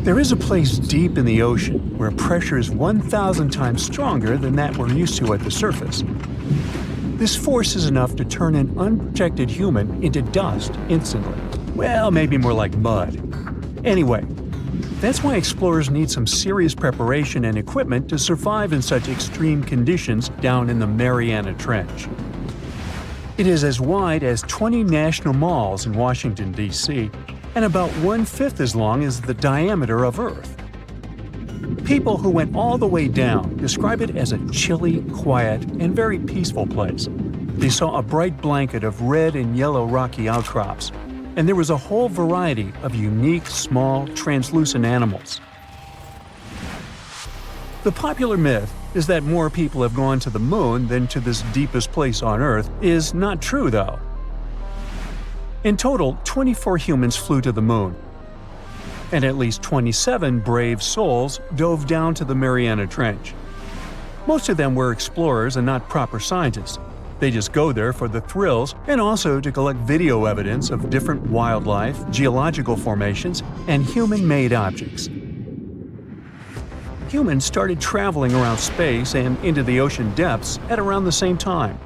There is a place deep in the ocean where pressure is 1,000 times stronger than that we're used to at the surface. This force is enough to turn an unprotected human into dust instantly. Well, maybe more like mud. Anyway, that's why explorers need some serious preparation and equipment to survive in such extreme conditions down in the Mariana Trench. It is as wide as 20 national malls in Washington, D.C., and about 1/5 as long as the diameter of Earth. People who went all the way down describe it as a chilly, quiet, and very peaceful place. They saw a bright blanket of red and yellow rocky outcrops, and there was a whole variety of unique, small, translucent animals. The popular myth is that more people have gone to the moon than to this deepest place on Earth is not true, though. In total, 24 humans flew to the moon, and at least 27 brave souls dove down to the Mariana Trench. Most of them were explorers and not proper scientists. They just go there for the thrills and also to collect video evidence of different wildlife, geological formations, and human-made objects. Humans started traveling around space and into the ocean depths at around the same time.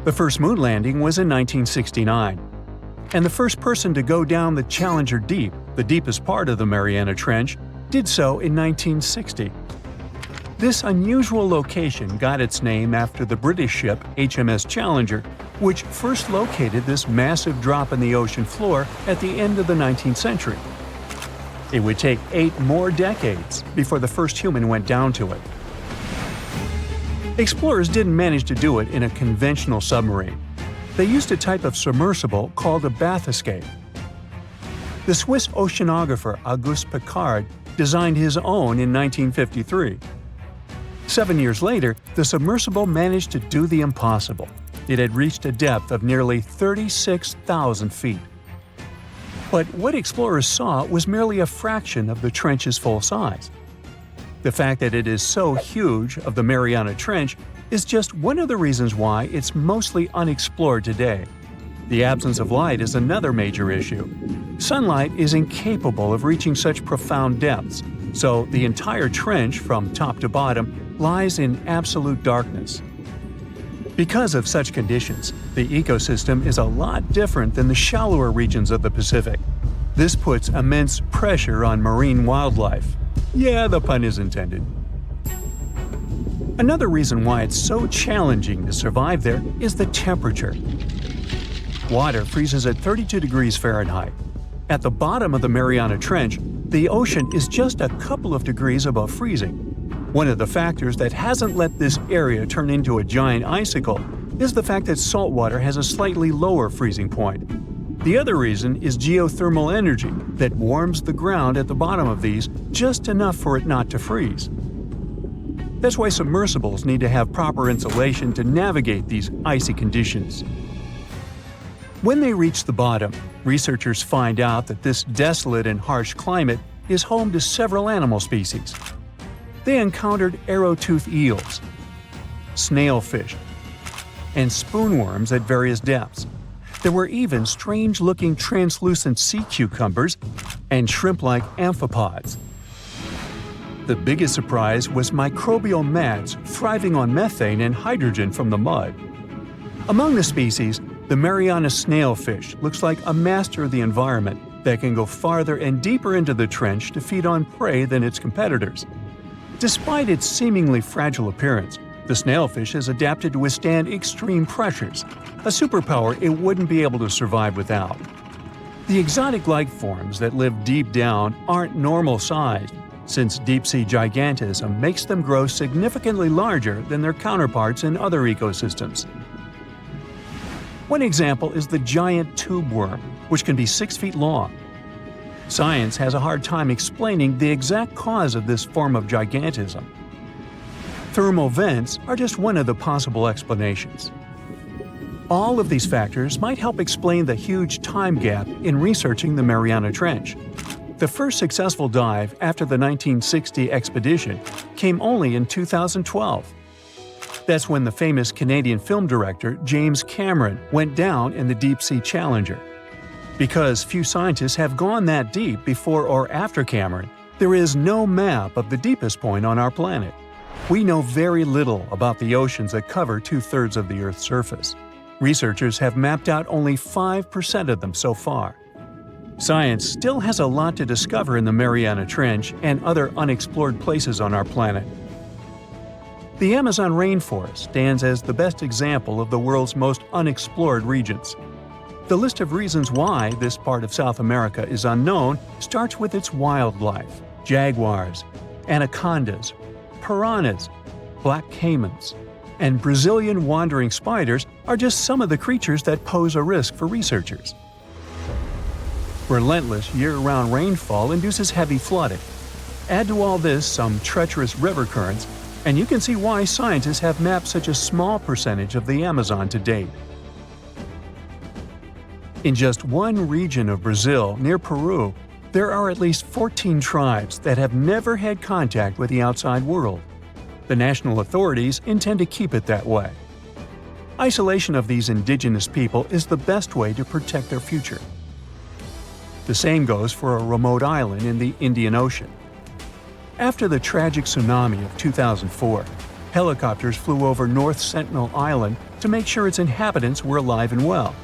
The first moon landing was in 1969. And the first person to go down the Challenger Deep, the deepest part of the Mariana Trench, did so in 1960. This unusual location got its name after the British ship HMS Challenger, which first located this massive drop in the ocean floor at the end of the 19th century. It would take 8 more decades before the first human went down to it. Explorers didn't manage to do it in a conventional submarine. They used a type of submersible called a bathyscaphe. The Swiss oceanographer Auguste Piccard designed his own in 1953. 7 years later, the submersible managed to do the impossible. It had reached a depth of nearly 36,000 feet. But what explorers saw was merely a fraction of the trench's full size. The fact that it is so huge of the Mariana Trench is just one of the reasons why it's mostly unexplored today. The absence of light is another major issue. Sunlight is incapable of reaching such profound depths, so the entire trench from top to bottom lies in absolute darkness. Because of such conditions, the ecosystem is a lot different than the shallower regions of the Pacific. This puts immense pressure on marine wildlife. Yeah, the pun is intended. Another reason why it's so challenging to survive there is the temperature. Water freezes at 32 degrees Fahrenheit. At the bottom of the Mariana Trench, the ocean is just a couple of degrees above freezing. One of the factors that hasn't let this area turn into a giant icicle is the fact that salt water has a slightly lower freezing point. The other reason is geothermal energy that warms the ground at the bottom of these just enough for it not to freeze. That's why submersibles need to have proper insulation to navigate these icy conditions. When they reach the bottom, researchers find out that this desolate and harsh climate is home to several animal species. They encountered arrow-toothed eels, snailfish, and spoonworms at various depths. There were even strange-looking translucent sea cucumbers and shrimp-like amphipods. The biggest surprise was microbial mats thriving on methane and hydrogen from the mud. Among the species, the Mariana snailfish looks like a master of the environment that can go farther and deeper into the trench to feed on prey than its competitors. Despite its seemingly fragile appearance, the snailfish has adapted to withstand extreme pressures, a superpower it wouldn't be able to survive without. The exotic life forms that live deep down aren't normal-sized, since deep-sea gigantism makes them grow significantly larger than their counterparts in other ecosystems. One example is the giant tube worm, which can be 6 feet long. Science has a hard time explaining the exact cause of this form of gigantism. Thermal vents are just one of the possible explanations. All of these factors might help explain the huge time gap in researching the Mariana Trench. The first successful dive after the 1960 expedition came only in 2012. That's when the famous Canadian film director James Cameron went down in the deep-sea Challenger. Because few scientists have gone that deep before or after Cameron, There is no map of the deepest point on our planet. We know very little about the oceans that cover 2/3 of the Earth's surface. Researchers have mapped out only 5% of them so far. Science still has a lot to discover in the Mariana Trench and other unexplored places on our planet. The Amazon rainforest stands as the best example of the world's most unexplored regions. The list of reasons why this part of South America is unknown starts with its wildlife: jaguars, anacondas, piranhas, black caimans, and Brazilian wandering spiders are just some of the creatures that pose a risk for researchers. Relentless year-round rainfall induces heavy flooding. Add to all this some treacherous river currents, and you can see why scientists have mapped such a small percentage of the Amazon to date. In just one region of Brazil, near Peru, there are at least 14 tribes that have never had contact with the outside world. The national authorities intend to keep it that way. Isolation of these indigenous people is the best way to protect their future. The same goes for a remote island in the Indian Ocean. After the tragic tsunami of 2004, helicopters flew over North Sentinel Island to make sure its inhabitants were alive and well.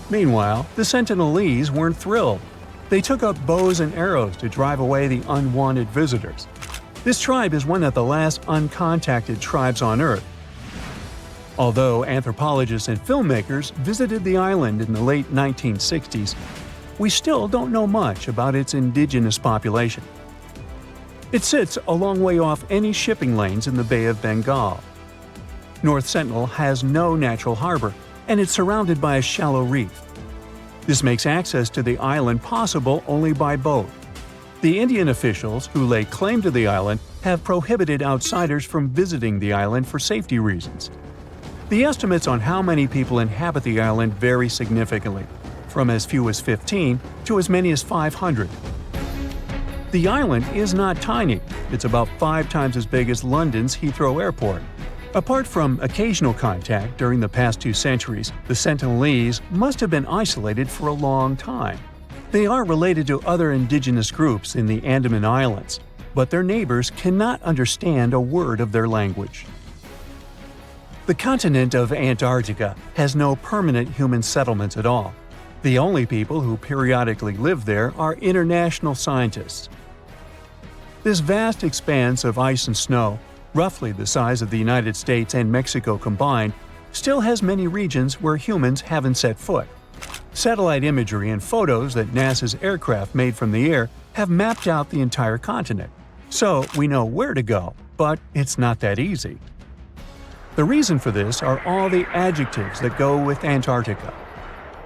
Meanwhile, the Sentinelese weren't thrilled. They took up bows and arrows to drive away the unwanted visitors. This tribe is one of the last uncontacted tribes on Earth. Although anthropologists and filmmakers visited the island in the late 1960s, we still don't know much about its indigenous population. It sits a long way off any shipping lanes in the Bay of Bengal. North Sentinel has no natural harbor, and it's surrounded by a shallow reef. This makes access to the island possible only by boat. The Indian officials who lay claim to the island have prohibited outsiders from visiting the island for safety reasons. The estimates on how many people inhabit the island vary significantly, from as few as 15 to as many as 500. The island is not tiny. It's about 5 times as big as London's Heathrow Airport. Apart from occasional contact during the past 2 centuries, the Sentinelese must have been isolated for a long time. They are related to other indigenous groups in the Andaman Islands, but their neighbors cannot understand a word of their language. The continent of Antarctica has no permanent human settlements at all. The only people who periodically live there are international scientists. This vast expanse of ice and snow, roughly the size of the United States and Mexico combined, still has many regions where humans haven't set foot. Satellite imagery and photos that NASA's aircraft made from the air have mapped out the entire continent. So we know where to go, but it's not that easy. The reason for this are all the adjectives that go with Antarctica.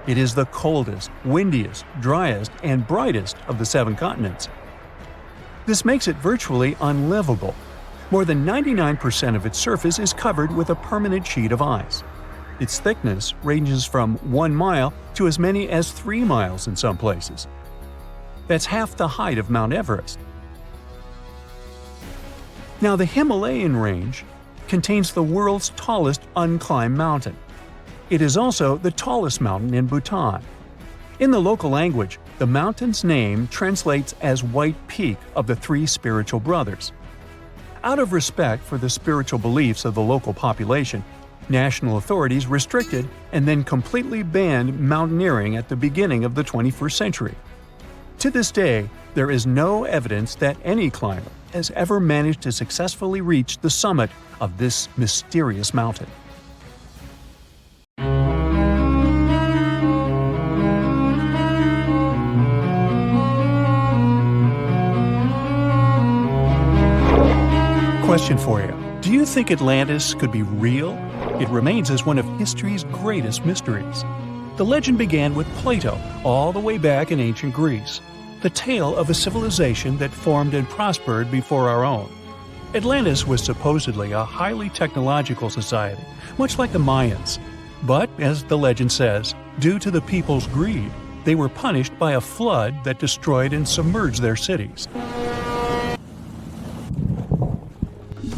It is the coldest, windiest, driest, and brightest of the 7 continents. This makes it virtually unlivable. More than 99% of its surface is covered with a permanent sheet of ice. Its thickness ranges from 1 mile to as many as 3 miles in some places. That's half the height of Mount Everest. Now, the Himalayan range contains the world's tallest unclimbed mountain. It is also the tallest mountain in Bhutan. In the local language, the mountain's name translates as White Peak of the 3 spiritual brothers. Out of respect for the spiritual beliefs of the local population, national authorities restricted and then completely banned mountaineering at the beginning of the 21st century. To this day, there is no evidence that any climber has ever managed to successfully reach the summit of this mysterious mountain. Question for you. Do you think Atlantis could be real? It remains as one of history's greatest mysteries. The legend began with Plato all the way back in ancient Greece. The tale of a civilization that formed and prospered before our own. Atlantis was supposedly a highly technological society, much like the Mayans. But, as the legend says, due to the people's greed, they were punished by a flood that destroyed and submerged their cities.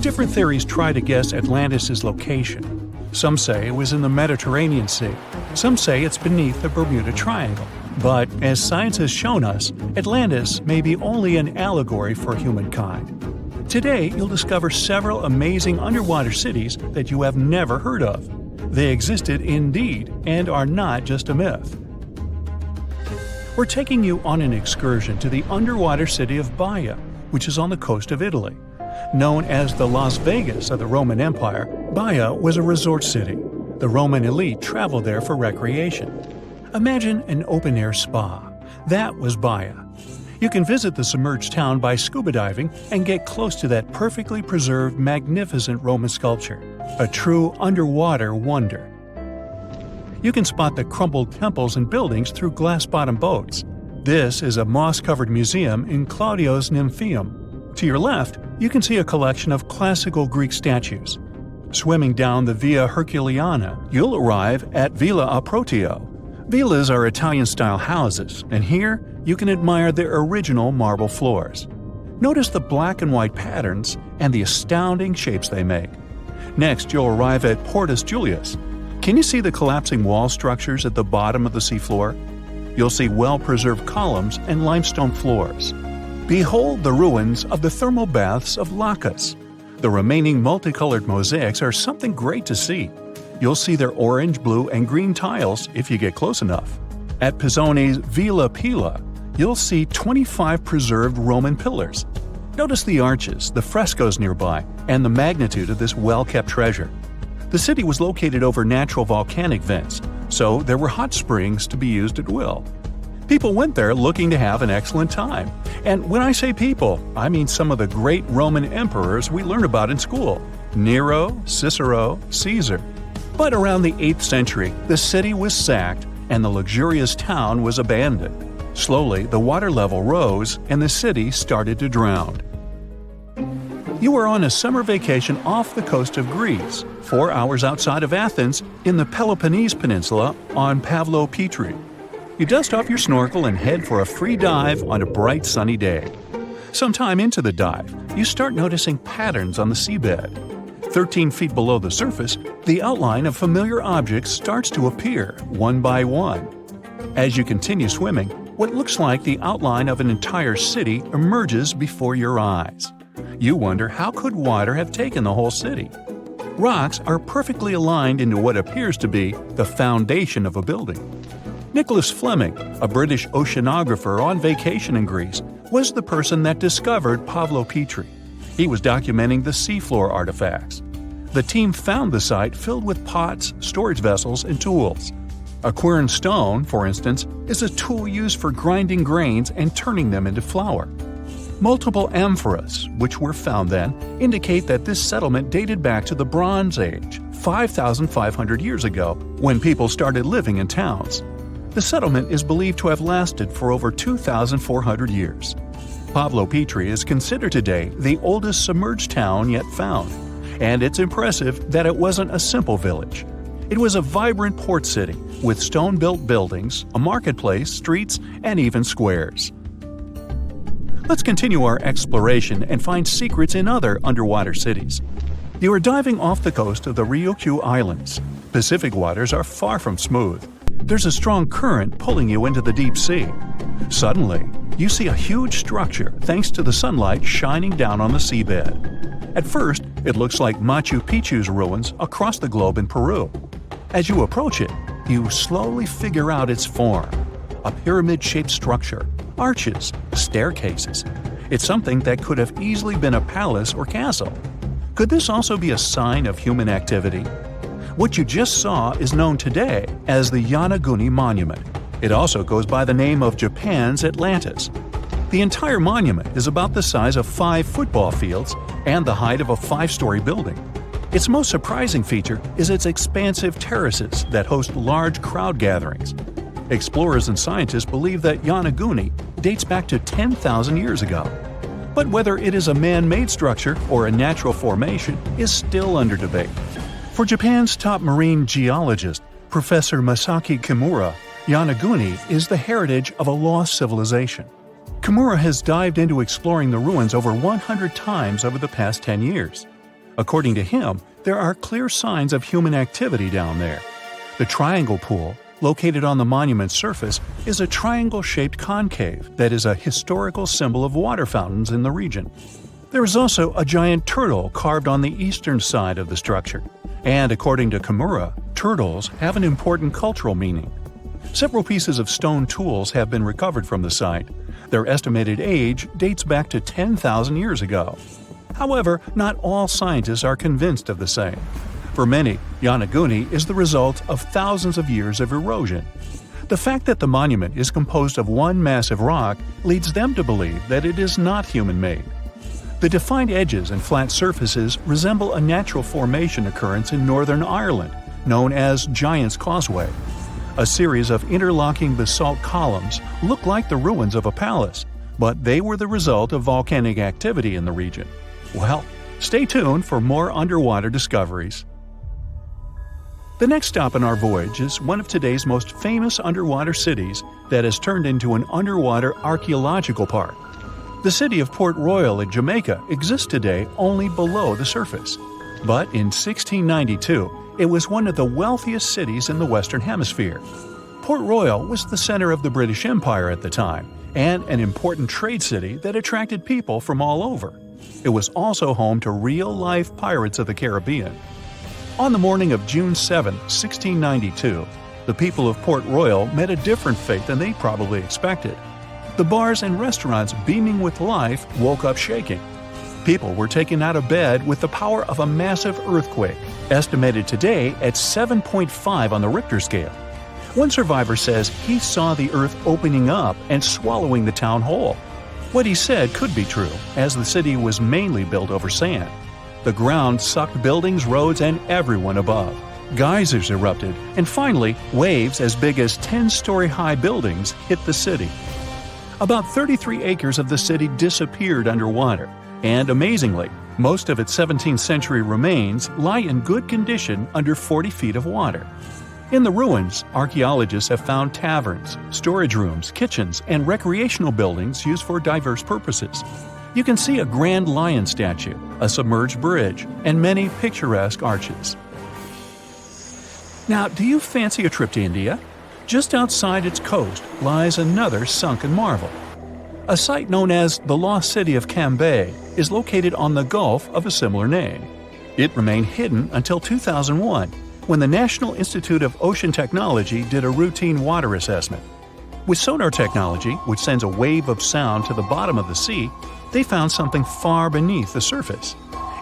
Different theories try to guess Atlantis' location. Some say it was in the Mediterranean Sea. Some say it's beneath the Bermuda Triangle. But as science has shown us, Atlantis may be only an allegory for humankind. Today, you'll discover several amazing underwater cities that you have never heard of. They existed indeed and are not just a myth. We're taking you on an excursion to the underwater city of Baia, which is on the coast of Italy. Known as the Las Vegas of the Roman Empire, Baia was a resort city. The Roman elite traveled there for recreation. Imagine an open-air spa. That was Baia. You can visit the submerged town by scuba diving and get close to that perfectly preserved, magnificent Roman sculpture, a true underwater wonder. You can spot the crumbled temples and buildings through glass-bottom boats. This is a moss-covered museum in Claudio's Nymphaeum. To your left, you can see a collection of classical Greek statues. Swimming down the Via Herculeana, you'll arrive at Villa Aprotio. Villas are Italian-style houses, and here you can admire their original marble floors. Notice the black and white patterns and the astounding shapes they make. Next, you'll arrive at Portus Julius. Can you see the collapsing wall structures at the bottom of the seafloor? You'll see well-preserved columns and limestone floors. Behold the ruins of the thermal baths of Lacus. The remaining multicolored mosaics are something great to see. You'll see their orange, blue, and green tiles if you get close enough. At Pisoni's Villa Pila, you'll see 25 preserved Roman pillars. Notice the arches, the frescoes nearby, and the magnitude of this well-kept treasure. The city was located over natural volcanic vents, so there were hot springs to be used at will. People went there looking to have an excellent time. And when I say people, I mean some of the great Roman emperors we learned about in school: Nero, Cicero, Caesar. But around the 8th century, the city was sacked and the luxurious town was abandoned. Slowly, the water level rose and the city started to drown. You are on a summer vacation off the coast of Greece, 4 hours outside of Athens, in the Peloponnese Peninsula on Pavlo Petri. You dust off your snorkel and head for a free dive on a bright sunny day. Sometime into the dive, you start noticing patterns on the seabed. 13 feet below the surface, the outline of familiar objects starts to appear, one by one. As you continue swimming, what looks like the outline of an entire city emerges before your eyes. You wonder, how could water have taken the whole city? Rocks are perfectly aligned into what appears to be the foundation of a building. Nicholas Fleming, a British oceanographer on vacation in Greece, was the person that discovered Pavlo Petri. He was documenting the seafloor artifacts. The team found the site filled with pots, storage vessels, and tools. A quern stone, for instance, is a tool used for grinding grains and turning them into flour. Multiple amphoras, which were found then, indicate that this settlement dated back to the Bronze Age, 5,500 years ago, when people started living in towns. The settlement is believed to have lasted for over 2,400 years. Pavlo Petri is considered today the oldest submerged town yet found, and it's impressive that it wasn't a simple village. It was a vibrant port city with stone-built buildings, a marketplace, streets, and even squares. Let's continue our exploration and find secrets in other underwater cities. You are diving off the coast of the Ryukyu Islands. Pacific waters are far from smooth. There's a strong current pulling you into the deep sea. Suddenly, you see a huge structure thanks to the sunlight shining down on the seabed. At first, it looks like Machu Picchu's ruins across the globe in Peru. As you approach it, you slowly figure out its form. A pyramid-shaped structure, arches, staircases. It's something that could have easily been a palace or castle. Could this also be a sign of human activity? What you just saw is known today as the Yonaguni Monument. It also goes by the name of Japan's Atlantis. The entire monument is about the size of 5 football fields and the height of a 5-story building. Its most surprising feature is its expansive terraces that host large crowd gatherings. Explorers and scientists believe that Yonaguni dates back to 10,000 years ago. But whether it is a man-made structure or a natural formation is still under debate. For Japan's top marine geologist, Professor Masaki Kimura, Yonaguni is the heritage of a lost civilization. Kimura has dived into exploring the ruins over 100 times over the past 10 years. According to him, there are clear signs of human activity down there. The Triangle Pool, located on the monument's surface, is a triangle-shaped concave that is a historical symbol of water fountains in the region. There is also a giant turtle carved on the eastern side of the structure, and according to Kimura, turtles have an important cultural meaning. Several pieces of stone tools have been recovered from the site. Their estimated age dates back to 10,000 years ago. However, not all scientists are convinced of the same. For many, Yonaguni is the result of thousands of years of erosion. The fact that the monument is composed of one massive rock leads them to believe that it is not human-made. The defined edges and flat surfaces resemble a natural formation occurrence in Northern Ireland, known as Giant's Causeway. A series of interlocking basalt columns look like the ruins of a palace, but they were the result of volcanic activity in the region. Well, stay tuned for more underwater discoveries. The next stop on our voyage is one of today's most famous underwater cities that has turned into an underwater archaeological park. The city of Port Royal in Jamaica exists today only below the surface. But in 1692, it was one of the wealthiest cities in the Western Hemisphere. Port Royal was the center of the British Empire at the time, and an important trade city that attracted people from all over. It was also home to real-life pirates of the Caribbean. On the morning of June 7, 1692, the people of Port Royal met a different fate than they probably expected. The bars and restaurants beaming with life woke up shaking. People were taken out of bed with the power of a massive earthquake, estimated today at 7.5 on the Richter scale. One survivor says he saw the earth opening up and swallowing the town whole. What he said could be true, as the city was mainly built over sand. The ground sucked buildings, roads, and everyone above. Geysers erupted, and finally, waves as big as 10-story-high buildings hit the city. About 33 acres of the city disappeared underwater, and amazingly, most of its 17th century remains lie in good condition under 40 feet of water. In the ruins, archaeologists have found taverns, storage rooms, kitchens, and recreational buildings used for diverse purposes. You can see a grand lion statue, a submerged bridge, and many picturesque arches. Now, do you fancy a trip to India? Just outside its coast lies another sunken marvel. A site known as the Lost City of Cambay is located on the Gulf of a similar name. It remained hidden until 2001, when the National Institute of Ocean Technology did a routine water assessment. With sonar technology, which sends a wave of sound to the bottom of the sea, they found something far beneath the surface.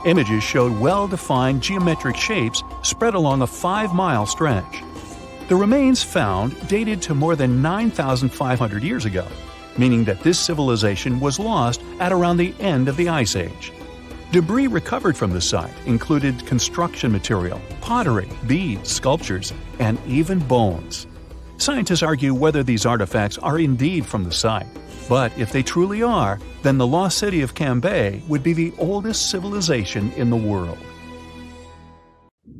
Images showed well-defined geometric shapes spread along a 5-mile stretch. The remains found dated to more than 9,500 years ago, meaning that this civilization was lost at around the end of the Ice Age. Debris recovered from the site included construction material, pottery, beads, sculptures, and even bones. Scientists argue whether these artifacts are indeed from the site, but if they truly are, then the lost city of Cambay would be the oldest civilization in the world.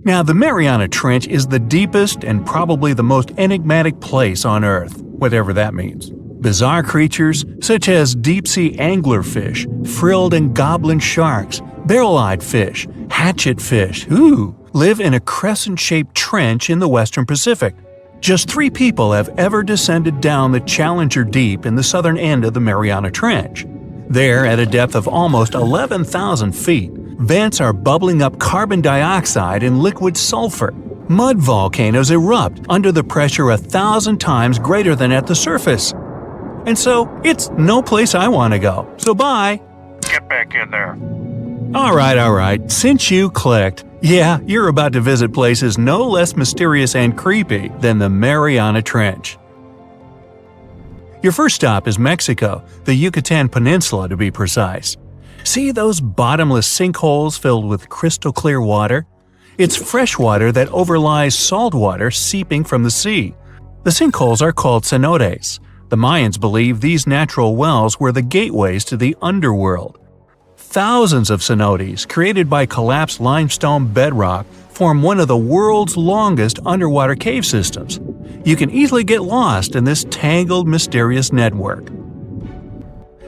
Now, the Mariana Trench is the deepest and probably the most enigmatic place on Earth, whatever that means. Bizarre creatures, such as deep-sea anglerfish, frilled and goblin sharks, barrel-eyed fish, hatchet fish, live in a crescent-shaped trench in the Western Pacific. Just 3 people have ever descended down the Challenger Deep in the southern end of the Mariana Trench. There, at a depth of almost 11,000 feet, vents are bubbling up carbon dioxide and liquid sulfur. Mud volcanoes erupt under the pressure 1,000 times greater than at the surface. And so, it's no place I want to go. So bye! Get back in there. Alright, since you clicked, yeah, you're about to visit places no less mysterious and creepy than the Mariana Trench. Your first stop is Mexico, the Yucatan Peninsula to be precise. See those bottomless sinkholes filled with crystal clear water? It's fresh water that overlies salt water seeping from the sea. The sinkholes are called cenotes. The Mayans believe these natural wells were the gateways to the underworld. Thousands of cenotes, created by collapsed limestone bedrock, form one of the world's longest underwater cave systems. You can easily get lost in this tangled, mysterious network.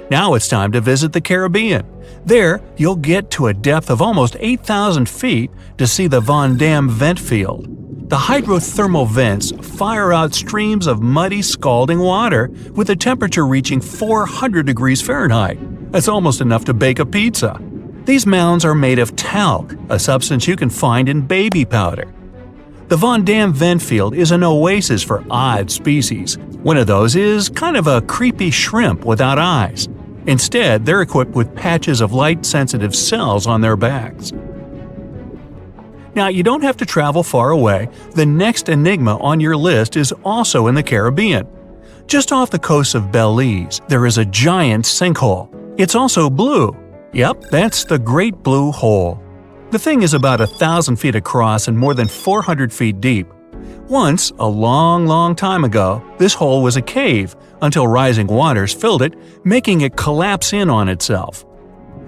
Now it's time to visit the Caribbean. There, you'll get to a depth of almost 8,000 feet to see the Von Dam vent field. The hydrothermal vents fire out streams of muddy, scalding water with a temperature reaching 400 degrees Fahrenheit. That's almost enough to bake a pizza. These mounds are made of talc, a substance you can find in baby powder. The Von Dam vent field is an oasis for odd species. One of those is kind of a creepy shrimp without eyes. Instead, they're equipped with patches of light-sensitive cells on their backs. Now, you don't have to travel far away. The next enigma on your list is also in the Caribbean. Just off the coast of Belize, there is a giant sinkhole. It's also blue. Yep, that's the Great Blue Hole. The thing is about 1,000 feet across and more than 400 feet deep. Once, a long time ago, this hole was a cave until rising waters filled it, making it collapse in on itself.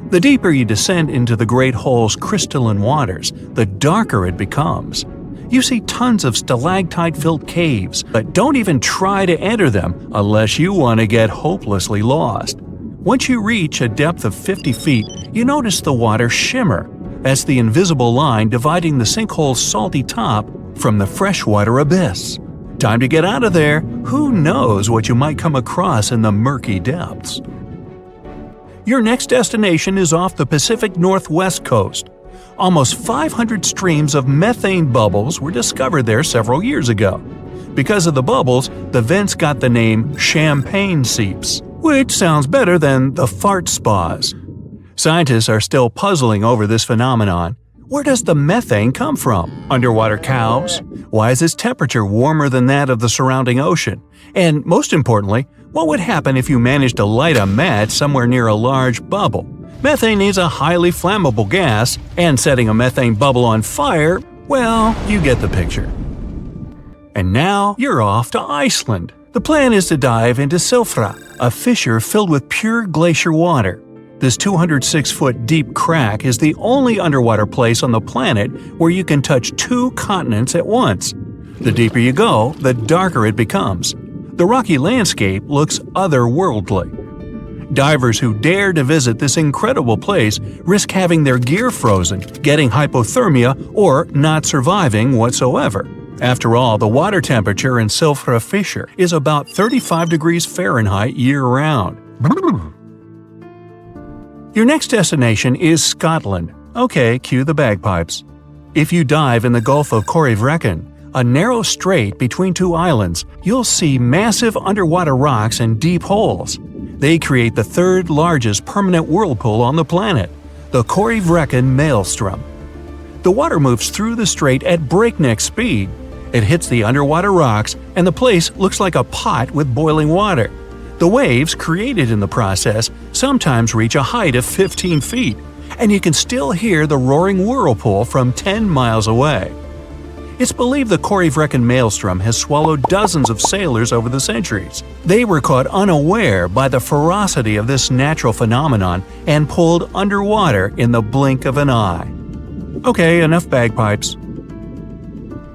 The deeper you descend into the Great Hole's crystalline waters, the darker it becomes. You see tons of stalactite-filled caves, but don't even try to enter them unless you want to get hopelessly lost. Once you reach a depth of 50 feet, you notice the water shimmer. That's the invisible line dividing the sinkhole's salty top from the freshwater abyss. Time to get out of there. Who knows what you might come across in the murky depths? Your next destination is off the Pacific Northwest coast. Almost 500 streams of methane bubbles were discovered there several years ago. Because of the bubbles, the vents got the name champagne seeps, which sounds better than the fart spas. Scientists are still puzzling over this phenomenon. Where does the methane come from? Underwater cows? Why is its temperature warmer than that of the surrounding ocean? And most importantly, what would happen if you managed to light a match somewhere near a large bubble? Methane is a highly flammable gas, and setting a methane bubble on fire, well, you get the picture. And now you're off to Iceland. The plan is to dive into Silfra, a fissure filled with pure glacier water. This 206-foot deep crack is the only underwater place on the planet where you can touch 2 continents at once. The deeper you go, the darker it becomes. The rocky landscape looks otherworldly. Divers who dare to visit this incredible place risk having their gear frozen, getting hypothermia, or not surviving whatsoever. After all, the water temperature in Silfra Fissure is about 35 degrees Fahrenheit year-round. Your next destination is Scotland. Okay, cue the bagpipes. If you dive in the Gulf of Corryvreckan, a narrow strait between 2 islands, you'll see massive underwater rocks and deep holes. They create the 3rd largest permanent whirlpool on the planet, the Corryvreckan Maelstrom. The water moves through the strait at breakneck speed. It hits the underwater rocks, and the place looks like a pot with boiling water. The waves created in the process sometimes reach a height of 15 feet, and you can still hear the roaring whirlpool from 10 miles away. It's believed the Corryvreckan Maelstrom has swallowed dozens of sailors over the centuries. They were caught unaware by the ferocity of this natural phenomenon and pulled underwater in the blink of an eye. Okay, enough bagpipes.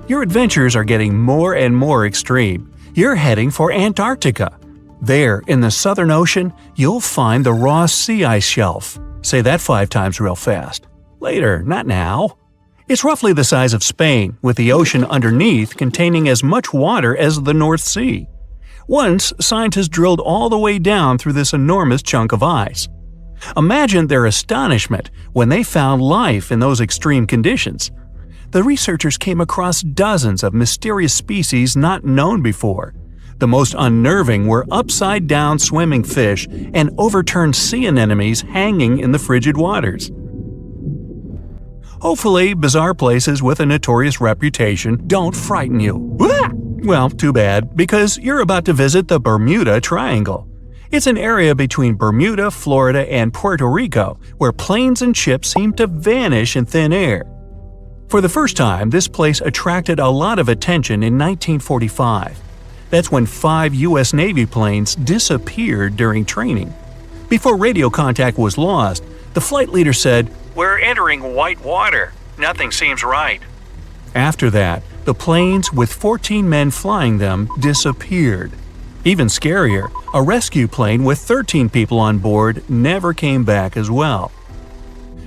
Your adventures are getting more and more extreme. You're heading for Antarctica. There, in the Southern Ocean, you'll find the Ross Sea Ice Shelf. Say that 5 times real fast. Later, not now. It's roughly the size of Spain, with the ocean underneath containing as much water as the North Sea. Once, scientists drilled all the way down through this enormous chunk of ice. Imagine their astonishment when they found life in those extreme conditions. The researchers came across dozens of mysterious species not known before. The most unnerving were upside-down swimming fish and overturned sea anemones hanging in the frigid waters. Hopefully, bizarre places with a notorious reputation don't frighten you. Well, too bad, because you're about to visit the Bermuda Triangle. It's an area between Bermuda, Florida, and Puerto Rico where planes and ships seem to vanish in thin air. For the first time, this place attracted a lot of attention in 1945. That's when 5 U.S. Navy planes disappeared during training. Before radio contact was lost, the flight leader said, "We're entering white water. Nothing seems right." After that, the planes with 14 men flying them disappeared. Even scarier, a rescue plane with 13 people on board never came back as well.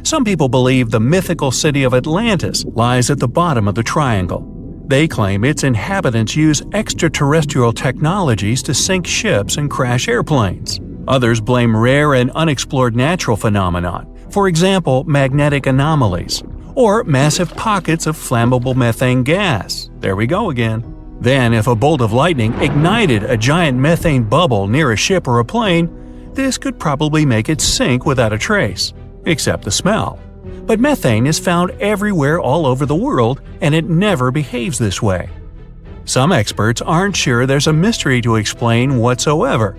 Some people believe the mythical city of Atlantis lies at the bottom of the triangle. They claim its inhabitants use extraterrestrial technologies to sink ships and crash airplanes. Others blame rare and unexplored natural phenomenon, for example magnetic anomalies, or massive pockets of flammable methane gas. There we go again. Then, if a bolt of lightning ignited a giant methane bubble near a ship or a plane, this could probably make it sink without a trace, except the smell. But methane is found everywhere all over the world, and it never behaves this way. Some experts aren't sure there's a mystery to explain whatsoever.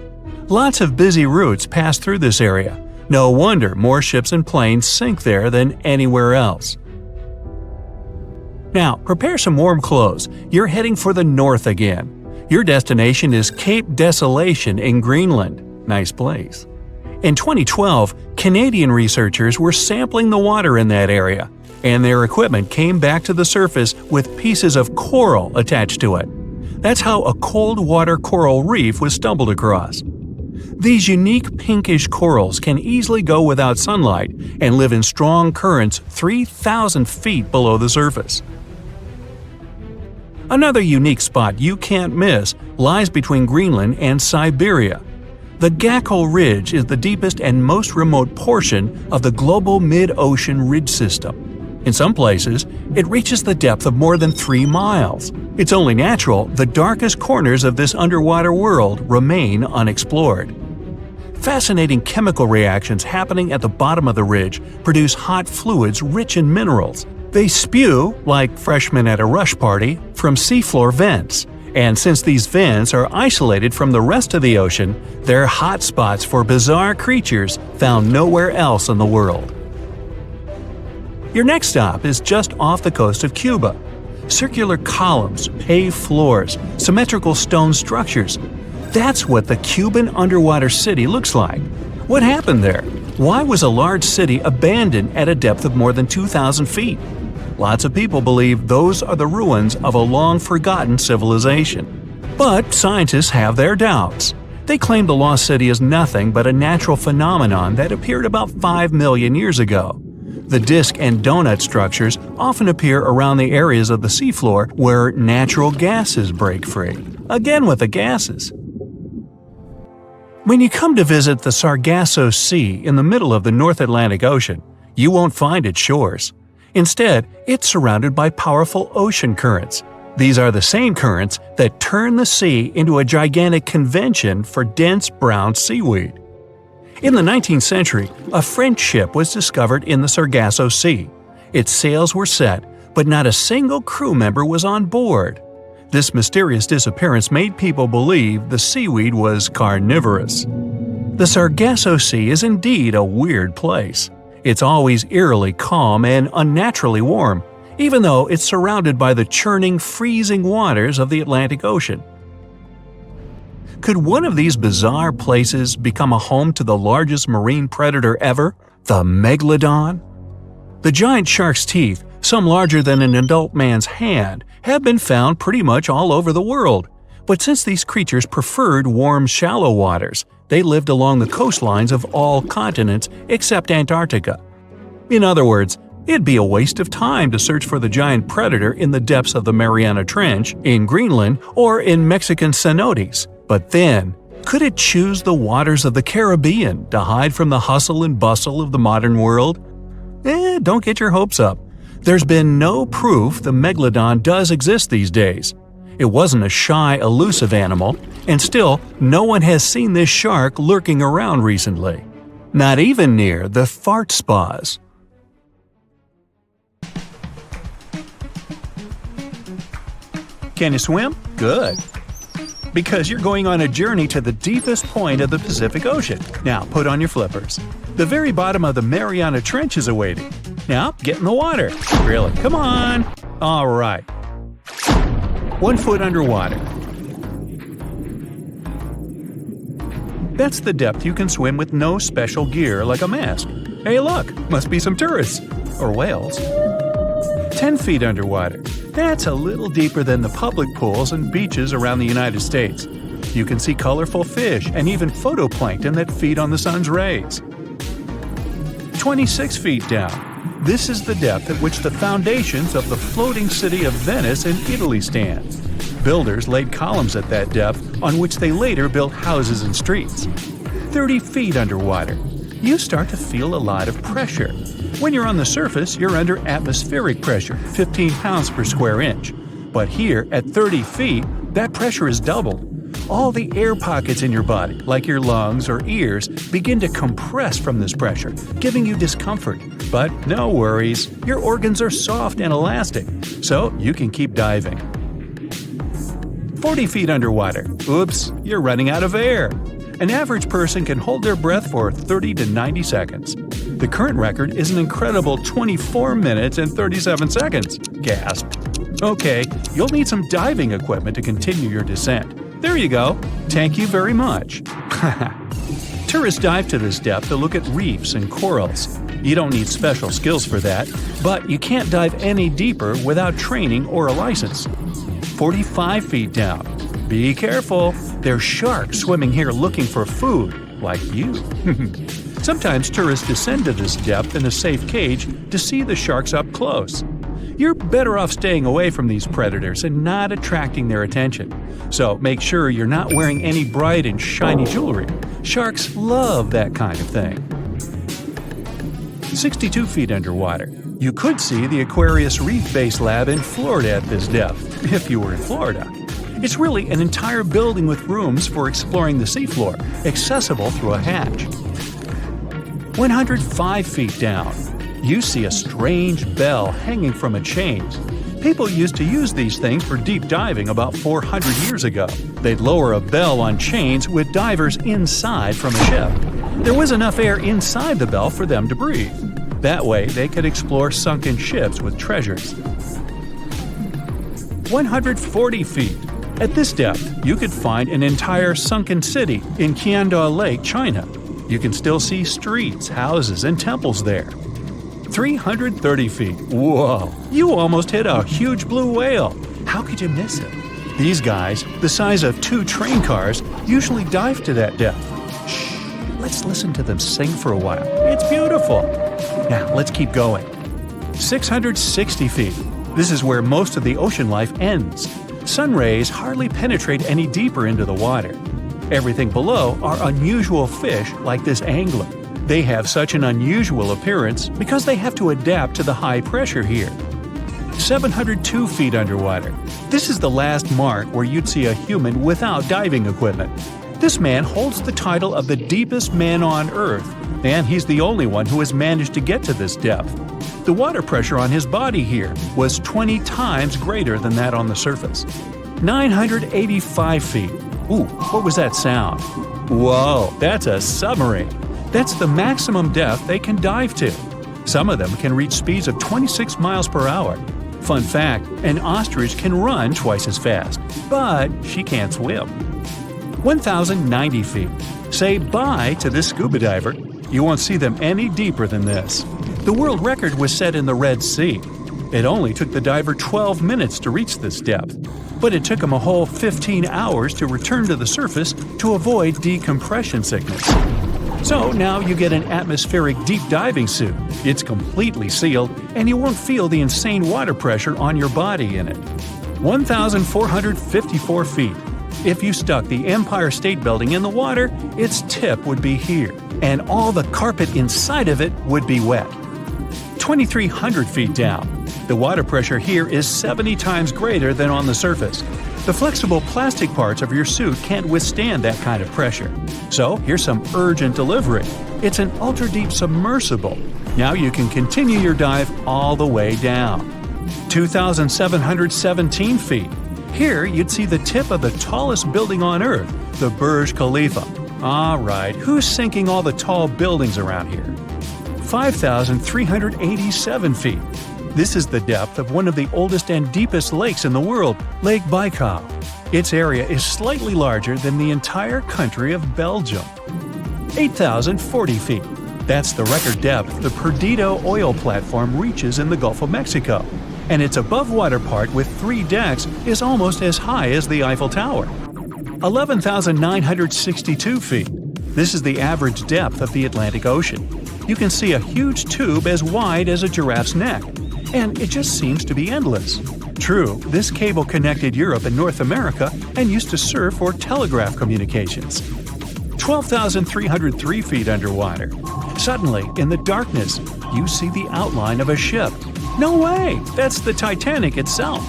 Lots of busy routes pass through this area. No wonder more ships and planes sink there than anywhere else. Now, prepare some warm clothes. You're heading for the north again. Your destination is Cape Desolation in Greenland. Nice place. In 2012, Canadian researchers were sampling the water in that area, and their equipment came back to the surface with pieces of coral attached to it. That's how a cold water coral reef was stumbled across. These unique pinkish corals can easily go without sunlight and live in strong currents 3,000 feet below the surface. Another unique spot you can't miss lies between Greenland and Siberia. The Gakkel Ridge is the deepest and most remote portion of the global mid-ocean ridge system. In some places, it reaches the depth of more than 3 miles. It's only natural the darkest corners of this underwater world remain unexplored. Fascinating chemical reactions happening at the bottom of the ridge produce hot fluids rich in minerals. They spew, like freshmen at a rush party, from seafloor vents. And since these vents are isolated from the rest of the ocean, they're hot spots for bizarre creatures found nowhere else in the world. Your next stop is just off the coast of Cuba. Circular columns, paved floors, symmetrical stone structures. That's what the Cuban underwater city looks like. What happened there? Why was a large city abandoned at a depth of more than 2,000 feet? Lots of people believe those are the ruins of a long-forgotten civilization. But scientists have their doubts. They claim the lost city is nothing but a natural phenomenon that appeared about 5 million years ago. The disc and donut structures often appear around the areas of the seafloor where natural gases break free. Again with the gases. When you come to visit the Sargasso Sea in the middle of the North Atlantic Ocean, you won't find its shores. Instead, it's surrounded by powerful ocean currents. These are the same currents that turn the sea into a gigantic convention for dense brown seaweed. In the 19th century, a French ship was discovered in the Sargasso Sea. Its sails were set, but not a single crew member was on board. This mysterious disappearance made people believe the seaweed was carnivorous. The Sargasso Sea is indeed a weird place. It's always eerily calm and unnaturally warm, even though it's surrounded by the churning, freezing waters of the Atlantic Ocean. Could one of these bizarre places become a home to the largest marine predator ever, the megalodon? The giant shark's teeth, some larger than an adult man's hand, have been found pretty much all over the world. But since these creatures preferred warm, shallow waters, they lived along the coastlines of all continents except Antarctica. In other words, it'd be a waste of time to search for the giant predator in the depths of the Mariana Trench, in Greenland, or in Mexican cenotes. But then, could it choose the waters of the Caribbean to hide from the hustle and bustle of the modern world? Don't get your hopes up. There's been no proof the megalodon does exist these days. It wasn't a shy, elusive animal, and still, no one has seen this shark lurking around recently. Not even near the fart spas. Can you swim? Good. Because you're going on a journey to the deepest point of the Pacific Ocean. Now, put on your flippers. The very bottom of the Mariana Trench is awaiting. Now, get in the water. Really, come on. All right. 1 foot underwater. That's the depth you can swim with no special gear like a mask. Hey look, must be some tourists. Or whales. 10 feet underwater. That's a little deeper than the public pools and beaches around the United States. You can see colorful fish and even phytoplankton that feed on the sun's rays. 26 feet down. This is the depth at which the foundations of the floating city of Venice in Italy stand. Builders laid columns at that depth on which they later built houses and streets. 30 feet underwater. You start to feel a lot of pressure. When you're on the surface, you're under atmospheric pressure, 15 pounds per square inch. But here, at 30 feet, that pressure is doubled. All the air pockets in your body, like your lungs or ears, begin to compress from this pressure, giving you discomfort. But no worries, your organs are soft and elastic, so you can keep diving. 40 feet underwater. Oops, you're running out of air. An average person can hold their breath for 30 to 90 seconds. The current record is an incredible 24 minutes and 37 seconds. Gasp. Okay, you'll need some diving equipment to continue your descent. There you go. Thank you very much. Tourists dive to this depth to look at reefs and corals. You don't need special skills for that, but you can't dive any deeper without training or a license. 45 feet down. Be careful. There's sharks swimming here looking for food, like you. Sometimes tourists descend to this depth in a safe cage to see the sharks up close. You're better off staying away from these predators and not attracting their attention. So make sure you're not wearing any bright and shiny jewelry. Sharks love that kind of thing. 62 feet underwater. You could see the Aquarius Reef Base Lab in Florida at this depth, if you were in Florida. It's really an entire building with rooms for exploring the seafloor, accessible through a hatch. 105 feet down. You see a strange bell hanging from a chain. People used to use these things for deep diving about 400 years ago. They'd lower a bell on chains with divers inside from a ship. There was enough air inside the bell for them to breathe. That way, they could explore sunken ships with treasures. 140 feet. At this depth, you could find an entire sunken city in Qiandao Lake, China. You can still see streets, houses, and temples there. 330 feet. Whoa! You almost hit a huge blue whale. How could you miss it? These guys, the size of 2 train cars, usually dive to that depth. Shh! Let's listen to them sing for a while. It's beautiful. Now, let's keep going. 660 feet. This is where most of the ocean life ends. Sun rays hardly penetrate any deeper into the water. Everything below are unusual fish like this angler. They have such an unusual appearance because they have to adapt to the high pressure here. 702 feet underwater. This is the last mark where you'd see a human without diving equipment. This man holds the title of the deepest man on Earth, and he's the only one who has managed to get to this depth. The water pressure on his body here was 20 times greater than that on the surface. 985 feet. Ooh, what was that sound? Whoa, that's a submarine. That's the maximum depth they can dive to. Some of them can reach speeds of 26 miles per hour. Fun fact, an ostrich can run twice as fast, but she can't swim. 1,090 feet. Say bye to this scuba diver. You won't see them any deeper than this. The world record was set in the Red Sea. It only took the diver 12 minutes to reach this depth, but it took him a whole 15 hours to return to the surface to avoid decompression sickness. So now you get an atmospheric deep diving suit. It's completely sealed, and you won't feel the insane water pressure on your body in it. 1,454 feet. If you stuck the Empire State Building in the water, its tip would be here, and all the carpet inside of it would be wet. 2,300 feet down. The water pressure here is 70 times greater than on the surface. The flexible plastic parts of your suit can't withstand that kind of pressure. So here's some urgent delivery. It's an ultra-deep submersible. Now you can continue your dive all the way down. 2,717 feet. Here you'd see the tip of the tallest building on Earth, the Burj Khalifa. All right, who's sinking all the tall buildings around here? 5,387 feet. This is the depth of one of the oldest and deepest lakes in the world, Lake Baikal. Its area is slightly larger than the entire country of Belgium. 8,040 feet. That's the record depth the Perdido oil platform reaches in the Gulf of Mexico. And its above-water part with 3 decks is almost as high as the Eiffel Tower. 11,962 feet. This is the average depth of the Atlantic Ocean. You can see a huge tube as wide as a giraffe's neck, and it just seems to be endless. True, this cable connected Europe and North America and used to serve for telegraph communications. 12,303 feet underwater. Suddenly, in the darkness, you see the outline of a ship. No way! That's the Titanic itself.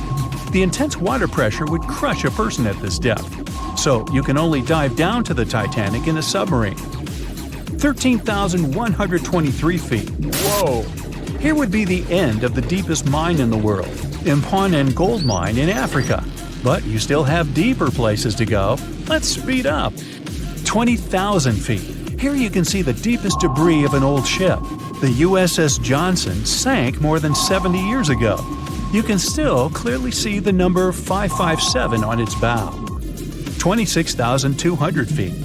The intense water pressure would crush a person at this depth, so you can only dive down to the Titanic in a submarine. 13,123 feet. Whoa! Here would be the end of the deepest mine in the world, Imponen Gold Mine in Africa. But you still have deeper places to go. Let's speed up. 20,000 feet. Here you can see the deepest debris of an old ship. The USS Johnson sank more than 70 years ago. You can still clearly see the number 557 on its bow. 26,200 feet.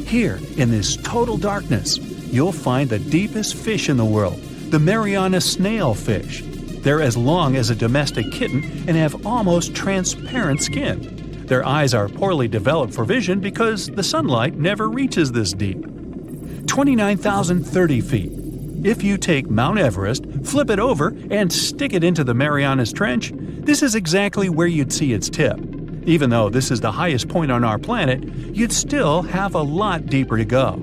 Here, in this total darkness, you'll find the deepest fish in the world, the Mariana snailfish. They're as long as a domestic kitten and have almost transparent skin. Their eyes are poorly developed for vision because the sunlight never reaches this deep. 29,030 feet. If you take Mount Everest, flip it over, and stick it into the Marianas Trench, this is exactly where you'd see its tip. Even though this is the highest point on our planet, you'd still have a lot deeper to go.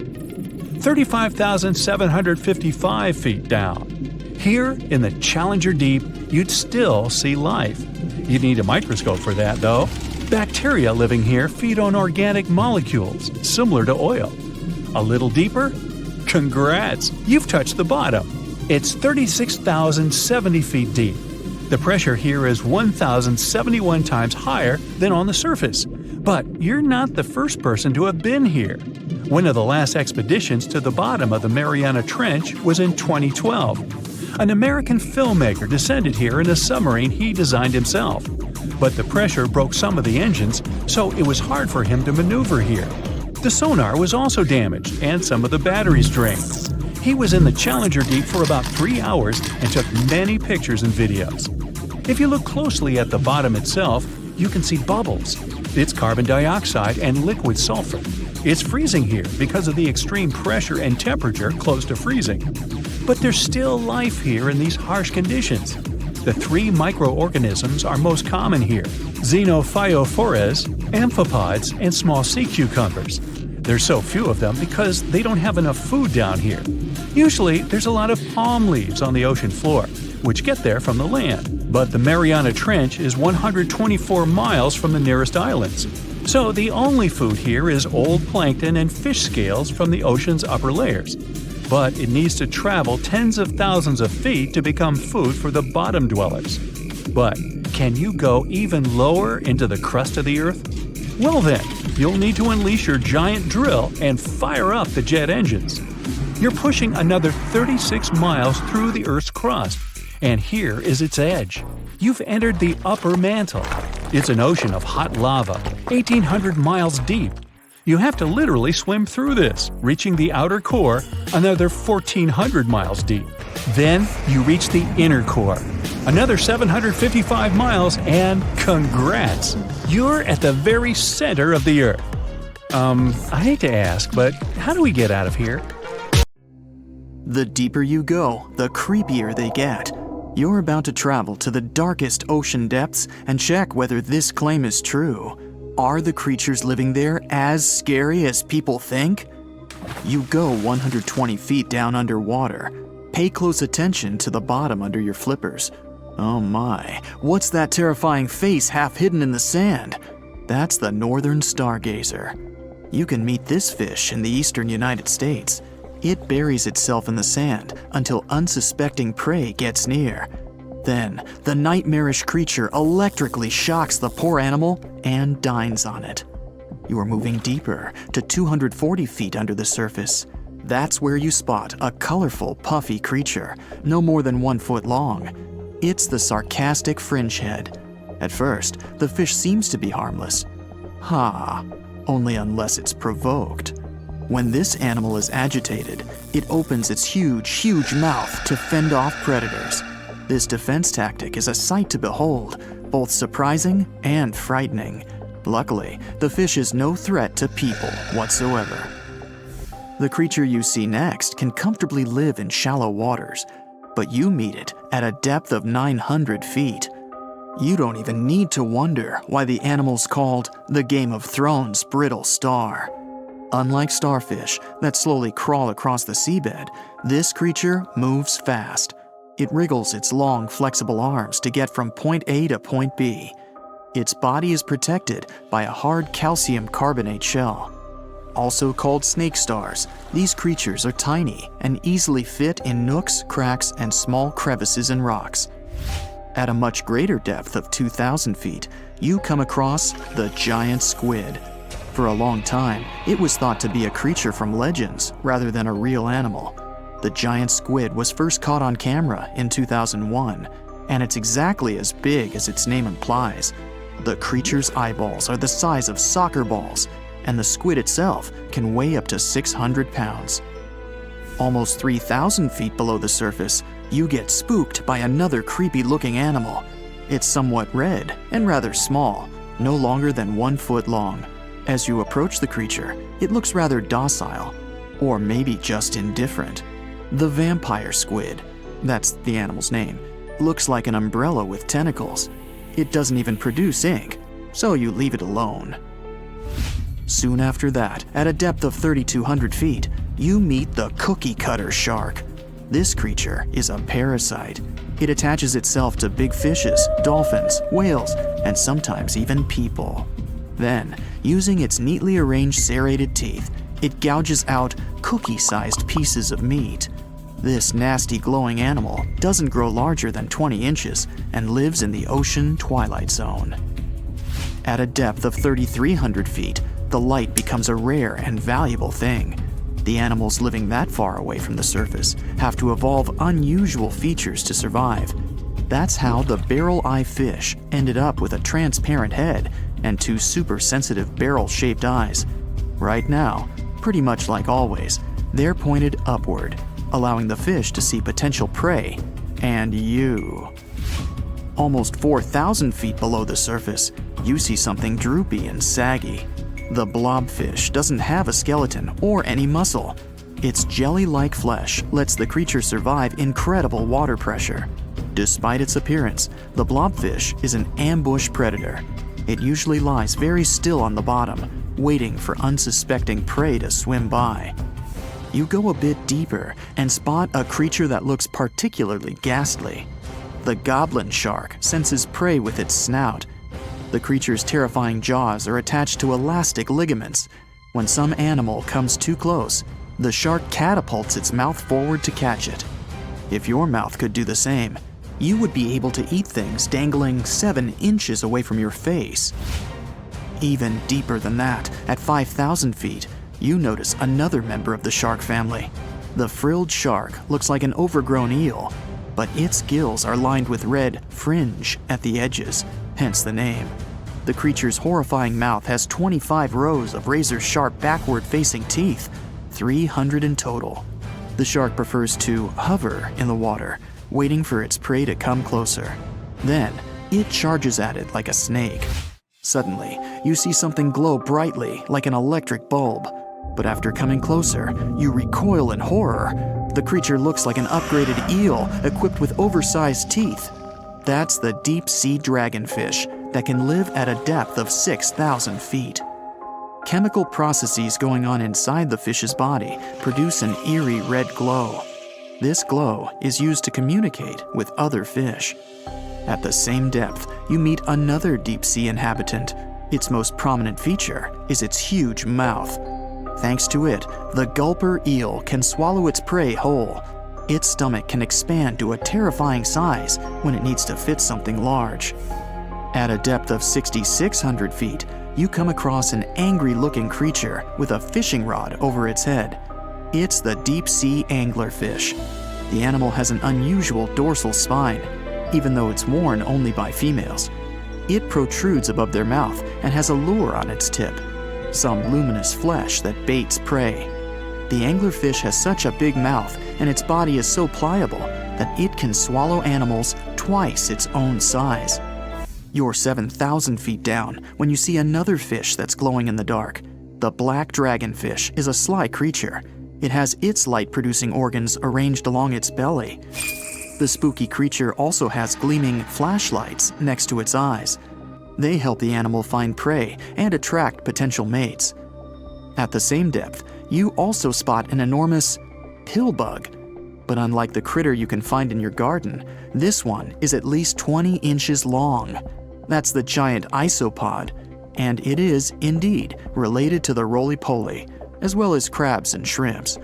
35,755 feet down. Here, in the Challenger Deep, you'd still see life. You'd need a microscope for that, though. Bacteria living here feed on organic molecules, similar to oil. A little deeper? Congrats! You've touched the bottom. It's 36,070 feet deep. The pressure here is 1,071 times higher than on the surface. But you're not the first person to have been here. One of the last expeditions to the bottom of the Mariana Trench was in 2012. An American filmmaker descended here in a submarine he designed himself. But the pressure broke some of the engines, so it was hard for him to maneuver here. The sonar was also damaged and some of the batteries drained. He was in the Challenger Deep for about 3 hours and took many pictures and videos. If you look closely at the bottom itself, you can see bubbles. It's carbon dioxide and liquid sulfur. It's freezing here because of the extreme pressure and temperature close to freezing. But there's still life here in these harsh conditions. The 3 microorganisms are most common here: xenophytophores, amphipods, and small sea cucumbers. There's so few of them because they don't have enough food down here. Usually, there's a lot of palm leaves on the ocean floor, which get there from the land. But the Mariana Trench is 124 miles from the nearest islands. So the only food here is old plankton and fish scales from the ocean's upper layers. But it needs to travel tens of thousands of feet to become food for the bottom dwellers. But can you go even lower into the crust of the Earth? Well then, you'll need to unleash your giant drill and fire up the jet engines. You're pushing another 36 miles through the Earth's crust, and here is its edge. You've entered the upper mantle. It's an ocean of hot lava, 1,800 miles deep. You have to literally swim through this, reaching the outer core, another 1,400 miles deep. Then you reach the inner core, another 755 miles, and congrats! You're at the very center of the Earth. I hate to ask, but how do we get out of here? The deeper you go, the creepier they get. You're about to travel to the darkest ocean depths and check whether this claim is true. Are the creatures living there as scary as people think? You go 120 feet down underwater. Pay close attention to the bottom under your flippers. Oh my, what's that terrifying face half hidden in the sand? That's the northern stargazer. You can meet this fish in the eastern United States. It buries itself in the sand until unsuspecting prey gets near. Then, the nightmarish creature electrically shocks the poor animal and dines on it. You are moving deeper to 240 feet under the surface. That's where you spot a colorful, puffy creature, no more than 1 foot long. It's the sarcastic fringehead. At first, the fish seems to be harmless. Only unless it's provoked. When this animal is agitated, it opens its huge mouth to fend off predators. This defense tactic is a sight to behold, both surprising and frightening. Luckily, the fish is no threat to people whatsoever. The creature you see next can comfortably live in shallow waters, but you meet it at a depth of 900 feet. You don't even need to wonder why the animal's called the Game of Thrones brittle star. Unlike starfish that slowly crawl across the seabed, this creature moves fast. It wriggles its long, flexible arms to get from point A to point B. Its body is protected by a hard calcium carbonate shell. Also called snake stars, these creatures are tiny and easily fit in nooks, cracks, and small crevices in rocks. At a much greater depth of 2,000 feet, you come across the giant squid. For a long time, it was thought to be a creature from legends rather than a real animal. The giant squid was first caught on camera in 2001, and it's exactly as big as its name implies. The creature's eyeballs are the size of soccer balls, and the squid itself can weigh up to 600 pounds. Almost 3,000 feet below the surface, you get spooked by another creepy-looking animal. It's somewhat red and rather small, no longer than 1 foot long. As you approach the creature, it looks rather docile, or maybe just indifferent. The vampire squid, that's the animal's name, looks like an umbrella with tentacles. It doesn't even produce ink, so you leave it alone. Soon after that, at a depth of 3,200 feet, you meet the cookie cutter shark. This creature is a parasite. It attaches itself to big fishes, dolphins, whales, and sometimes even people. Then, using its neatly arranged serrated teeth, it gouges out cookie-sized pieces of meat. This nasty glowing animal doesn't grow larger than 20 inches and lives in the ocean twilight zone. At a depth of 3,300 feet, the light becomes a rare and valuable thing. The animals living that far away from the surface have to evolve unusual features to survive. That's how the barrel-eye fish ended up with a transparent head and 2 super-sensitive barrel-shaped eyes. Right now, pretty much like always, they're pointed upward, allowing the fish to see potential prey and you. Almost 4,000 feet below the surface, you see something droopy and saggy. The blobfish doesn't have a skeleton or any muscle. Its jelly-like flesh lets the creature survive incredible water pressure. Despite its appearance, the blobfish is an ambush predator. It usually lies very still on the bottom, waiting for unsuspecting prey to swim by. You go a bit deeper and spot a creature that looks particularly ghastly. The goblin shark senses prey with its snout. The creature's terrifying jaws are attached to elastic ligaments. When some animal comes too close, the shark catapults its mouth forward to catch it. If your mouth could do the same, you would be able to eat things dangling 7 inches away from your face. Even deeper than that, at 5,000 feet, you notice another member of the shark family. The frilled shark looks like an overgrown eel, but its gills are lined with red fringe at the edges, hence the name. The creature's horrifying mouth has 25 rows of razor-sharp backward-facing teeth, 300 in total. The shark prefers to hover in the water, waiting for its prey to come closer. Then, it charges at it like a snake. Suddenly, you see something glow brightly like an electric bulb. But after coming closer, you recoil in horror. The creature looks like an upgraded eel equipped with oversized teeth. That's the deep-sea dragonfish that can live at a depth of 6,000 feet. Chemical processes going on inside the fish's body produce an eerie red glow. This glow is used to communicate with other fish. At the same depth, you meet another deep-sea inhabitant. Its most prominent feature is its huge mouth. Thanks to it, the gulper eel can swallow its prey whole. Its stomach can expand to a terrifying size when it needs to fit something large. At a depth of 6,600 feet, you come across an angry-looking creature with a fishing rod over its head. It's the deep-sea anglerfish. The animal has an unusual dorsal spine, even though it's worn only by females. It protrudes above their mouth and has a lure on its tip, some luminous flesh that baits prey. The anglerfish has such a big mouth and its body is so pliable that it can swallow animals twice its own size. You're 7,000 feet down when you see another fish that's glowing in the dark. The black dragonfish is a sly creature. It has its light-producing organs arranged along its belly. The spooky creature also has gleaming flashlights next to its eyes. They help the animal find prey and attract potential mates. At the same depth, you also spot an enormous pill bug. But unlike the critter you can find in your garden, this one is at least 20 inches long. That's the giant isopod, and it is, indeed, related to the roly-poly, as well as crabs and shrimps.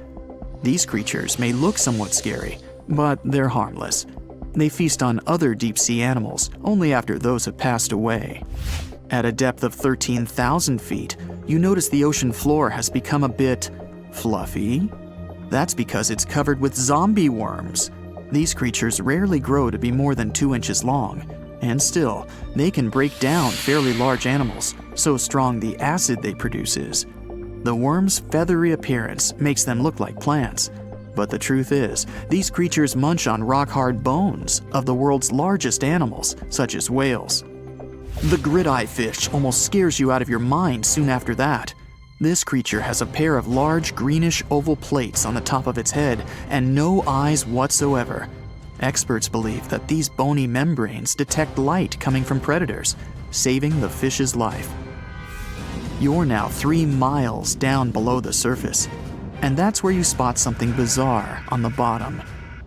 These creatures may look somewhat scary, but they're harmless. They feast on other deep-sea animals only after those have passed away. At a depth of 13,000 feet, you notice the ocean floor has become a bit fluffy. That's because it's covered with zombie worms. These creatures rarely grow to be more than 2 inches long, and still, they can break down fairly large animals, so strong the acid they produce is. The worms' feathery appearance makes them look like plants, but the truth is, these creatures munch on rock-hard bones of the world's largest animals, such as whales. The grid-eye fish almost scares you out of your mind soon after that. This creature has a pair of large greenish oval plates on the top of its head and no eyes whatsoever. Experts believe that these bony membranes detect light coming from predators, saving the fish's life. You're now 3 miles down below the surface, and that's where you spot something bizarre on the bottom.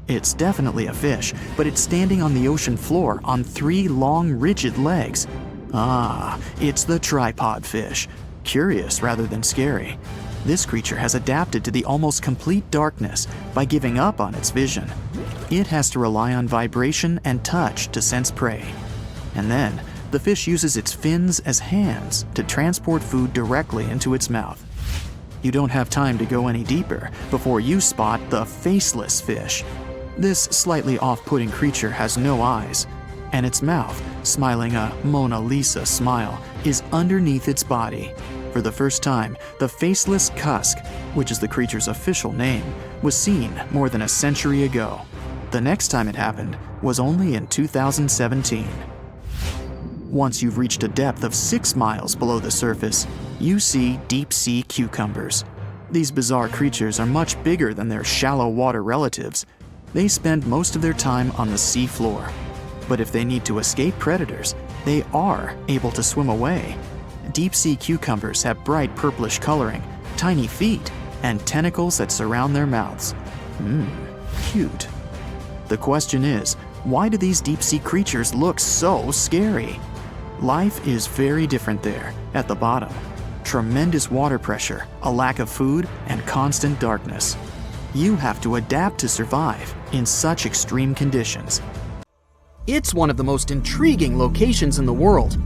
It's definitely a fish, but it's standing on the ocean floor on 3 long, rigid legs. Ah, it's the tripod fish. Curious rather than scary. This creature has adapted to the almost complete darkness by giving up on its vision. It has to rely on vibration and touch to sense prey. And then, the fish uses its fins as hands to transport food directly into its mouth. You don't have time to go any deeper before you spot the faceless fish. This slightly off-putting creature has no eyes, and its mouth, smiling a Mona Lisa smile, is underneath its body. For the first time, the faceless cusk, which is the creature's official name, was seen more than a century ago. The next time it happened was only in 2017. Once you've reached a depth of 6 miles below the surface, you see deep-sea cucumbers. These bizarre creatures are much bigger than their shallow water relatives. They spend most of their time on the sea floor. But if they need to escape predators, they are able to swim away. Deep-sea cucumbers have bright purplish coloring, tiny feet, and tentacles that surround their mouths. Cute. The question is, why do these deep-sea creatures look so scary? Life is very different there, at the bottom. Tremendous water pressure, a lack of food, and constant darkness. You have to adapt to survive in such extreme conditions. It's one of the most intriguing locations in the world.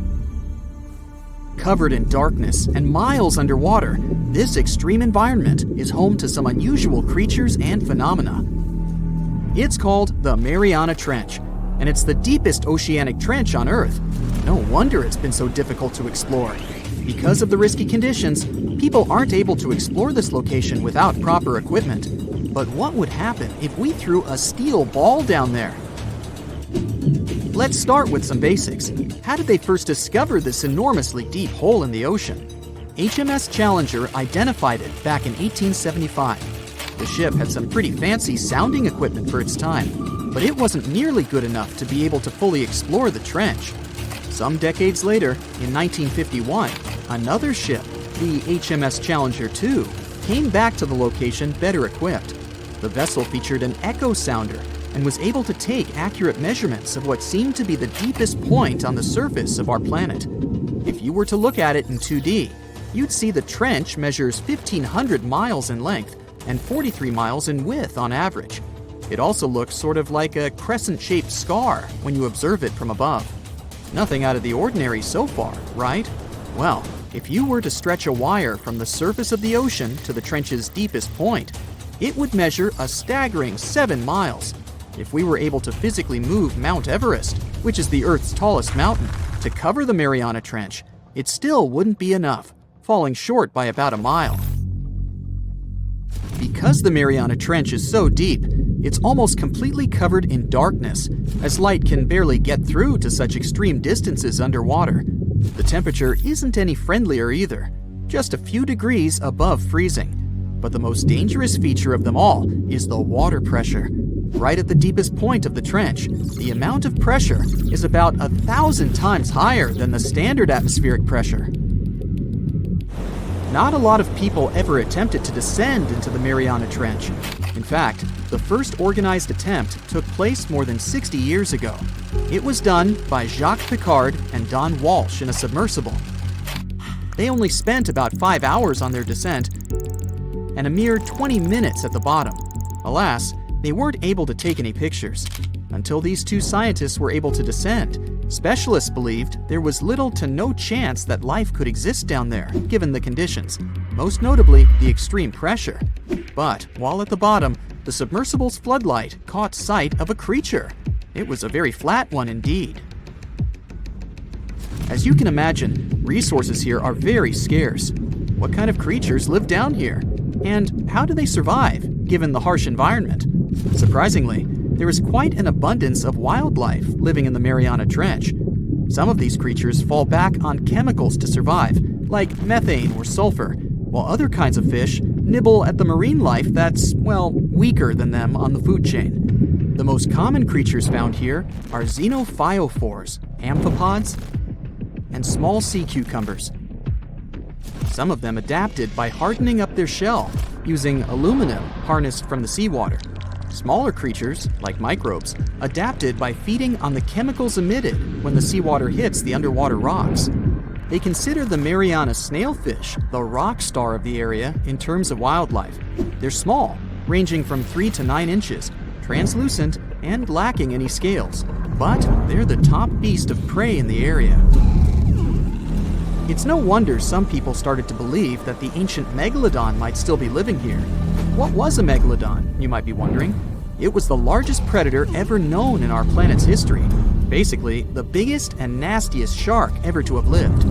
Covered in darkness and miles underwater, this extreme environment is home to some unusual creatures and phenomena. It's called the Mariana Trench, and it's the deepest oceanic trench on Earth. No wonder it's been so difficult to explore. Because of the risky conditions, people aren't able to explore this location without proper equipment. But what would happen if we threw a steel ball down there? Let's start with some basics. How did they first discover this enormously deep hole in the ocean? HMS Challenger identified it back in 1875. The ship had some pretty fancy sounding equipment for its time, but it wasn't nearly good enough to be able to fully explore the trench. Some decades later, in 1951, another ship, the HMS Challenger 2, came back to the location better equipped. The vessel featured an echo sounder and was able to take accurate measurements of what seemed to be the deepest point on the surface of our planet. If you were to look at it in 2D, you'd see the trench measures 1,500 miles in length and 43 miles in width on average. It also looks sort of like a crescent-shaped scar when you observe it from above. Nothing out of the ordinary so far, right? Well, if you were to stretch a wire from the surface of the ocean to the trench's deepest point, it would measure a staggering 7 miles. If we were able to physically move Mount Everest, which is the Earth's tallest mountain, to cover the Mariana Trench, it still wouldn't be enough, falling short by about a mile. Because the Mariana Trench is so deep, it's almost completely covered in darkness, as light can barely get through to such extreme distances underwater. The temperature isn't any friendlier either, just a few degrees above freezing. But the most dangerous feature of them all is the water pressure. Right at the deepest point of the trench, the amount of pressure is about 1,000 times higher than the standard atmospheric pressure. Not a lot of people ever attempted to descend into the Mariana Trench. In fact, the first organized attempt took place more than 60 years ago. It was done by Jacques Piccard and Don Walsh in a submersible. They only spent about 5 hours on their descent and a mere 20 minutes at the bottom. Alas, they weren't able to take any pictures. Until these two scientists were able to descend, specialists believed there was little to no chance that life could exist down there, given the conditions, most notably the extreme pressure. But while at the bottom, the submersible's floodlight caught sight of a creature. It was a very flat one indeed. As you can imagine, resources here are very scarce. What kind of creatures live down here? And how do they survive, given the harsh environment? Surprisingly, there is quite an abundance of wildlife living in the Mariana Trench. Some of these creatures fall back on chemicals to survive, like methane or sulfur, while other kinds of fish nibble at the marine life that's, well, weaker than them on the food chain. The most common creatures found here are xenophyophores, amphipods, and small sea cucumbers. Some of them adapted by hardening up their shell using aluminum harnessed from the seawater. Smaller creatures, like microbes, adapted by feeding on the chemicals emitted when the seawater hits the underwater rocks. They consider the Mariana snailfish the rock star of the area in terms of wildlife. They're small, ranging from 3 to 9 inches, translucent, and lacking any scales. But they're the top beast of prey in the area. It's no wonder some people started to believe that the ancient megalodon might still be living here. What was a megalodon, you might be wondering? It was the largest predator ever known in our planet's history. Basically, the biggest and nastiest shark ever to have lived.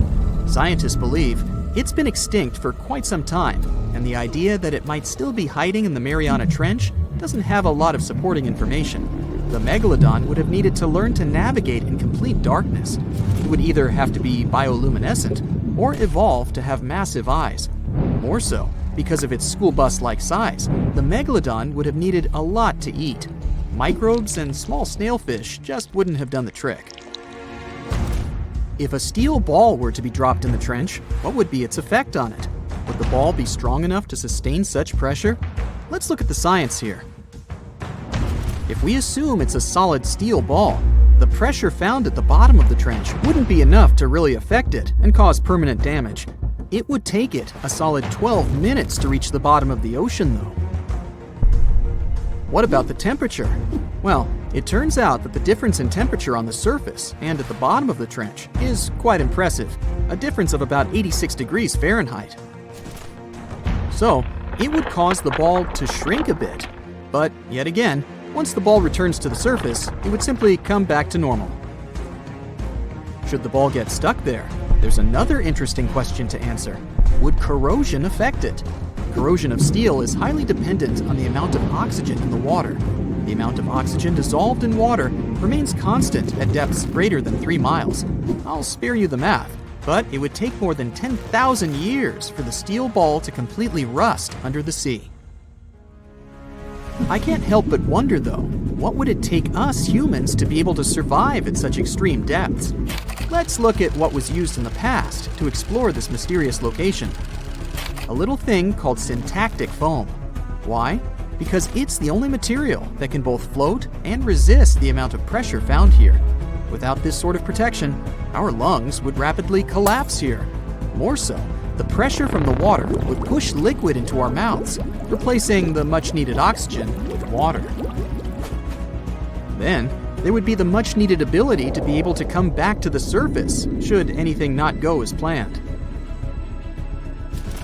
Scientists believe it's been extinct for quite some time, and the idea that it might still be hiding in the Mariana Trench doesn't have a lot of supporting information. The megalodon would have needed to learn to navigate in complete darkness. It would either have to be bioluminescent or evolve to have massive eyes. More so, because of its school bus-like size, the megalodon would have needed a lot to eat. Microbes and small snailfish just wouldn't have done the trick. If a steel ball were to be dropped in the trench, what would be its effect on it? Would the ball be strong enough to sustain such pressure? Let's look at the science here. If we assume it's a solid steel ball, the pressure found at the bottom of the trench wouldn't be enough to really affect it and cause permanent damage. It would take it a solid 12 minutes to reach the bottom of the ocean, though. What about the temperature? Well, it turns out that the difference in temperature on the surface and at the bottom of the trench is quite impressive, a difference of about 86 degrees Fahrenheit. So, it would cause the ball to shrink a bit, but yet again, once the ball returns to the surface, it would simply come back to normal. Should the ball get stuck there, there's another interesting question to answer. Would corrosion affect it? Corrosion of steel is highly dependent on the amount of oxygen in the water. The amount of oxygen dissolved in water remains constant at depths greater than 3 miles. I'll spare you the math, but it would take more than 10,000 years for the steel ball to completely rust under the sea. I can't help but wonder, though, what would it take us humans to be able to survive at such extreme depths? Let's look at what was used in the past to explore this mysterious location. A little thing called syntactic foam. Why? Because it's the only material that can both float and resist the amount of pressure found here. Without this sort of protection, our lungs would rapidly collapse here. More so, the pressure from the water would push liquid into our mouths, replacing the much-needed oxygen with water. Then, there would be the much-needed ability to be able to come back to the surface, should anything not go as planned.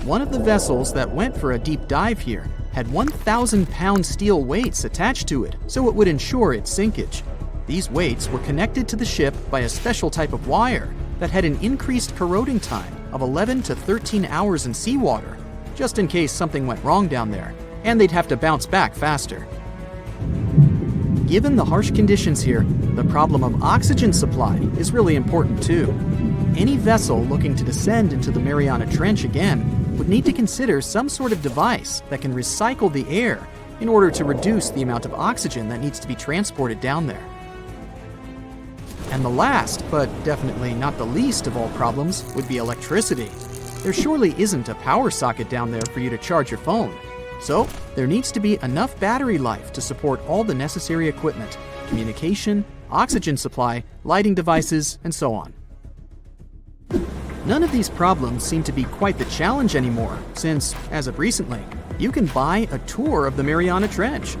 One of the vessels that went for a deep dive here had 1,000-pound steel weights attached to it, so it would ensure its sinkage. These weights were connected to the ship by a special type of wire that had an increased corroding time of 11 to 13 hours in seawater, just in case something went wrong down there, and they'd have to bounce back faster. Given the harsh conditions here, the problem of oxygen supply is really important too. Any vessel looking to descend into the Mariana Trench again would need to consider some sort of device that can recycle the air in order to reduce the amount of oxygen that needs to be transported down there. And the last, but definitely not the least of all problems, would be electricity. There surely isn't a power socket down there for you to charge your phone. So, there needs to be enough battery life to support all the necessary equipment, communication, oxygen supply, lighting devices, and so on. None of these problems seem to be quite the challenge anymore, since, as of recently, you can buy a tour of the Mariana Trench.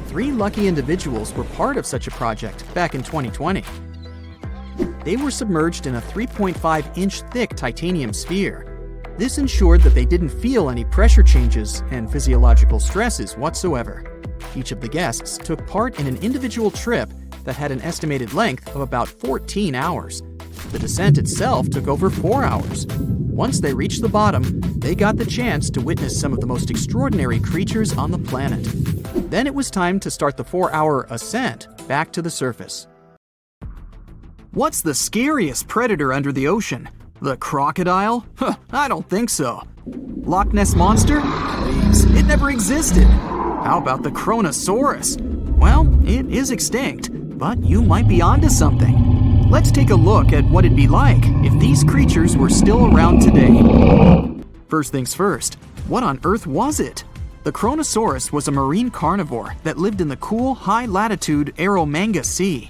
3 lucky individuals were part of such a project back in 2020. They were submerged in a 3.5-inch thick titanium sphere. This ensured that they didn't feel any pressure changes and physiological stresses whatsoever. Each of the guests took part in an individual trip that had an estimated length of about 14 hours. The descent itself took over 4 hours. Once they reached the bottom, they got the chance to witness some of the most extraordinary creatures on the planet. Then it was time to start the 4-hour ascent back to the surface. What's the scariest predator under the ocean? The crocodile? I don't think so. Loch Ness Monster? Please, it never existed. How about the Kronosaurus? Well, it is extinct, but you might be onto something. Let's take a look at what it'd be like if these creatures were still around today. First things first, what on earth was it? The Kronosaurus was a marine carnivore that lived in the cool, high-latitude Eromanga Sea.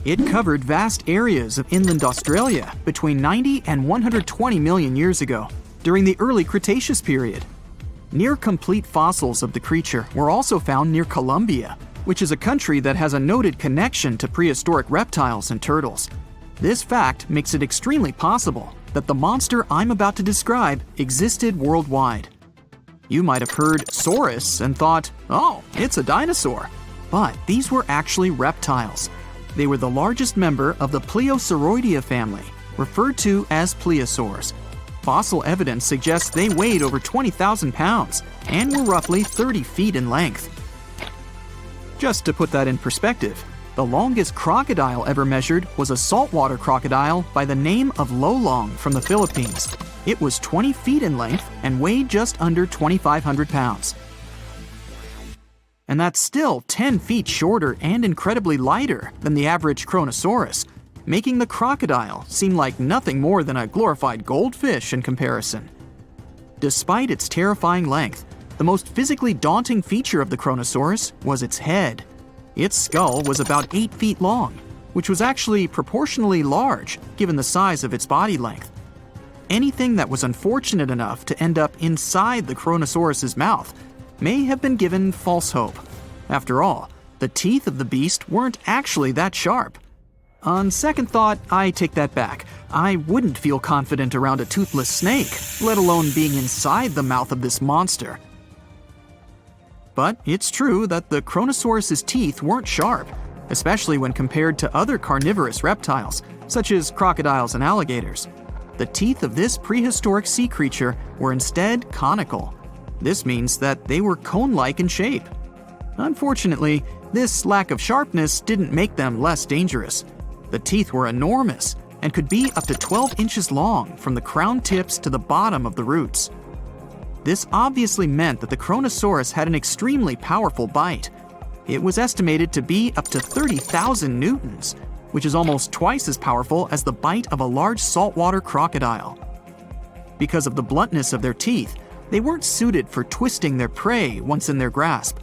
It covered vast areas of inland Australia between 90 and 120 million years ago, during the early Cretaceous period. Near-complete fossils of the creature were also found near Colombia, which is a country that has a noted connection to prehistoric reptiles and turtles. This fact makes it extremely possible that the monster I'm about to describe existed worldwide. You might have heard saurus and thought, oh, it's a dinosaur. But these were actually reptiles. They were the largest member of the Plesiosauridae family, referred to as plesiosaurs. Fossil evidence suggests they weighed over 20,000 pounds and were roughly 30 feet in length. Just to put that in perspective, the longest crocodile ever measured was a saltwater crocodile by the name of Lolong from the Philippines. It was 20 feet in length and weighed just under 2,500 pounds. And that's still 10 feet shorter and incredibly lighter than the average Kronosaurus, making the crocodile seem like nothing more than a glorified goldfish in comparison. Despite its terrifying length, the most physically daunting feature of the Kronosaurus was its head. Its skull was about 8 feet long, which was actually proportionally large given the size of its body length. Anything that was unfortunate enough to end up inside the Kronosaurus's mouth may have been given false hope. After all, the teeth of the beast weren't actually that sharp. On second thought, I take that back. I wouldn't feel confident around a toothless snake, let alone being inside the mouth of this monster. But it's true that the Kronosaurus's teeth weren't sharp, especially when compared to other carnivorous reptiles, such as crocodiles and alligators. The teeth of this prehistoric sea creature were instead conical. This means that they were cone-like in shape. Unfortunately, this lack of sharpness didn't make them less dangerous. The teeth were enormous and could be up to 12 inches long from the crown tips to the bottom of the roots. This obviously meant that the Kronosaurus had an extremely powerful bite. It was estimated to be up to 30,000 newtons, which is almost twice as powerful as the bite of a large saltwater crocodile. Because of the bluntness of their teeth, they weren't suited for twisting their prey once in their grasp,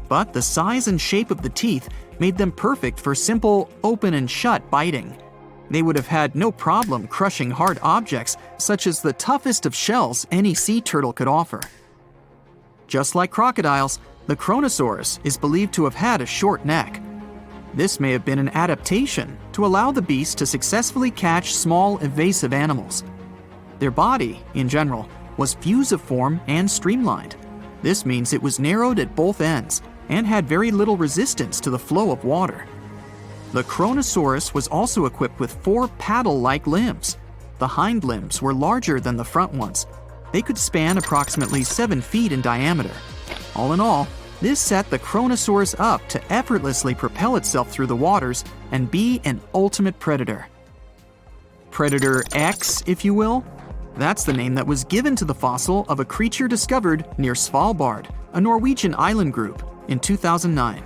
but the size and shape of the teeth made them perfect for simple open and shut biting. They would have had no problem crushing hard objects such as the toughest of shells any sea turtle could offer. Just like crocodiles, the Kronosaurus is believed to have had a short neck. This may have been an adaptation to allow the beast to successfully catch small, evasive animals. Their body, in general, was fusiform and streamlined. This means it was narrowed at both ends and had very little resistance to the flow of water. The Kronosaurus was also equipped with 4 paddle-like limbs. The hind limbs were larger than the front ones. They could span approximately 7 feet in diameter. All in all, this set the Kronosaurus up to effortlessly propel itself through the waters and be an ultimate predator. Predator X, if you will? That's the name that was given to the fossil of a creature discovered near Svalbard, a Norwegian island group, in 2009.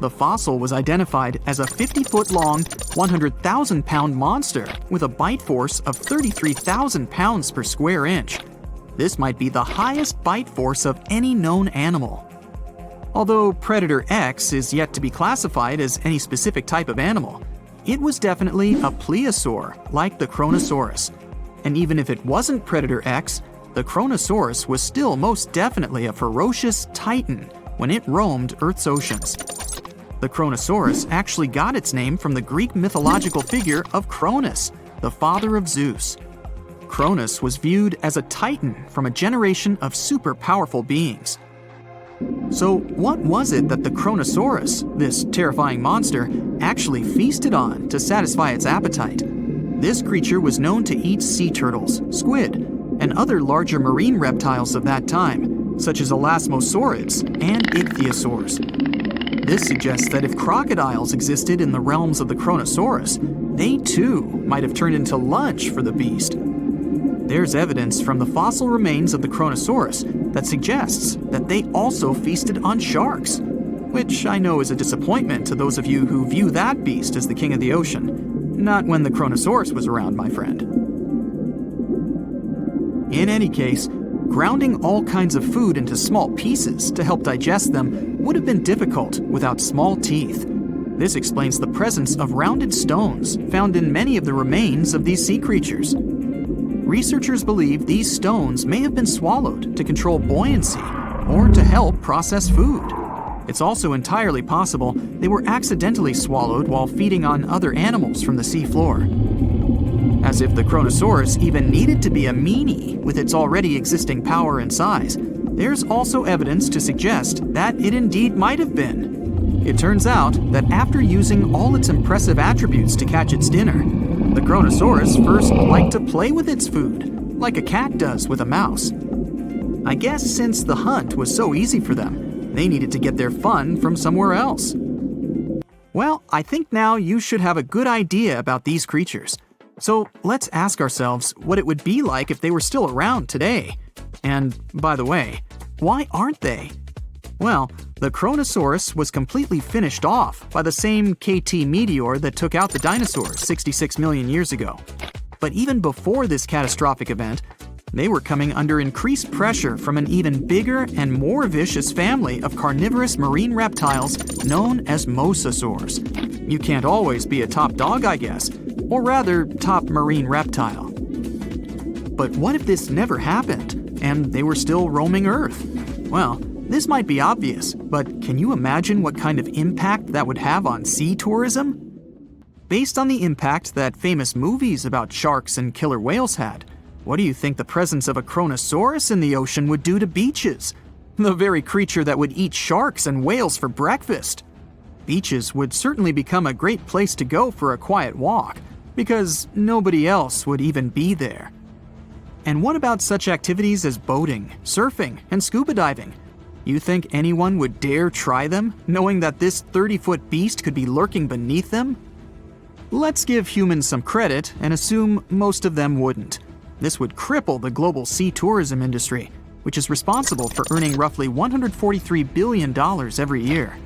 The fossil was identified as a 50-foot-long, 100,000-pound monster with a bite force of 33,000 pounds per square inch. This might be the highest bite force of any known animal. Although Predator X is yet to be classified as any specific type of animal, it was definitely a plesiosaur, like the Kronosaurus. And even if it wasn't Predator X, the Kronosaurus was still most definitely a ferocious titan when it roamed Earth's oceans. The Kronosaurus actually got its name from the Greek mythological figure of Cronus, the father of Zeus. Cronus was viewed as a titan from a generation of super powerful beings. So what was it that the Kronosaurus, this terrifying monster, actually feasted on to satisfy its appetite? This creature was known to eat sea turtles, squid, and other larger marine reptiles of that time, such as elasmosaurids and ichthyosaurs. This suggests that if crocodiles existed in the realms of the Kronosaurus, they too might have turned into lunch for the beast. There's evidence from the fossil remains of the Kronosaurus that suggests that they also feasted on sharks, which I know is a disappointment to those of you who view that beast as the king of the ocean. Not when the Kronosaurus was around, my friend. In any case, grounding all kinds of food into small pieces to help digest them would have been difficult without small teeth. This explains the presence of rounded stones found in many of the remains of these sea creatures. Researchers believe these stones may have been swallowed to control buoyancy or to help process food. It's also entirely possible they were accidentally swallowed while feeding on other animals from the seafloor. As if the Kronosaurus even needed to be a meanie with its already existing power and size, there's also evidence to suggest that it indeed might have been. It turns out that after using all its impressive attributes to catch its dinner, the Kronosaurus first liked to play with its food, like a cat does with a mouse. I guess since the hunt was so easy for them, they needed to get their fun from somewhere else. Well, I think now you should have a good idea about these creatures. So let's ask ourselves what it would be like if they were still around today. And by the way, why aren't they? Well, the Kronosaurus was completely finished off by the same KT meteor that took out the dinosaurs 66 million years ago. But even before this catastrophic event, they were coming under increased pressure from an even bigger and more vicious family of carnivorous marine reptiles known as mosasaurs. You can't always be a top dog, I guess, or rather, top marine reptile. But what if this never happened, and they were still roaming Earth? Well, this might be obvious, but can you imagine what kind of impact that would have on sea tourism? Based on the impact that famous movies about sharks and killer whales had, what do you think the presence of a Kronosaurus in the ocean would do to beaches? The very creature that would eat sharks and whales for breakfast. Beaches would certainly become a great place to go for a quiet walk, because nobody else would even be there. And what about such activities as boating, surfing, and scuba diving? You think anyone would dare try them, knowing that this 30-foot beast could be lurking beneath them? Let's give humans some credit and assume most of them wouldn't. This would cripple the global sea tourism industry, which is responsible for earning roughly $143 billion every year.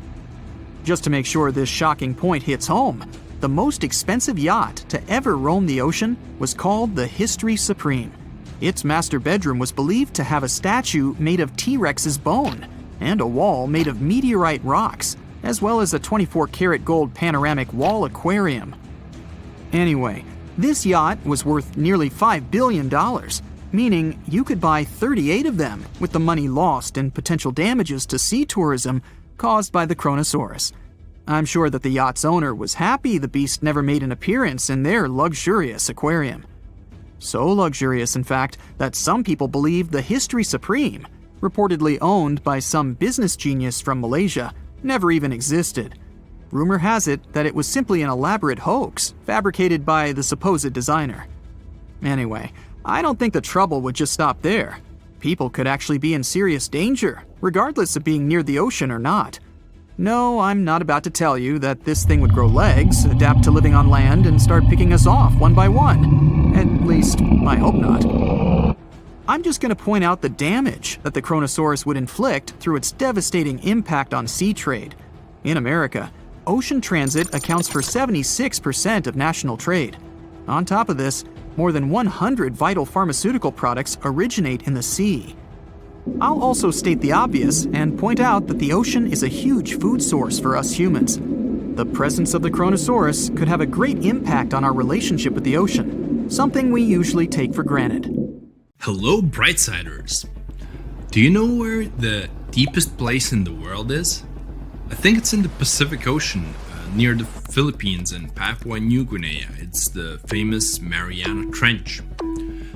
Just to make sure this shocking point hits home, the most expensive yacht to ever roam the ocean was called the History Supreme. Its master bedroom was believed to have a statue made of T-Rex's bone and a wall made of meteorite rocks, as well as a 24-karat gold panoramic wall aquarium. Anyway, this yacht was worth nearly $5 billion, meaning you could buy 38 of them with the money lost in potential damages to sea tourism caused by the Kronosaurus. I'm sure that the yacht's owner was happy the beast never made an appearance in their luxurious aquarium. So luxurious, in fact, that some people believe the History Supreme, reportedly owned by some business genius from Malaysia, never even existed. Rumor has it that it was simply an elaborate hoax fabricated by the supposed designer. Anyway, I don't think the trouble would just stop there. People could actually be in serious danger, regardless of being near the ocean or not. No, I'm not about to tell you that this thing would grow legs, adapt to living on land, and start picking us off one by one. And At least, I hope not. I'm just going to point out the damage that the Kronosaurus would inflict through its devastating impact on sea trade. In America, ocean transit accounts for 76% of national trade. On top of this, more than 100 vital pharmaceutical products originate in the sea. I'll also state the obvious and point out that the ocean is a huge food source for us humans. The presence of the Kronosaurus could have a great impact on our relationship with the ocean, something we usually take for granted. Hello, Brightsiders! Do you know where the deepest place in the world is? I think it's in the Pacific Ocean, near the Philippines and Papua New Guinea. It's the famous Mariana Trench.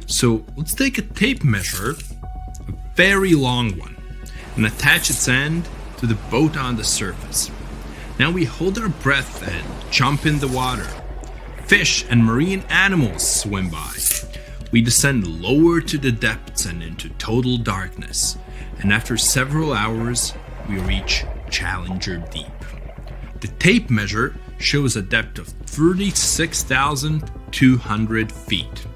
So let's take a tape measure, a very long one, and attach its end to the boat on the surface. Now we hold our breath and jump in the water. Fish and marine animals swim by. We descend lower to the depths and into total darkness, and after several hours, we reach Challenger Deep. The tape measure shows a depth of 36,200 feet.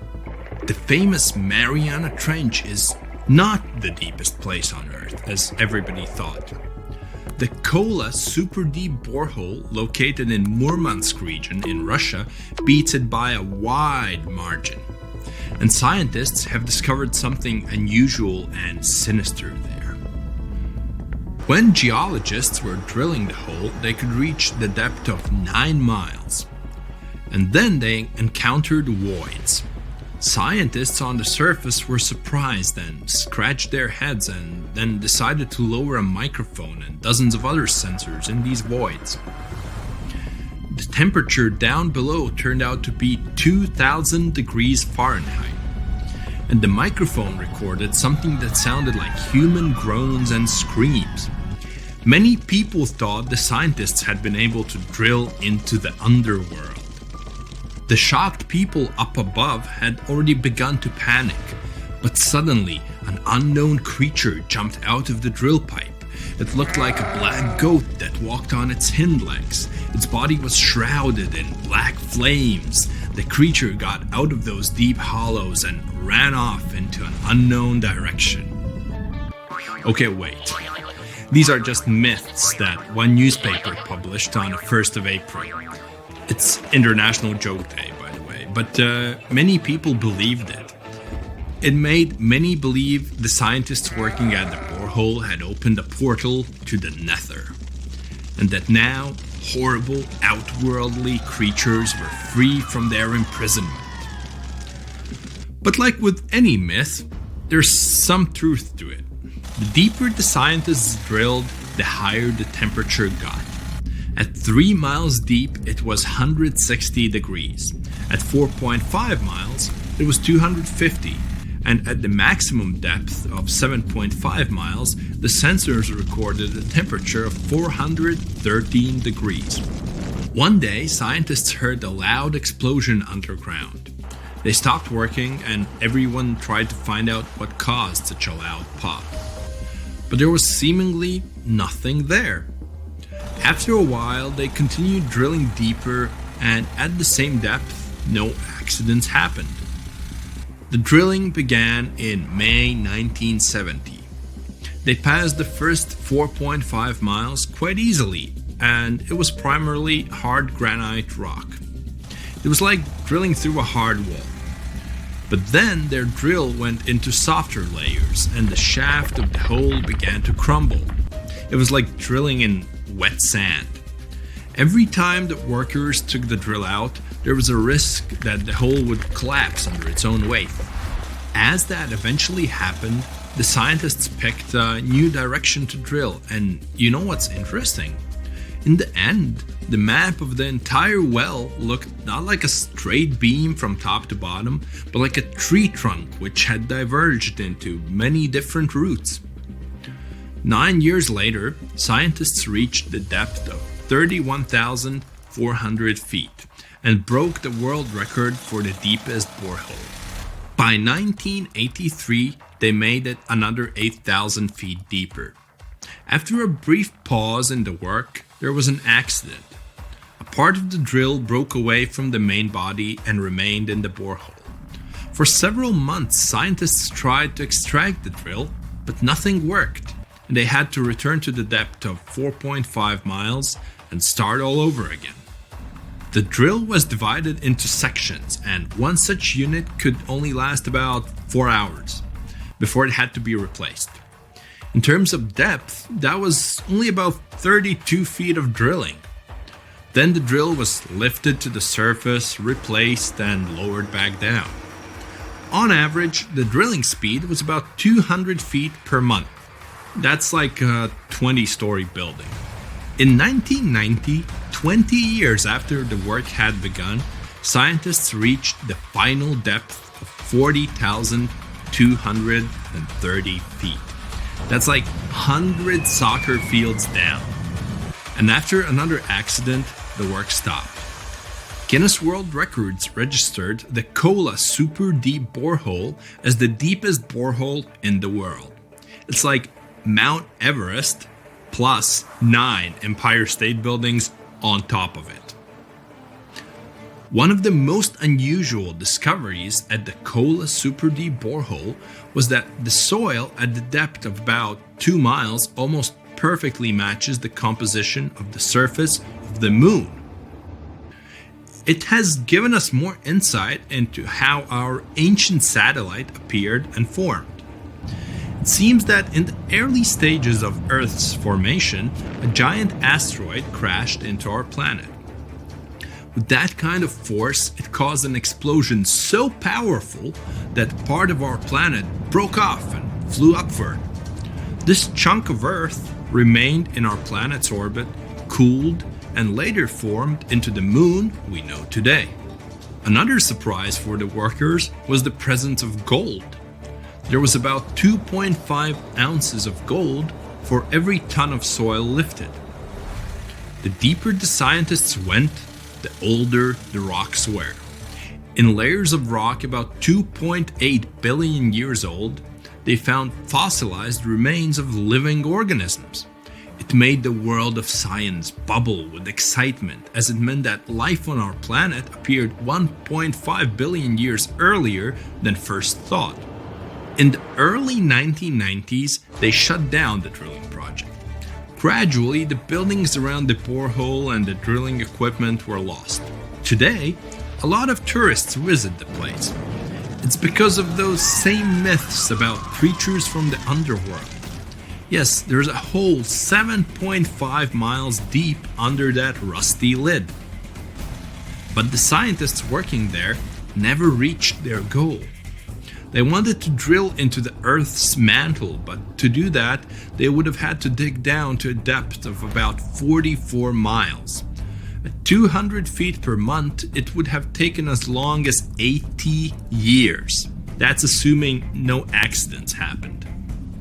The famous Mariana Trench is not the deepest place on Earth, as everybody thought. The Kola Superdeep borehole, located in Murmansk region in Russia, beats it by a wide margin. And scientists have discovered something unusual and sinister there. When geologists were drilling the hole, they could reach the depth of 9 miles. And then they encountered voids. Scientists on the surface were surprised and scratched their heads and then decided to lower a microphone and dozens of other sensors in these voids. The temperature down below turned out to be 2,000 degrees Fahrenheit, and the microphone recorded something that sounded like human groans and screams. Many people thought the scientists had been able to drill into the underworld. The shocked people up above had already begun to panic, but suddenly an unknown creature jumped out of the drill pipe. It looked like a black goat that walked on its hind legs. Its body was shrouded in black flames. The creature got out of those deep hollows and ran off into an unknown direction. Okay, wait. These are just myths that one newspaper published on the 1st of April. It's International Joke Day, by the way, but many people believed it. It made many believe the scientists working at the borehole had opened a portal to the nether, and that now horrible outworldly creatures were free from their imprisonment. But like with any myth, there's some truth to it. The deeper the scientists drilled, the higher the temperature got. At 3 miles deep, it was 160 degrees. At 4.5 miles, it was 250. And at the maximum depth of 7.5 miles, the sensors recorded a temperature of 413 degrees. One day, scientists heard a loud explosion underground. They stopped working and everyone tried to find out what caused such a loud pop. But there was seemingly nothing there. After a while, they continued drilling deeper, and at the same depth, no accidents happened. The drilling began in May 1970. They passed the first 4.5 miles quite easily, and it was primarily hard granite rock. It was like drilling through a hard wall. But then their drill went into softer layers, and the shaft of the hole began to crumble. It was like drilling in wet sand. Every time the workers took the drill out, there was a risk that the hole would collapse under its own weight. As that eventually happened, the scientists picked a new direction to drill, and you know what's interesting? In the end, the map of the entire well looked not like a straight beam from top to bottom, but like a tree trunk which had diverged into many different routes. 9 years later, scientists reached the depth of 31,400 feet and broke the world record for the deepest borehole. By 1983, they made it another 8,000 feet deeper. After a brief pause in the work, there was an accident. A part of the drill broke away from the main body and remained in the borehole. For several months, scientists tried to extract the drill, but nothing worked, and they had to return to the depth of 4.5 miles and start all over again. The drill was divided into sections, and one such unit could only last about 4 hours before it had to be replaced. In terms of depth, that was only about 32 feet of drilling. Then the drill was lifted to the surface, replaced, and lowered back down. On average, the drilling speed was about 200 feet per month. That's like a 20-story building. In 1990, 20 years after the work had begun, scientists reached the final depth of 40,230 feet. That's like 100 soccer fields down. And after another accident, the work stopped. Guinness World Records registered the Kola Superdeep Borehole as the deepest borehole in the world. It's like Mount Everest plus 9 Empire State Buildings on top of it. One of the most unusual discoveries at the Kola Superdeep Borehole was that the soil at the depth of about 2 miles almost perfectly matches the composition of the surface of the moon. It has given us more insight into how our ancient satellite appeared and formed. It seems that in the early stages of Earth's formation, a giant asteroid crashed into our planet. With that kind of force, it caused an explosion so powerful that part of our planet broke off and flew upward. This chunk of Earth remained in our planet's orbit, cooled, and later formed into the moon we know today. Another surprise for the workers was the presence of gold. There was about 2.5 ounces of gold for every ton of soil lifted. The deeper the scientists went, the older the rocks were. In layers of rock about 2.8 billion years old, they found fossilized remains of living organisms. It made the world of science bubble with excitement, as it meant that life on our planet appeared 1.5 billion years earlier than first thought. In the early 1990s, they shut down the drilling project. Gradually, the buildings around the borehole and the drilling equipment were lost. Today, a lot of tourists visit the place. It's because of those same myths about creatures from the underworld. Yes, there's a hole 7.5 miles deep under that rusty lid. But the scientists working there never reached their goal. They wanted to drill into the Earth's mantle, but to do that, they would have had to dig down to a depth of about 44 miles. At 200 feet per month, it would have taken as long as 80 years. That's assuming no accidents happened.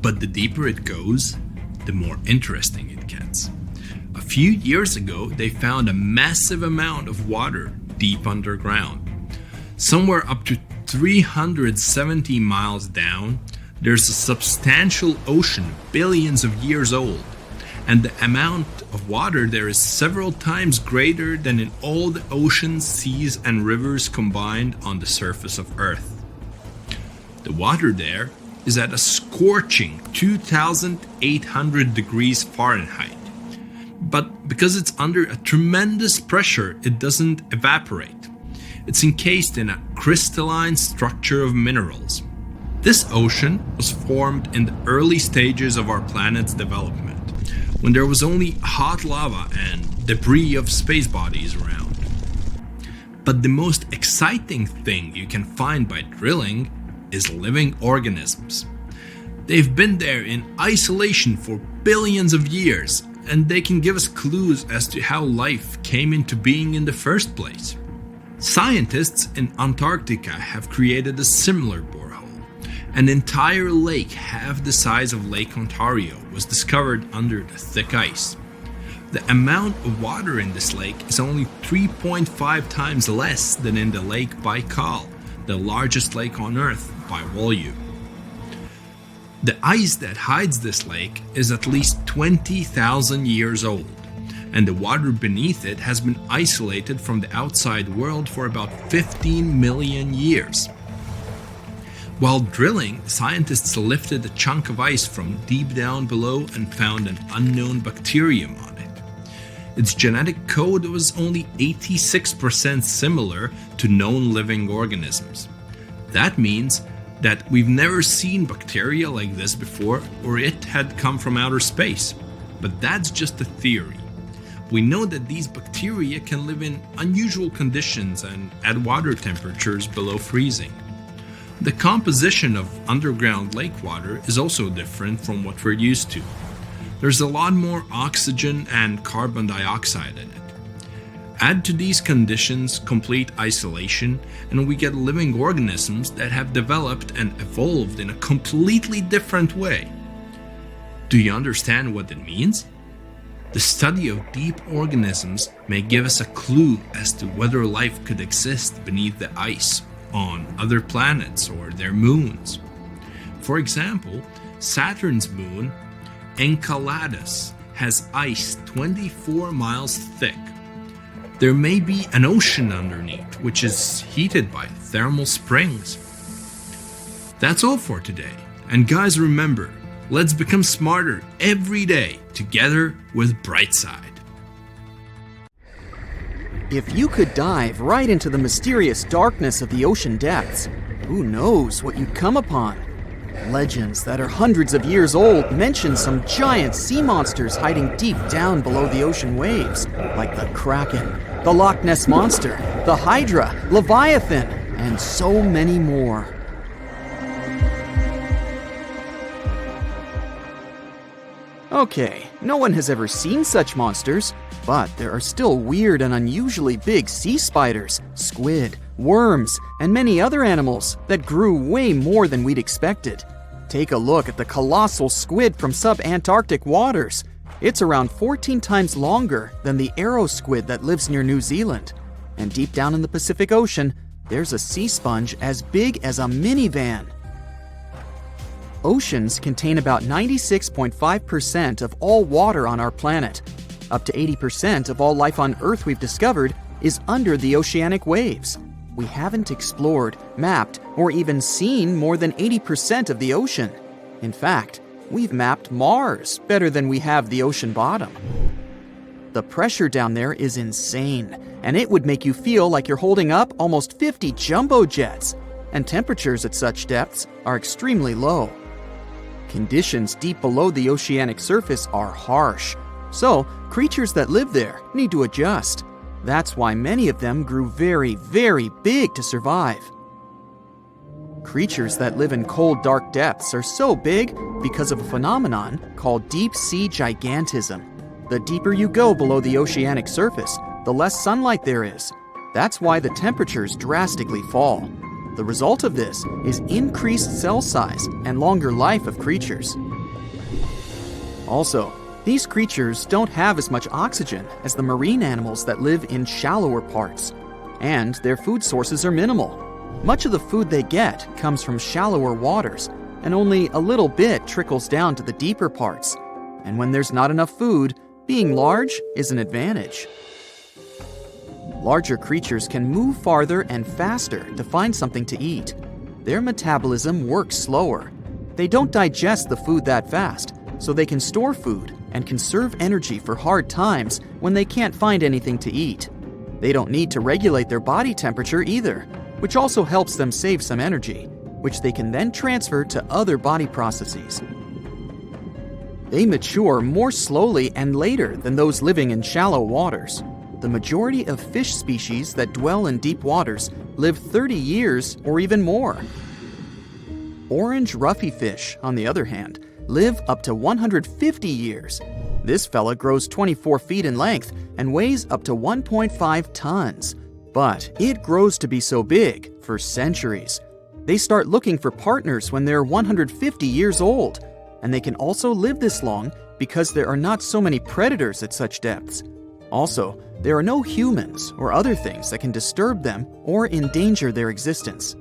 But the deeper it goes, the more interesting it gets. A few years ago, they found a massive amount of water deep underground. Somewhere up to 370 miles down, there's a substantial ocean billions of years old, and the amount of water there is several times greater than in all the oceans, seas, and rivers combined on the surface of Earth. The water there is at a scorching 2,800 degrees Fahrenheit. But because it's under a tremendous pressure, it doesn't evaporate. It's encased in a crystalline structure of minerals. This ocean was formed in the early stages of our planet's development, when there was only hot lava and debris of space bodies around. But the most exciting thing you can find by drilling is living organisms. They've been there in isolation for billions of years, and they can give us clues as to how life came into being in the first place. Scientists in Antarctica have created a similar borehole. An entire lake half the size of Lake Ontario was discovered under the thick ice. The amount of water in this lake is only 3.5 times less than in the Lake Baikal, the largest lake on Earth by volume. The ice that hides this lake is at least 20,000 years old, and the water beneath it has been isolated from the outside world for about 15 million years. While drilling, scientists lifted a chunk of ice from deep down below and found an unknown bacterium on it. Its genetic code was only 86% similar to known living organisms. That means that we've never seen bacteria like this before, or it had come from outer space. But that's just a theory. We know that these bacteria can live in unusual conditions and at water temperatures below freezing. The composition of underground lake water is also different from what we're used to. There's a lot more oxygen and carbon dioxide in it. Add to these conditions complete isolation, and we get living organisms that have developed and evolved in a completely different way. Do you understand what it means? The study of deep organisms may give us a clue as to whether life could exist beneath the ice on other planets or their moons. For example, Saturn's moon, Enceladus, has ice 24 miles thick. There may be an ocean underneath, which is heated by thermal springs. That's all for today. And guys, remember, let's become smarter every day together with Brightside. If you could dive right into the mysterious darkness of the ocean depths, who knows what you'd come upon? Legends that are hundreds of years old mention some giant sea monsters hiding deep down below the ocean waves, like the Kraken, the Loch Ness Monster, the Hydra, Leviathan, and so many more. Okay, no one has ever seen such monsters, but there are still weird and unusually big sea spiders, squid, worms, and many other animals that grew way more than we'd expected. Take a look at the colossal squid from sub-Antarctic waters. It's around 14 times longer than the arrow squid that lives near New Zealand. And deep down in the Pacific Ocean, there's a sea sponge as big as a minivan. Oceans contain about 96.5% of all water on our planet. Up to 80% of all life on Earth we've discovered is under the oceanic waves. We haven't explored, mapped, or even seen more than 80% of the ocean. In fact, we've mapped Mars better than we have the ocean bottom. The pressure down there is insane, and it would make you feel like you're holding up almost 50 jumbo jets. And temperatures at such depths are extremely low. Conditions deep below the oceanic surface are harsh, so creatures that live there need to adjust. That's why many of them grew very, very big to survive. Creatures that live in cold, dark depths are so big because of a phenomenon called deep sea gigantism. The deeper you go below the oceanic surface, the less sunlight there is. That's why the temperatures drastically fall. The result of this is increased cell size and longer life of creatures. Also, these creatures don't have as much oxygen as the marine animals that live in shallower parts, and their food sources are minimal. Much of the food they get comes from shallower waters, and only a little bit trickles down to the deeper parts. And when there's not enough food, being large is an advantage. Larger creatures can move farther and faster to find something to eat. Their metabolism works slower. They don't digest the food that fast, so they can store food and conserve energy for hard times when they can't find anything to eat. They don't need to regulate their body temperature either, which also helps them save some energy, which they can then transfer to other body processes. They mature more slowly and later than those living in shallow waters. The majority of fish species that dwell in deep waters live 30 years or even more. Orange roughy fish, on the other hand, live up to 150 years. This fella grows 24 feet in length and weighs up to 1.5 tons. But it grows to be so big for centuries. They start looking for partners when they're 150 years old, and they can also live this long because there are not so many predators at such depths. Also, there are no humans or other things that can disturb them or endanger their existence.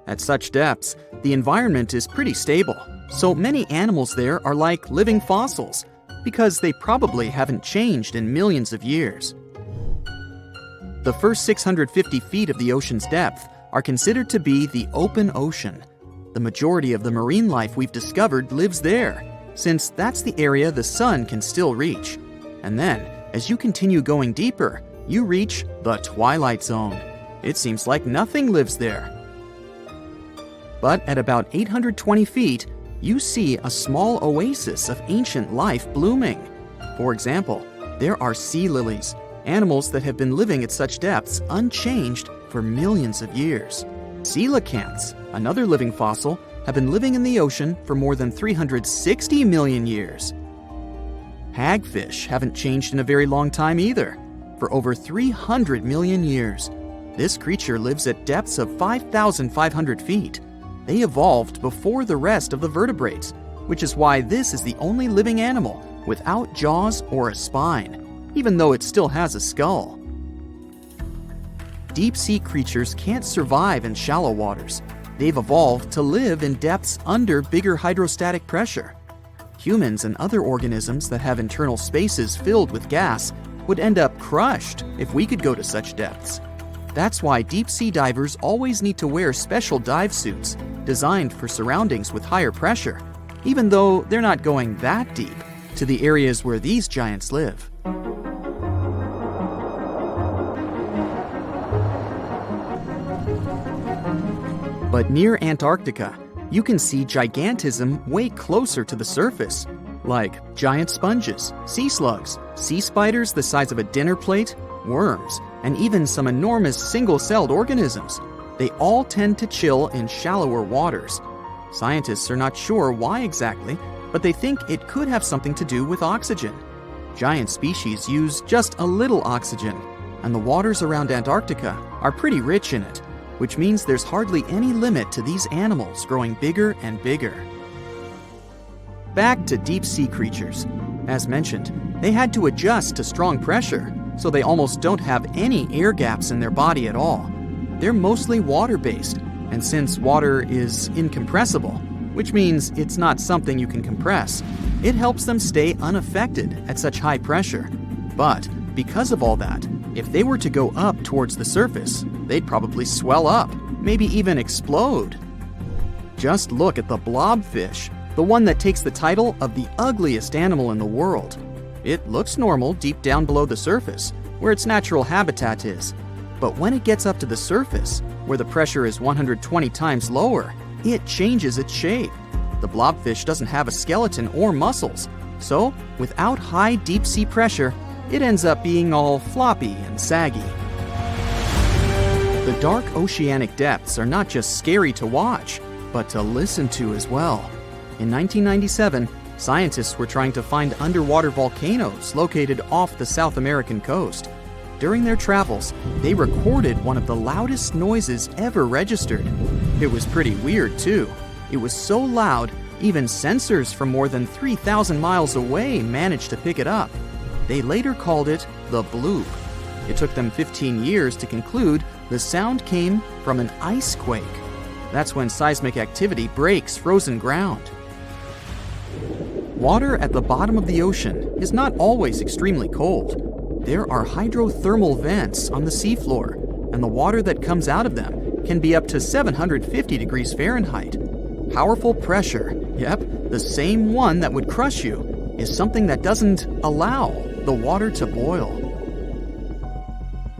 At such depths, the environment is pretty stable, so many animals there are like living fossils because they probably haven't changed in millions of years. The first 650 feet of the ocean's depth are considered to be the open ocean. The majority of the marine life we've discovered lives there, since that's the area the sun can still reach. And then, as you continue going deeper, you reach the twilight zone. It seems like nothing lives there. But at about 820 feet, you see a small oasis of ancient life blooming. For example, there are sea lilies, animals that have been living at such depths unchanged for millions of years. Coelacanths, another living fossil, have been living in the ocean for more than 360 million years. Hagfish haven't changed in a very long time either, for over 300 million years. This creature lives at depths of 5,500 feet. They evolved before the rest of the vertebrates, which is why this is the only living animal without jaws or a spine, even though it still has a skull. Deep-sea creatures can't survive in shallow waters. They've evolved to live in depths under bigger hydrostatic pressure. Humans and other organisms that have internal spaces filled with gas would end up crushed if we could go to such depths. That's why deep-sea divers always need to wear special dive suits designed for surroundings with higher pressure, even though they're not going that deep to the areas where these giants live. But near Antarctica, you can see gigantism way closer to the surface, like giant sponges, sea slugs, sea spiders the size of a dinner plate, worms, and even some enormous single-celled organisms. They all tend to chill in shallower waters. Scientists are not sure why exactly, but they think it could have something to do with oxygen. Giant species use just a little oxygen, and the waters around Antarctica are pretty rich in it, which means there's hardly any limit to these animals growing bigger and bigger. Back to deep-sea creatures. As mentioned, they had to adjust to strong pressure, so they almost don't have any air gaps in their body at all. They're mostly water-based, and since water is incompressible, which means it's not something you can compress, it helps them stay unaffected at such high pressure. But because of all that, if they were to go up towards the surface, they'd probably swell up, maybe even explode. Just look at the blobfish, the one that takes the title of the ugliest animal in the world. It looks normal deep down below the surface, where its natural habitat is. But when it gets up to the surface, where the pressure is 120 times lower, it changes its shape. The blobfish doesn't have a skeleton or muscles, so without high deep-sea pressure, it ends up being all floppy and saggy. The dark oceanic depths are not just scary to watch, but to listen to as well. In 1997, scientists were trying to find underwater volcanoes located off the South American coast. During their travels, they recorded one of the loudest noises ever registered. It was pretty weird, too. It was so loud, even sensors from more than 3,000 miles away managed to pick it up. They later called it the bloop. It took them 15 years to conclude the sound came from an ice quake. That's when seismic activity breaks frozen ground. Water at the bottom of the ocean is not always extremely cold. There are hydrothermal vents on the seafloor, and the water that comes out of them can be up to 750 degrees Fahrenheit. Powerful pressure, yep, the same one that would crush you, is something that doesn't allow the water to boil.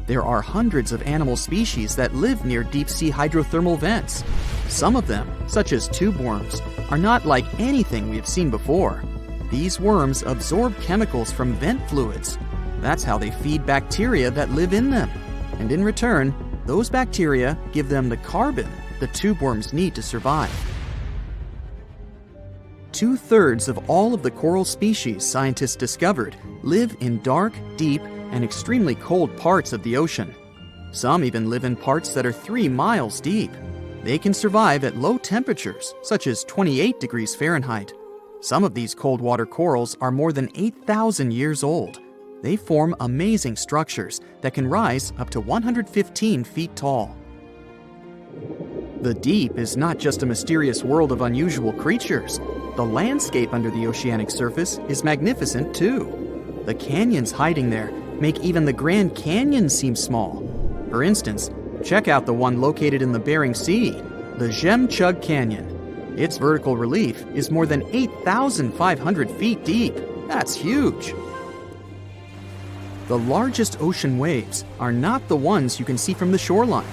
There are hundreds of animal species that live near deep-sea hydrothermal vents. Some of them, such as tube worms, are not like anything we have seen before. These worms absorb chemicals from vent fluids. That's how they feed bacteria that live in them. And in return, those bacteria give them the carbon the tube worms need to survive. 2/3 of all of the coral species scientists discovered live in dark, deep, and extremely cold parts of the ocean. Some even live in parts that are 3 miles deep. They can survive at low temperatures, such as 28 degrees Fahrenheit. Some of these cold water corals are more than 8,000 years old. They form amazing structures that can rise up to 115 feet tall. The deep is not just a mysterious world of unusual creatures. The landscape under the oceanic surface is magnificent too. The canyons hiding there make even the Grand Canyon seem small. For instance, Check out the one located in the Bering Sea, the Chug Canyon. Its vertical relief is more than 8,500 feet deep. That's huge. The largest ocean waves are not the ones you can see from the shoreline.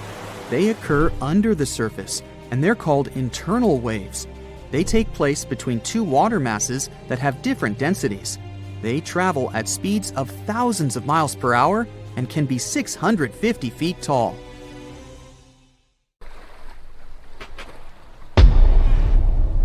They occur under the surface, and they're called internal waves. They take place between two water masses that have different densities. They travel at speeds of thousands of miles per hour and can be 650 feet tall.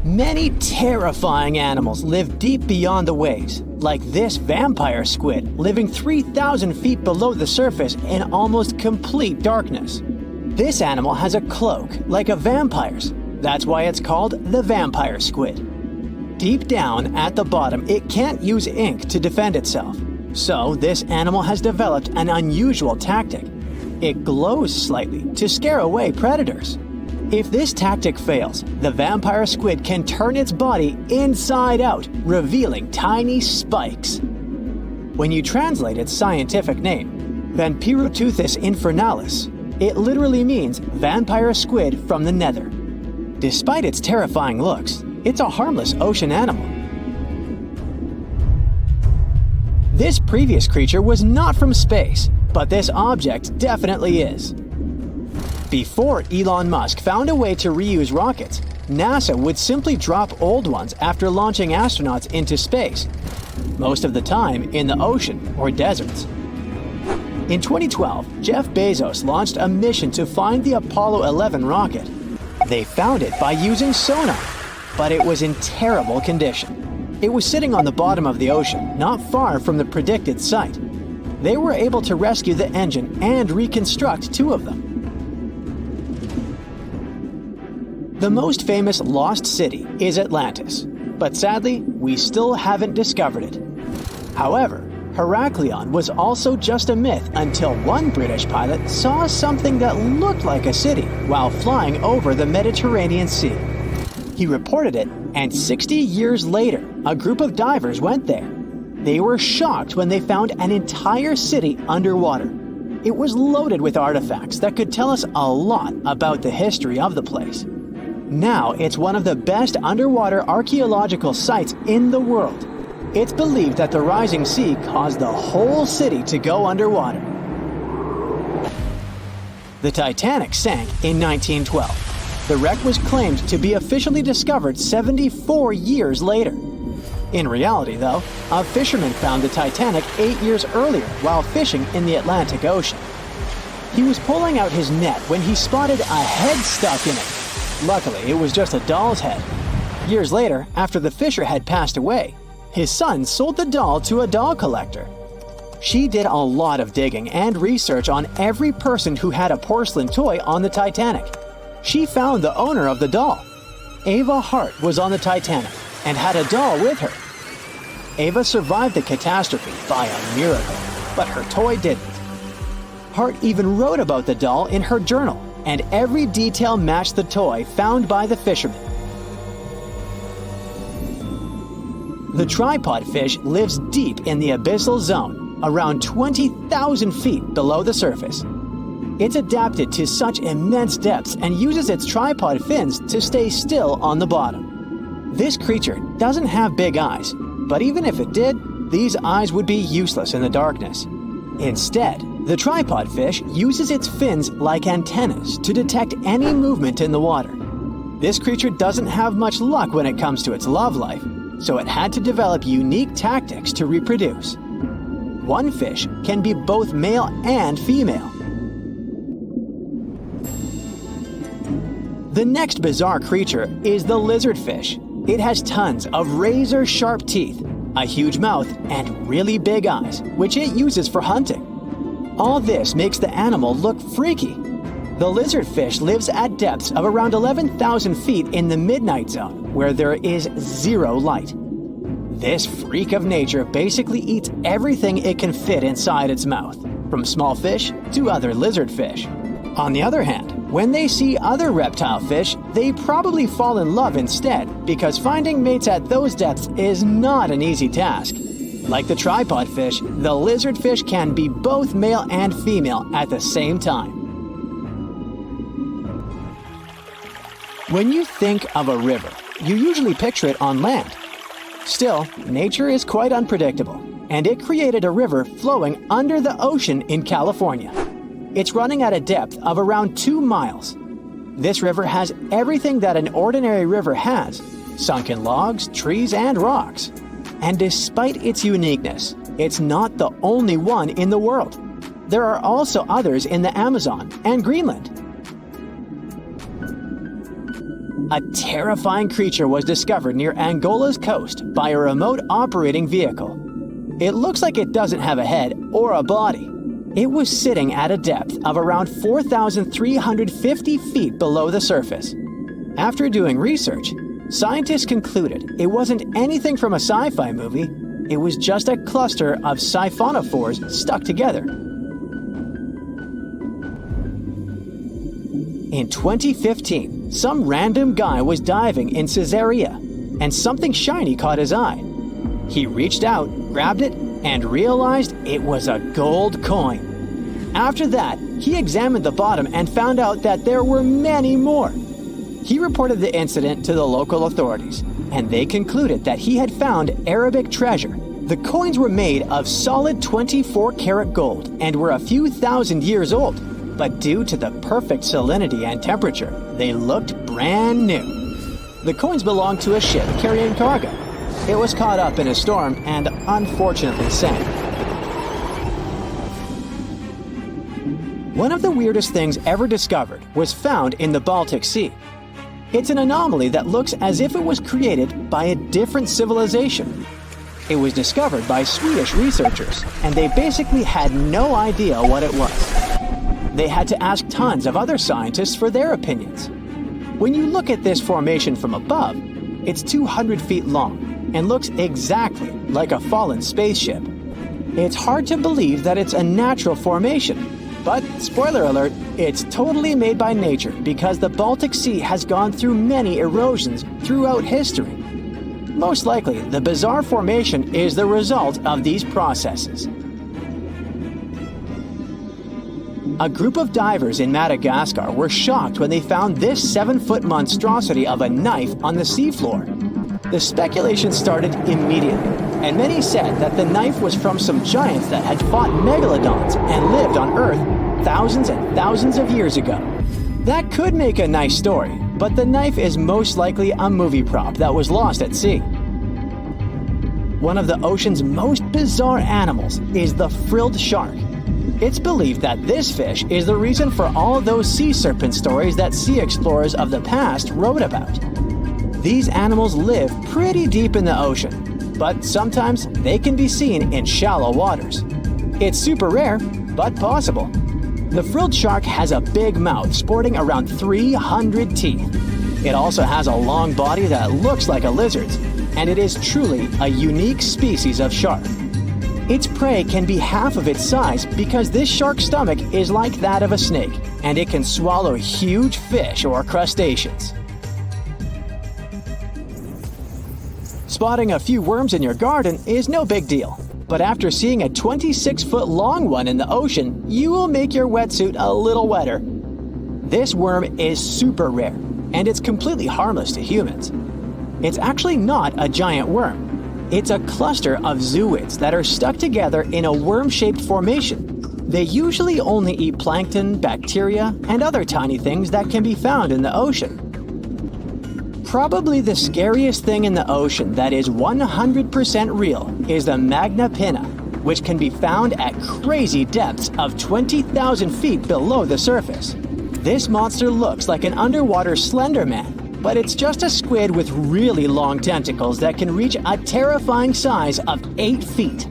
Many terrifying animals live deep beyond the waves, like this vampire squid living 3,000 feet below the surface in almost complete darkness. This animal has a cloak, like a vampire's. That's why it's called the vampire squid. Deep down at the bottom, it can't use ink to defend itself. So this animal has developed an unusual tactic. It glows slightly to scare away predators. If this tactic fails, the vampire squid can turn its body inside out, revealing tiny spikes. When you translate its scientific name, Vampiroteuthis infernalis, it literally means vampire squid from the nether. Despite its terrifying looks, it's a harmless ocean animal. This previous creature was not from space, but this object definitely is. Before Elon Musk found a way to reuse rockets, NASA would simply drop old ones after launching astronauts into space, most of the time in the ocean or deserts. In 2012, Jeff Bezos launched a mission to find the Apollo 11 rocket. They found it by using sonar, but it was in terrible condition. It was sitting on the bottom of the ocean, not far from the predicted site. They were able to rescue the engine and reconstruct two of them. The most famous lost city is Atlantis, but sadly, we still haven't discovered it. However, Heraklion was also just a myth until one British pilot saw something that looked like a city while flying over the Mediterranean Sea. He reported it, and 60 years later, a group of divers went there. They were shocked when they found an entire city underwater. It was loaded with artifacts that could tell us a lot about the history of the place. Now it's one of the best underwater archaeological sites in the world. It's believed that the rising sea caused the whole city to go underwater. The Titanic sank in 1912. The wreck was claimed to be officially discovered 74 years later. In reality, though, a fisherman found the Titanic 8 years earlier while fishing in the Atlantic Ocean. He was pulling out his net when he spotted a head stuck in it. Luckily, it was just a doll's head. Years later, after the fisher had passed away, his son sold the doll to a doll collector. She did a lot of digging and research on every person who had a porcelain toy on the Titanic. She found the owner of the doll. Ava Hart was on the Titanic and had a doll with her. Ava survived the catastrophe by a miracle, but her toy didn't. Hart even wrote about the doll in her journal, and every detail matched the toy found by the fisherman. The tripod fish lives deep in the abyssal zone, around 20,000 feet below the surface. It's adapted to such immense depths and uses its tripod fins to stay still on the bottom. This creature doesn't have big eyes, but even if it did, these eyes would be useless in the darkness. Instead, the tripod fish uses its fins like antennas to detect any movement in the water. This creature doesn't have much luck when it comes to its love life, so it had to develop unique tactics to reproduce. One fish can be both male and female. The next bizarre creature is the lizardfish. It has tons of razor-sharp teeth, a huge mouth, and really big eyes, which it uses for hunting. All this makes the animal look freaky. The lizardfish lives at depths of around 11,000 feet in the midnight zone, where there is zero light. This freak of nature basically eats everything it can fit inside its mouth, from small fish to other lizardfish. On the other hand, when they see other reptile fish, they probably fall in love instead, because finding mates at those depths is not an easy task. Like the tripod fish, the lizardfish can be both male and female at the same time. When you think of a river, you usually picture it on land. Still, nature is quite unpredictable, and it created a river flowing under the ocean in California. It's running at a depth of around 2 miles. This river has everything that an ordinary river has: sunken logs, trees, and rocks. And despite its uniqueness, it's not the only one in the world. There are also others in the Amazon and Greenland. A terrifying creature was discovered near Angola's coast by a remote operating vehicle. It looks like it doesn't have a head or a body. It was sitting at a depth of around 4,350 feet below the surface. After doing research, scientists concluded it wasn't anything from a sci-fi movie. It was just a cluster of siphonophores stuck together. In 2015, some random guy was diving in Caesarea, and something shiny caught his eye. He reached out, grabbed it, and realized it was a gold coin. After that, he examined the bottom and found out that there were many more. He reported the incident to the local authorities, and they concluded that he had found Arabic treasure. The coins were made of solid 24-karat gold and were a few thousand years old, but due to the perfect salinity and temperature, they looked brand new. The coins belonged to a ship carrying cargo. It was caught up in a storm and unfortunately sank. One of the weirdest things ever discovered was found in the Baltic Sea. It's an anomaly that looks as if it was created by a different civilization. It was discovered by Swedish researchers, and they basically had no idea what it was. They had to ask tons of other scientists for their opinions. When you look at this formation from above, it's 200 feet long and looks exactly like a fallen spaceship. It's hard to believe that it's a natural formation, but spoiler alert, it's totally made by nature because the Baltic Sea has gone through many erosions throughout history. Most likely, the bizarre formation is the result of these processes. A group of divers in Madagascar were shocked when they found this 7-foot monstrosity of a knife on the seafloor. The speculation started immediately, and many said that the knife was from some giants that had fought megalodons and lived on Earth thousands and thousands of years ago. That could make a nice story, but the knife is most likely a movie prop that was lost at sea. One of the ocean's most bizarre animals is the frilled shark. It's believed that this fish is the reason for all those sea serpent stories that sea explorers of the past wrote about. These animals live pretty deep in the ocean, but sometimes they can be seen in shallow waters. It's super rare, but possible. The frilled shark has a big mouth sporting around 300 teeth. It also has a long body that looks like a lizard's, and it is truly a unique species of shark. Its prey can be half of its size because this shark's stomach is like that of a snake, and it can swallow huge fish or crustaceans. Spotting a few worms in your garden is no big deal, but after seeing a 26-foot long one in the ocean, you will make your wetsuit a little wetter. This worm is super rare, and it's completely harmless to humans. It's actually not a giant worm. It's a cluster of zooids that are stuck together in a worm-shaped formation. They usually only eat plankton, bacteria, and other tiny things that can be found in the ocean. Probably the scariest thing in the ocean that is 100% real is the magna pinna, which can be found at crazy depths of 20,000 feet below the surface. This monster looks like an underwater Slender Man, but it's just a squid with really long tentacles that can reach a terrifying size of 8 feet.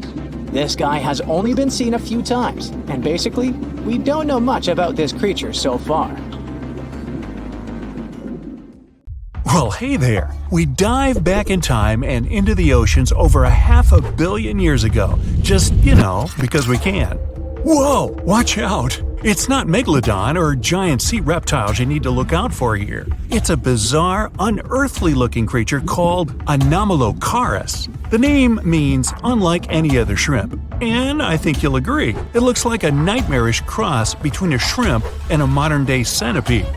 This guy has only been seen a few times, and basically, we don't know much about this creature so far. Well, hey there. We dive back in time and into the oceans over 500 million years ago. Just, because we can. Whoa, watch out! It's not megalodon or giant sea reptiles you need to look out for here. It's a bizarre, unearthly-looking creature called Anomalocaris. The name means unlike any other shrimp, and I think you'll agree, it looks like a nightmarish cross between a shrimp and a modern-day centipede.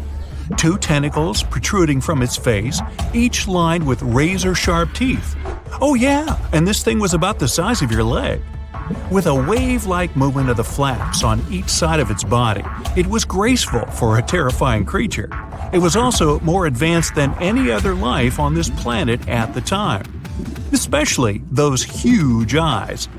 2 tentacles protruding from its face, each lined with razor-sharp teeth. Oh yeah, and this thing was about the size of your leg. With a wave-like movement of the flaps on each side of its body, it was graceful for a terrifying creature. It was also more advanced than any other life on this planet at the time. Especially those huge eyes.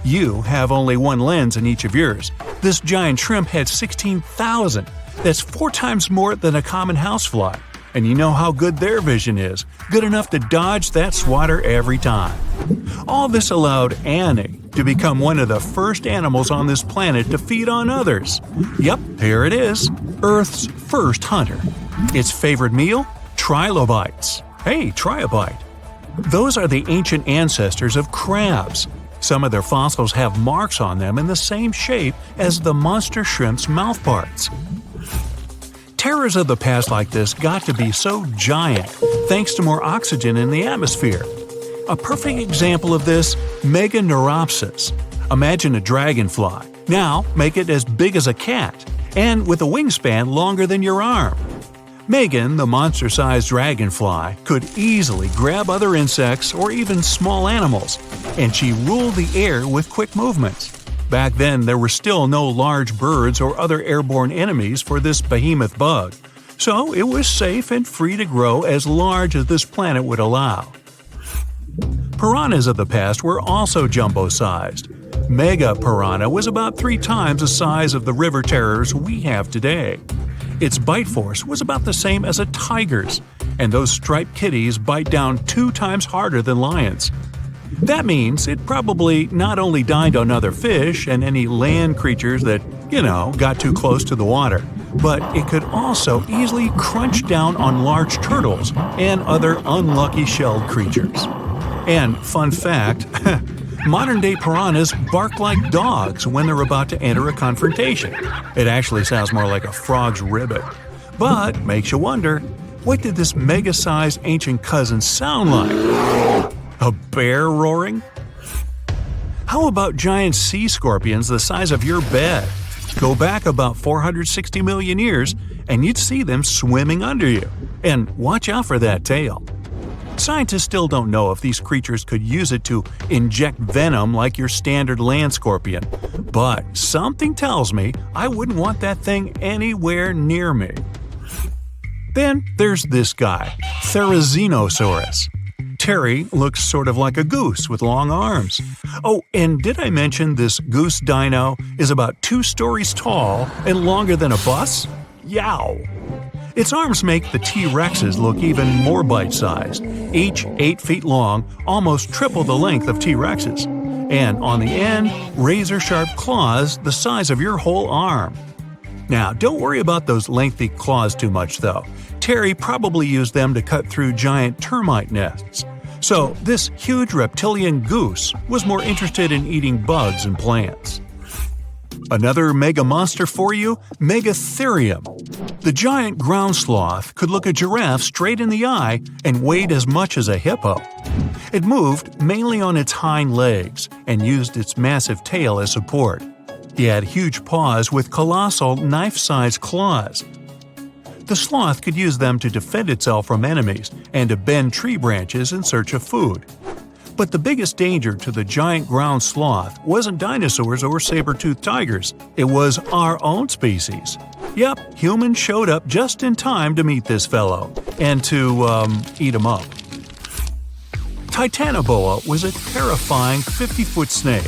You have only one lens in each of yours. This giant shrimp had 16,000. That's 4 times more than a common housefly. And you know how good their vision is. Good enough to dodge that swatter every time. All this allowed Annie to become one of the first animals on this planet to feed on others. Yep, here it is. Earth's first hunter. Its favorite meal? Trilobites. Hey, try a bite. Those are the ancient ancestors of crabs. Some of their fossils have marks on them in the same shape as the monster shrimp's mouthparts. Terrors of the past like this got to be so giant thanks to more oxygen in the atmosphere. A perfect example of this, Meganeuropsis. Imagine a dragonfly. Now make it as big as a cat, and with a wingspan longer than your arm. Megan, the monster-sized dragonfly, could easily grab other insects or even small animals, and she ruled the air with quick movements. Back then, there were still no large birds or other airborne enemies for this behemoth bug, so it was safe and free to grow as large as this planet would allow. Piranhas of the past were also jumbo-sized. Mega piranha was about 3 times the size of the river terrors we have today. Its bite force was about the same as a tiger's, and those striped kitties bite down 2 times harder than lions. That means it probably not only dined on other fish and any land creatures that, got too close to the water, but it could also easily crunch down on large turtles and other unlucky shelled creatures. And fun fact, modern-day piranhas bark like dogs when they're about to enter a confrontation. It actually sounds more like a frog's ribbit. But makes you wonder, what did this mega-sized ancient cousin sound like? A bear roaring? How about giant sea scorpions the size of your bed? Go back about 460 million years, and you'd see them swimming under you. And watch out for that tail. Scientists still don't know if these creatures could use it to inject venom like your standard land scorpion, but something tells me I wouldn't want that thing anywhere near me. Then there's this guy, Therizinosaurus. Terry looks sort of like a goose with long arms. Oh, and did I mention this goose dino is about 2 stories tall and longer than a bus? Yow! Its arms make the T-Rexes look even more bite-sized, each 8 feet long, almost triple the length of T-Rexes. And on the end, razor-sharp claws the size of your whole arm. Now, don't worry about those lengthy claws too much, though. Terry probably used them to cut through giant termite nests. So, this huge reptilian goose was more interested in eating bugs and plants. Another mega monster for you, Megatherium. The giant ground sloth could look a giraffe straight in the eye and weighed as much as a hippo. It moved mainly on its hind legs and used its massive tail as support. He had huge paws with colossal knife-sized claws. The sloth could use them to defend itself from enemies and to bend tree branches in search of food. But the biggest danger to the giant ground sloth wasn't dinosaurs or saber-toothed tigers. It was our own species. Yep, humans showed up just in time to meet this fellow and to, eat him up. Titanoboa was a terrifying 50-foot snake,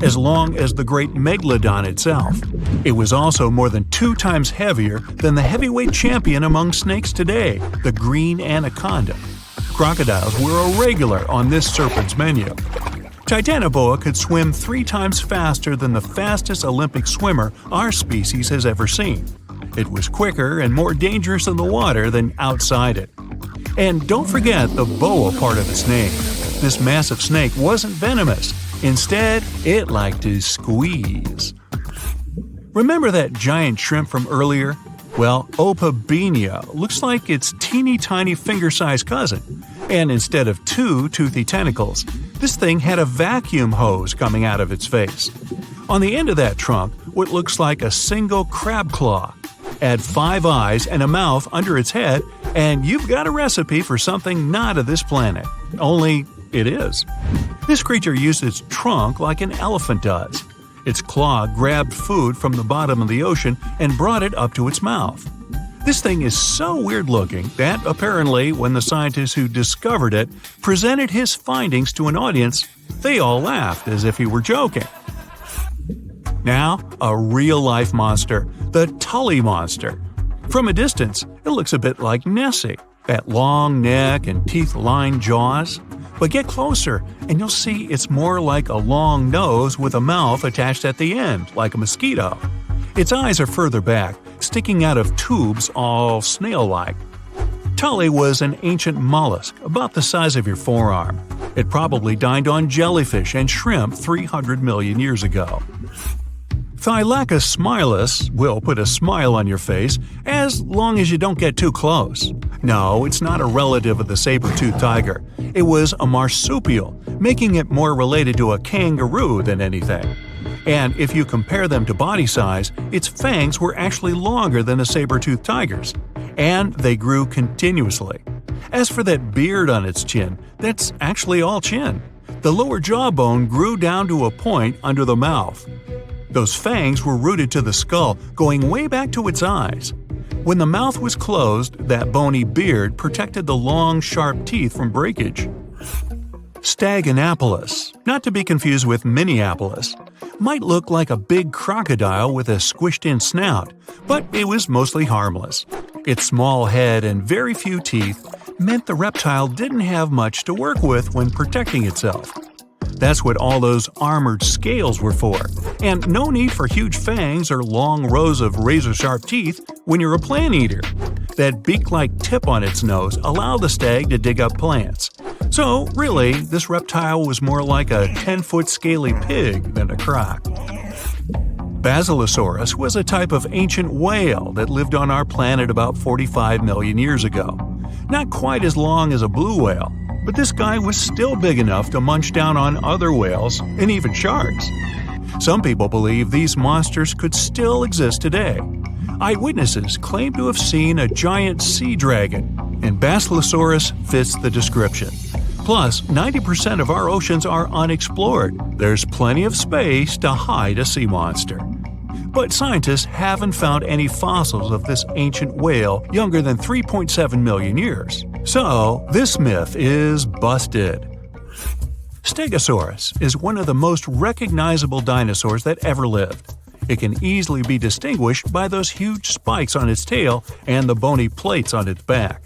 as long as the great megalodon itself. It was also more than 2 times heavier than the heavyweight champion among snakes today, the green anaconda. Crocodiles were a regular on this serpent's menu. Titanoboa could swim 3 times faster than the fastest Olympic swimmer our species has ever seen. It was quicker and more dangerous in the water than outside it. And don't forget the boa part of the snake. This massive snake wasn't venomous. Instead, it liked to squeeze. Remember that giant shrimp from earlier? Well, Opabenia looks like its teeny-tiny finger-sized cousin. And instead of 2 toothy tentacles, this thing had a vacuum hose coming out of its face. On the end of that trunk, what looks like a single crab claw. Add 5 eyes and a mouth under its head, and you've got a recipe for something not of this planet. Only it is. This creature used its trunk like an elephant does. Its claw grabbed food from the bottom of the ocean and brought it up to its mouth. This thing is so weird-looking that apparently when the scientists who discovered it presented his findings to an audience, they all laughed as if he were joking. Now, a real-life monster, the Tully monster. From a distance, it looks a bit like Nessie, that long neck and teeth-lined jaws. But get closer, and you'll see it's more like a long nose with a mouth attached at the end, like a mosquito. Its eyes are further back, sticking out of tubes all snail-like. Tully was an ancient mollusk, about the size of your forearm. It probably dined on jellyfish and shrimp 300 million years ago. Thylacus smilus will put a smile on your face as long as you don't get too close. No, it's not a relative of the saber-toothed tiger. It was a marsupial, making it more related to a kangaroo than anything. And if you compare them to body size, its fangs were actually longer than a saber-toothed tiger's. And they grew continuously. As for that beard on its chin, that's actually all chin. The lower jawbone grew down to a point under the mouth. Those fangs were rooted to the skull, going way back to its eyes. When the mouth was closed, that bony beard protected the long, sharp teeth from breakage. Staganapolis, not to be confused with Minneapolis, might look like a big crocodile with a squished-in snout, but it was mostly harmless. Its small head and very few teeth meant the reptile didn't have much to work with when protecting itself. That's what all those armored scales were for, and no need for huge fangs or long rows of razor-sharp teeth when you're a plant eater. That beak-like tip on its nose allowed the stag to dig up plants. So, really, this reptile was more like a 10-foot scaly pig than a croc. Basilosaurus was a type of ancient whale that lived on our planet about 45 million years ago. Not quite as long as a blue whale, but this guy was still big enough to munch down on other whales and even sharks. Some people believe these monsters could still exist today. Eyewitnesses claim to have seen a giant sea dragon, and Basilosaurus fits the description. Plus, 90% of our oceans are unexplored. There's plenty of space to hide a sea monster. But scientists haven't found any fossils of this ancient whale younger than 3.7 million years. So, this myth is busted. Stegosaurus is one of the most recognizable dinosaurs that ever lived. It can easily be distinguished by those huge spikes on its tail and the bony plates on its back.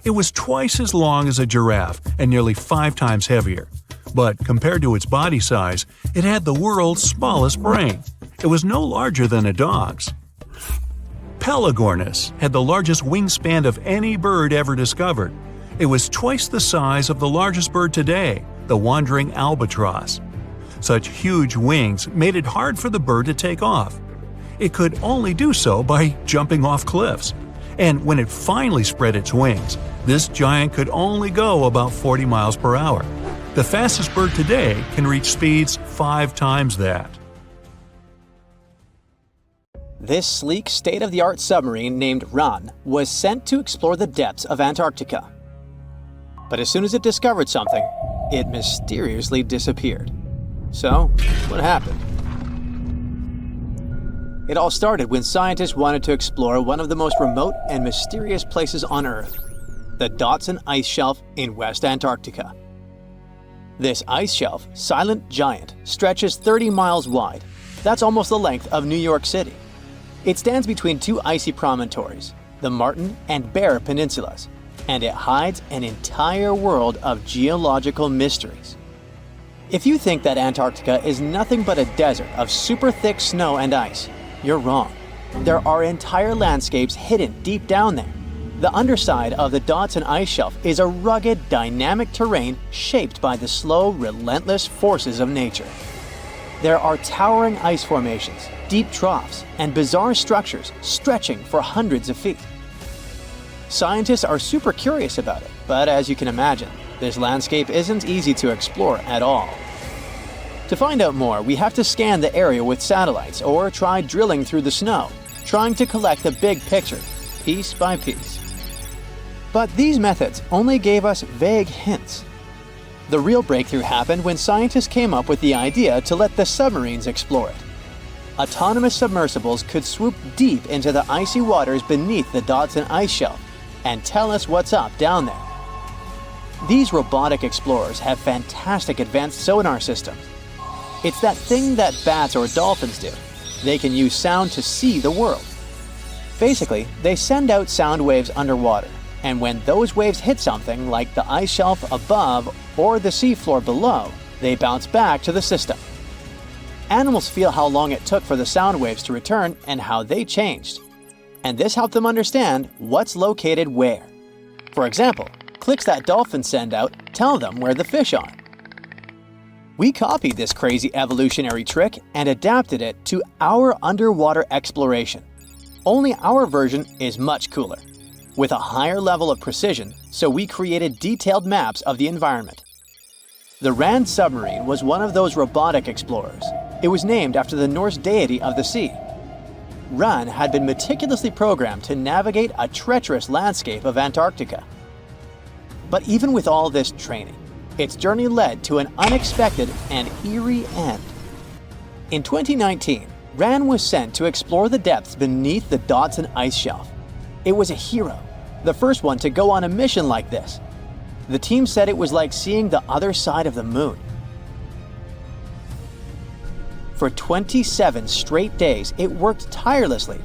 It was twice as long as a giraffe and nearly 5 times heavier. But compared to its body size, it had the world's smallest brain. It was no larger than a dog's. Pelagornis had the largest wingspan of any bird ever discovered. It was twice the size of the largest bird today, the wandering albatross. Such huge wings made it hard for the bird to take off. It could only do so by jumping off cliffs. And when it finally spread its wings, this giant could only go about 40 miles per hour. The fastest bird today can reach speeds 5 times that. This sleek, state-of-the-art submarine named Ran was sent to explore the depths of Antarctica. But as soon as it discovered something, it mysteriously disappeared. So, what happened? It all started when scientists wanted to explore one of the most remote and mysterious places on Earth, the Dodson Ice Shelf in West Antarctica. This ice shelf, silent giant, stretches 30 miles wide. That's almost the length of New York City. It stands between 2 icy promontories, the Martin and Bear Peninsulas, and it hides an entire world of geological mysteries. If you think that Antarctica is nothing but a desert of super thick snow and ice, you're wrong. There are entire landscapes hidden deep down there. The underside of the Dodson Ice Shelf is a rugged, dynamic terrain shaped by the slow, relentless forces of nature. There are towering ice formations, deep troughs, and bizarre structures stretching for hundreds of feet. Scientists are super curious about it, but as you can imagine, this landscape isn't easy to explore at all. To find out more, we have to scan the area with satellites or try drilling through the snow. trying to collect the big picture, piece by piece. But these methods only gave us vague hints. The real breakthrough happened when scientists came up with the idea to let the submarines explore it. Autonomous submersibles could swoop deep into the icy waters beneath the Dodson ice shelf and tell us what's up down there. These robotic explorers have fantastic advanced sonar systems. It's that thing that bats or dolphins do. They can use sound to see the world. Basically, they send out sound waves underwater, and when those waves hit something like the ice shelf above or the seafloor below, they bounce back to the system. Animals feel how long it took for the sound waves to return and how they changed. And this helped them understand what's located where. For example, clicks that dolphins send out tell them where the fish are. We copied this crazy evolutionary trick and adapted it to our underwater exploration. Only our version is much cooler, with a higher level of precision, so we created detailed maps of the environment. The Rand submarine was one of those robotic explorers. It was named after the Norse deity of the sea. Ran had been meticulously programmed to navigate a treacherous landscape of Antarctica. But even with all this training, its journey led to an unexpected and eerie end. In 2019, Ran was sent to explore the depths beneath the Dodson ice shelf. It was a hero, the first one to go on a mission like this. The team said it was like seeing the other side of the moon. For 27 straight days, it worked tirelessly.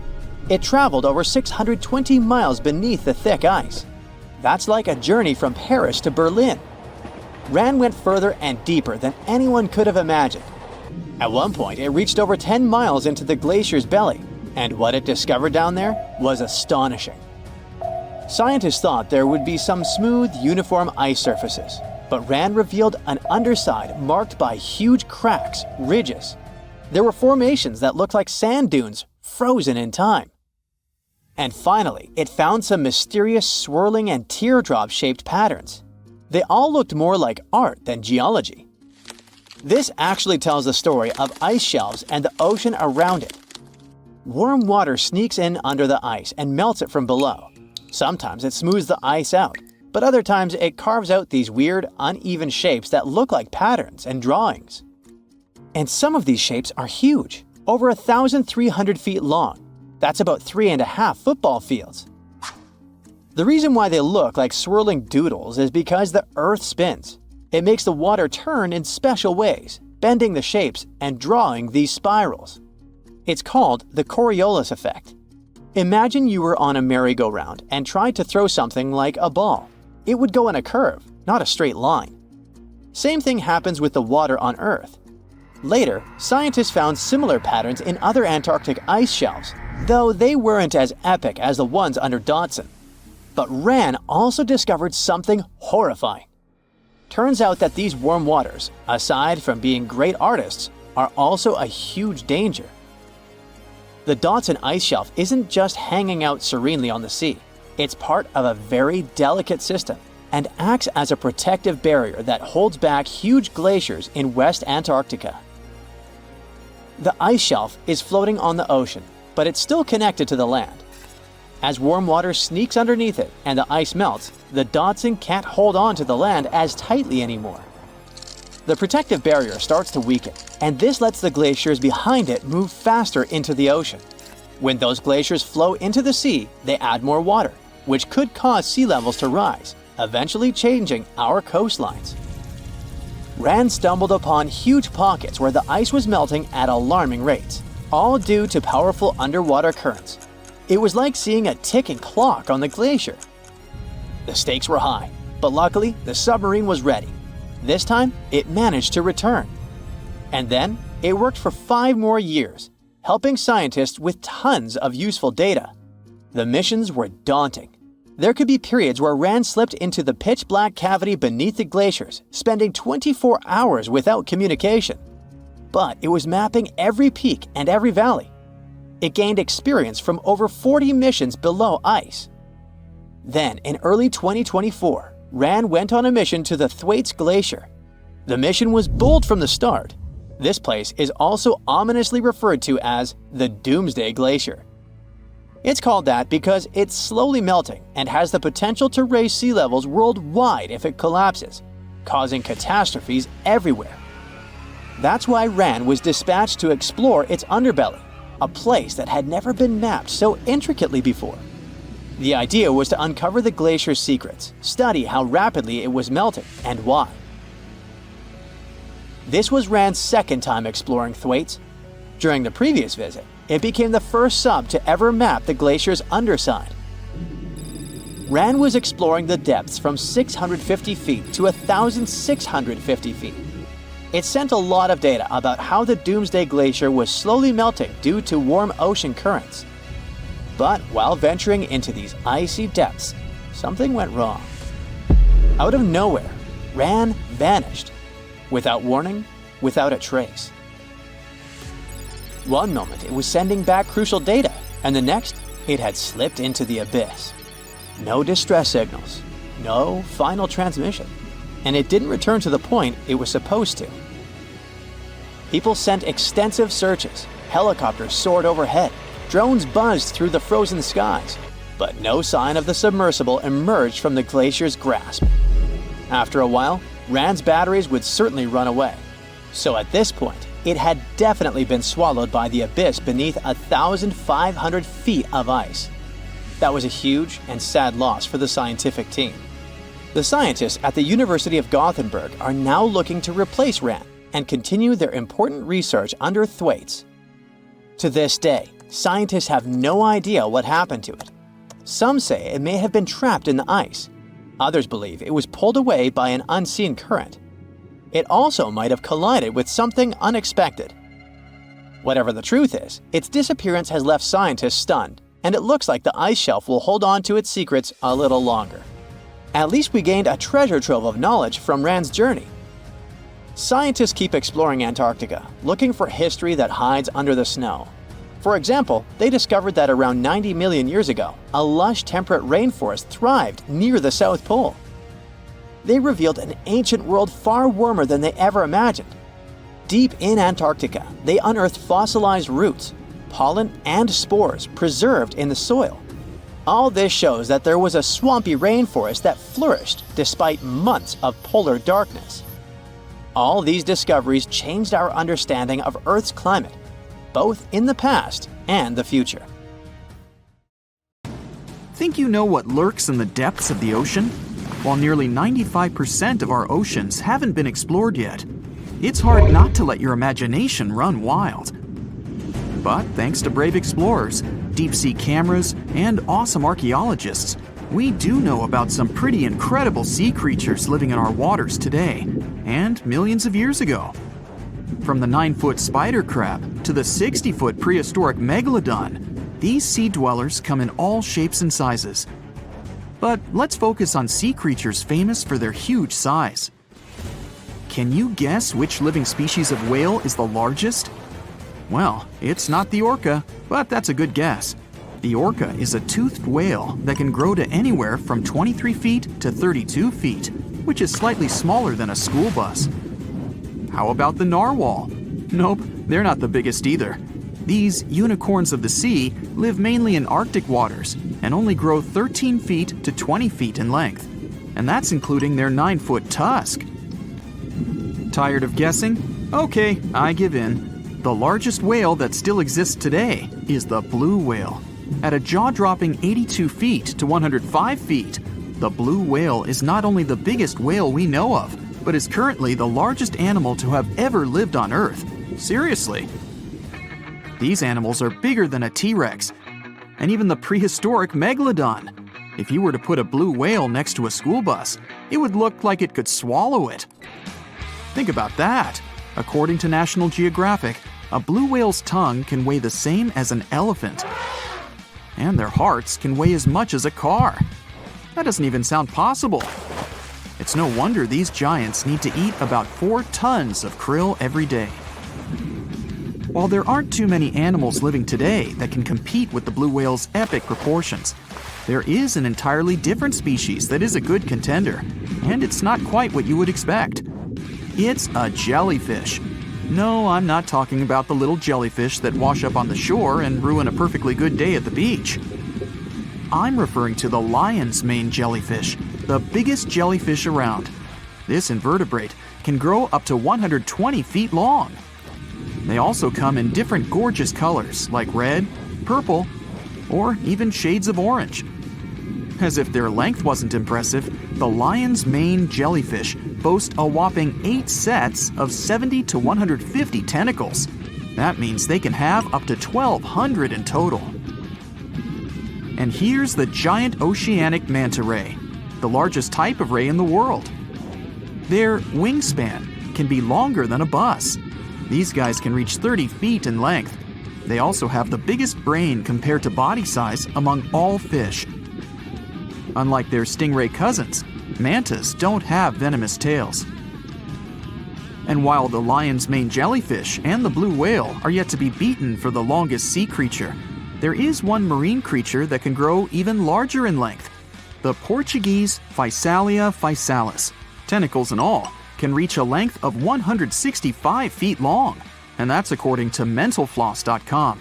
It traveled over 620 miles beneath the thick ice. That's like a journey from Paris to Berlin. Ran went further and deeper than anyone could have imagined. At one point, it reached over 10 miles into the glacier's belly, and what it discovered down there was astonishing. Scientists thought there would be some smooth, uniform ice surfaces, but Ran revealed an underside marked by huge cracks, ridges. There were formations that looked like sand dunes, frozen in time. And finally, it found some mysterious swirling and teardrop-shaped patterns. They all looked more like art than geology. This actually tells the story of ice shelves and the ocean around it. Warm water sneaks in under the ice and melts it from below. Sometimes it smooths the ice out, but other times it carves out these weird, uneven shapes that look like patterns and drawings. And some of these shapes are huge, over 1,300 feet long. That's about 3.5 football fields. The reason why they look like swirling doodles is because the Earth spins. It makes the water turn in special ways, bending the shapes and drawing these spirals. It's called the Coriolis effect. Imagine you were on a merry-go-round and tried to throw something like a ball. It would go in a curve, not a straight line. Same thing happens with the water on Earth. Later, scientists found similar patterns in other Antarctic ice shelves, though they weren't as epic as the ones under Dodson. But Ran also discovered something horrifying. Turns out that these warm waters, aside from being great artists, are also a huge danger. The Dodson ice shelf isn't just hanging out serenely on the sea. It's part of a very delicate system and acts as a protective barrier that holds back huge glaciers in West Antarctica. The ice shelf is floating on the ocean, but it's still connected to the land. As warm water sneaks underneath it and the ice melts, the Dodson can't hold on to the land as tightly anymore. The protective barrier starts to weaken, and this lets the glaciers behind it move faster into the ocean. When those glaciers flow into the sea, they add more water, which could cause sea levels to rise, eventually changing our coastlines. Ran stumbled upon huge pockets where the ice was melting at alarming rates, all due to powerful underwater currents. It was like seeing a ticking clock on the glacier. The stakes were high, but luckily the submarine was ready. This time, it managed to return. And then, it worked for 5 more years, helping scientists with tons of useful data. The missions were daunting. There could be periods where Ran slipped into the pitch-black cavity beneath the glaciers, spending 24 hours without communication. But it was mapping every peak and every valley. It gained experience from over 40 missions below ice. Then, in early 2024, Ran went on a mission to the Thwaites Glacier. The mission was bold from the start. This place is also ominously referred to as the Doomsday Glacier. It's called that because it's slowly melting and has the potential to raise sea levels worldwide if it collapses, causing catastrophes everywhere. That's why RAN was dispatched to explore its underbelly, a place that had never been mapped so intricately before. The idea was to uncover the glacier's secrets, study how rapidly it was melting and why. This was RAN's second time exploring Thwaites. During the previous visit, it became the first sub to ever map the glacier's underside. RAN was exploring the depths from 650 feet to 1,650 feet. It sent a lot of data about how the Doomsday Glacier was slowly melting due to warm ocean currents. But while venturing into these icy depths, something went wrong. Out of nowhere, RAN vanished. Without warning, without a trace. One moment it was sending back crucial data, and the next, it had slipped into the abyss. No distress signals, no final transmission, and it didn't return to the point it was supposed to. People sent extensive searches, helicopters soared overhead, drones buzzed through the frozen skies, but no sign of the submersible emerged from the glacier's grasp. After a while, RAN's batteries would certainly run away. So at this point, it had definitely been swallowed by the abyss beneath 1,500 feet of ice. That was a huge and sad loss for the scientific team. The scientists at the University of Gothenburg are now looking to replace RAN and continue their important research under Thwaites. To this day, scientists have no idea what happened to it. Some say it may have been trapped in the ice. Others believe it was pulled away by an unseen current. It also might have collided with something unexpected. Whatever the truth is, its disappearance has left scientists stunned, and it looks like the ice shelf will hold on to its secrets a little longer. At least we gained a treasure trove of knowledge from RAN's journey. Scientists keep exploring Antarctica, looking for history that hides under the snow. For example, they discovered that around 90 million years ago, a lush temperate rainforest thrived near the South Pole. They revealed an ancient world far warmer than they ever imagined. Deep in Antarctica, they unearthed fossilized roots, pollen, and spores preserved in the soil. All this shows that there was a swampy rainforest that flourished despite months of polar darkness. All these discoveries changed our understanding of Earth's climate, both in the past and the future. Think you know what lurks in the depths of the ocean? While nearly 95% of our oceans haven't been explored yet, it's hard not to let your imagination run wild. But thanks to brave explorers, deep-sea cameras, and awesome archaeologists, we do know about some pretty incredible sea creatures living in our waters today, and millions of years ago. From the 9-foot spider crab to the 60-foot prehistoric megalodon, these sea dwellers come in all shapes and sizes. But let's focus on sea creatures famous for their huge size. Can you guess which living species of whale is the largest? Well, it's not the orca, but that's a good guess. The orca is a toothed whale that can grow to anywhere from 23 feet to 32 feet, which is slightly smaller than a school bus. How about the narwhal? Nope, they're not the biggest either. These unicorns of the sea live mainly in Arctic waters and only grow 13 feet to 20 feet in length. And that's including their 9-foot tusk. Tired of guessing? Okay, I give in. The largest whale that still exists today is the blue whale. At a jaw-dropping 82 feet to 105 feet, the blue whale is not only the biggest whale we know of, but is currently the largest animal to have ever lived on Earth. Seriously. These animals are bigger than a T-Rex, and even the prehistoric megalodon. If you were to put a blue whale next to a school bus, it would look like it could swallow it. Think about that. According to National Geographic, a blue whale's tongue can weigh the same as an elephant. And their hearts can weigh as much as a car. That doesn't even sound possible. It's no wonder these giants need to eat about 4 tons of krill every day. While there aren't too many animals living today that can compete with the blue whale's epic proportions, there is an entirely different species that is a good contender, and it's not quite what you would expect. It's a jellyfish. No, I'm not talking about the little jellyfish that wash up on the shore and ruin a perfectly good day at the beach. I'm referring to the lion's mane jellyfish, the biggest jellyfish around. This invertebrate can grow up to 120 feet long. They also come in different gorgeous colors like red, purple, or even shades of orange. As if their length wasn't impressive, the lion's mane jellyfish boast a whopping 8 sets of 70 to 150 tentacles. That means they can have up to 1,200 in total. And here's the giant oceanic manta ray, the largest type of ray in the world. Their wingspan can be longer than a bus. These guys can reach 30 feet in length. They also have the biggest brain compared to body size among all fish. Unlike their stingray cousins, mantas don't have venomous tails. And while the lion's mane jellyfish and the blue whale are yet to be beaten for the longest sea creature, there is one marine creature that can grow even larger in length. The Portuguese Physalia physalis, tentacles and all, can reach a length of 165 feet long, and that's according to mentalfloss.com.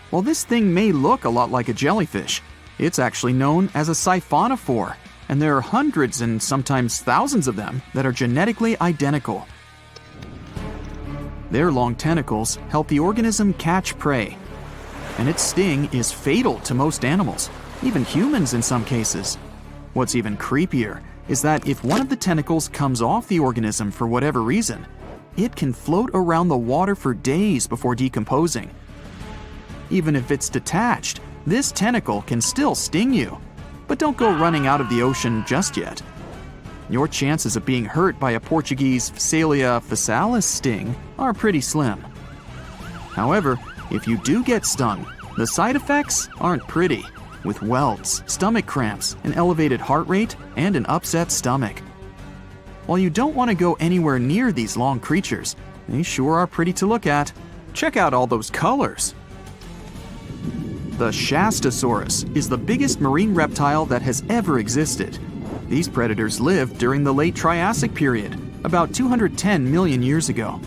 While this thing may look a lot like a jellyfish, it's actually known as a siphonophore, and there are hundreds and sometimes thousands of them that are genetically identical. Their long tentacles help the organism catch prey, and its sting is fatal to most animals, even humans in some cases. What's even creepier is that if one of the tentacles comes off the organism for whatever reason, it can float around the water for days before decomposing. Even if it's detached, this tentacle can still sting you. But don't go running out of the ocean just yet. Your chances of being hurt by a Portuguese Physalia physalis sting are pretty slim. However, if you do get stung, the side effects aren't pretty, with welts, stomach cramps, an elevated heart rate, and an upset stomach. While you don't want to go anywhere near these long creatures, they sure are pretty to look at. Check out all those colors. The Shastosaurus is the biggest marine reptile that has ever existed. These predators lived during the late Triassic period, about 210 million years ago.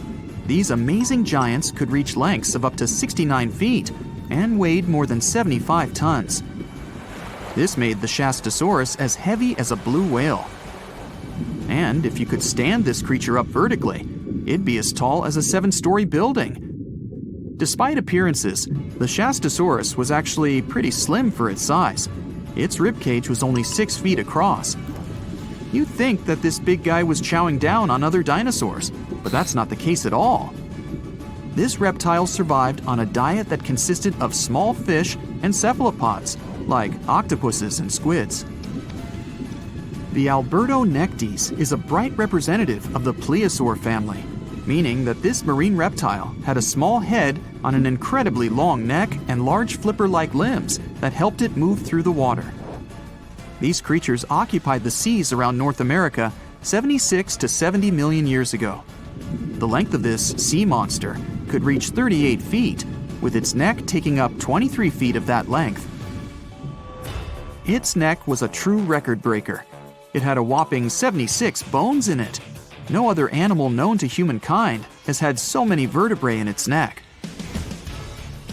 These amazing giants could reach lengths of up to 69 feet and weighed more than 75 tons. This made the Shastosaurus as heavy as a blue whale. And if you could stand this creature up vertically, it'd be as tall as a 7-story building. Despite appearances, the Shastosaurus was actually pretty slim for its size. Its ribcage was only 6 feet across. You'd think that this big guy was chowing down on other dinosaurs, but that's not the case at all. This reptile survived on a diet that consisted of small fish and cephalopods, like octopuses and squids. The Albertonectes is a bright representative of the plesiosaur family, meaning that this marine reptile had a small head on an incredibly long neck and large flipper-like limbs that helped it move through the water. These creatures occupied the seas around North America 76 to 70 million years ago. The length of this sea monster could reach 38 feet, with its neck taking up 23 feet of that length. Its neck was a true record breaker. It had a whopping 76 bones in it. No other animal known to humankind has had so many vertebrae in its neck.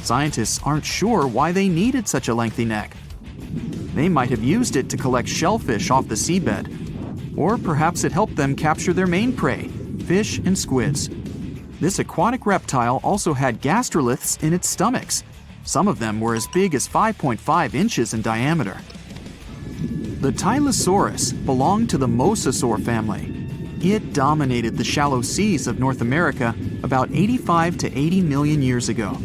Scientists aren't sure why they needed such a lengthy neck. They might have used it to collect shellfish off the seabed, or perhaps it helped them capture their main prey, fish and squids. This aquatic reptile also had gastroliths in its stomachs. Some of them were as big as 5.5 inches in diameter. The Tylosaurus belonged to the Mosasaur family. It dominated the shallow seas of North America about 85 to 80 million years ago.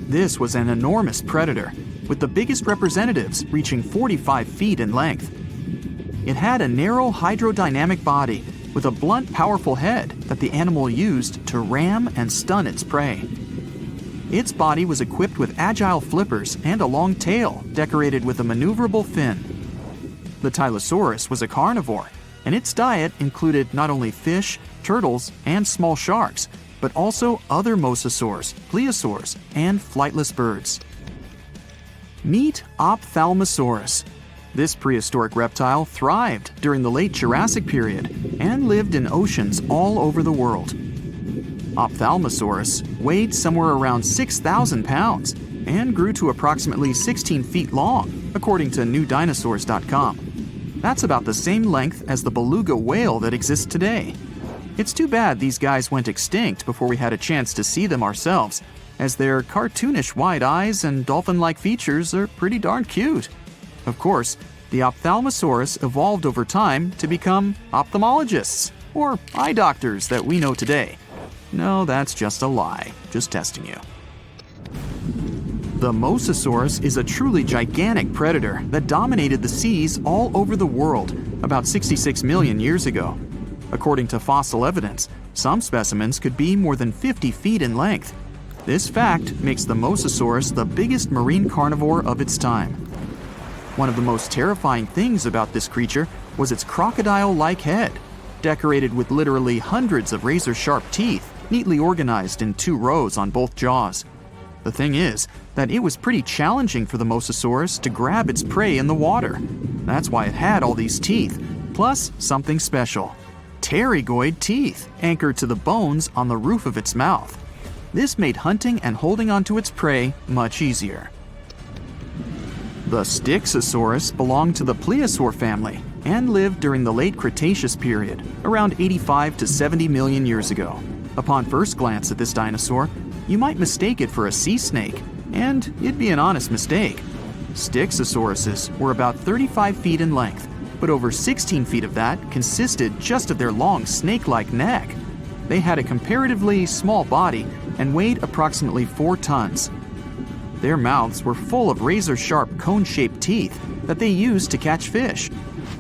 This was an enormous predator, with the biggest representatives reaching 45 feet in length. It had a narrow hydrodynamic body with a blunt, powerful head that the animal used to ram and stun its prey. Its body was equipped with agile flippers and a long tail decorated with a maneuverable fin. The Tylosaurus was a carnivore, and its diet included not only fish, turtles, and small sharks, but also other mosasaurs, plesiosaurs, and flightless birds. Meet Ophthalmosaurus. This prehistoric reptile thrived during the late Jurassic period and lived in oceans all over the world. Ophthalmosaurus weighed somewhere around 6,000 pounds and grew to approximately 16 feet long, according to newdinosaurs.com. That's about the same length as the beluga whale that exists today. It's too bad these guys went extinct before we had a chance to see them ourselves, as their cartoonish wide eyes and dolphin-like features are pretty darn cute. Of course, the Ophthalmosaurus evolved over time to become ophthalmologists, or eye doctors that we know today. No, that's just a lie. Just testing you. The Mosasaurus is a truly gigantic predator that dominated the seas all over the world about 66 million years ago. According to fossil evidence, some specimens could be more than 50 feet in length. This fact makes the Mosasaurus the biggest marine carnivore of its time. One of the most terrifying things about this creature was its crocodile-like head, decorated with literally hundreds of razor-sharp teeth, neatly organized in 2 rows on both jaws. The thing is that it was pretty challenging for the Mosasaurus to grab its prey in the water. That's why it had all these teeth, plus something special: pterygoid teeth anchored to the bones on the roof of its mouth. This made hunting and holding onto its prey much easier. The Styxosaurus belonged to the plesiosaur family and lived during the late Cretaceous period, around 85 to 70 million years ago. Upon first glance at this dinosaur, you might mistake it for a sea snake, and it'd be an honest mistake. Styxosauruses were about 35 feet in length, but over 16 feet of that consisted just of their long snake-like neck. They had a comparatively small body and weighed approximately 4 tons. Their mouths were full of razor-sharp cone-shaped teeth that they used to catch fish.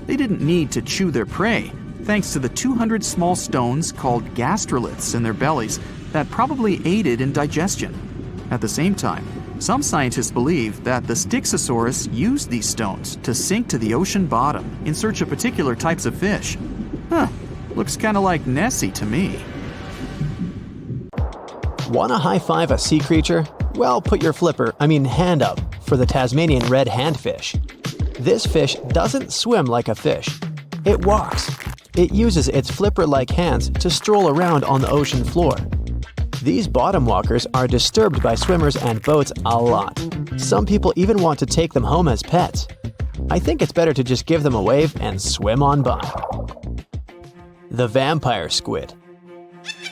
They didn't need to chew their prey, thanks to the 200 small stones called gastroliths in their bellies that probably aided in digestion. At the same time, some scientists believe that the Styxosaurus used these stones to sink to the ocean bottom in search of particular types of fish. Looks kinda like Nessie to me. Wanna high-five a sea creature? Well, put your hand up for the Tasmanian red handfish. This fish doesn't swim like a fish. It walks. It uses its flipper-like hands to stroll around on the ocean floor. These bottom walkers are disturbed by swimmers and boats a lot. Some people even want to take them home as pets. I think it's better to just give them a wave and swim on by. The vampire squid.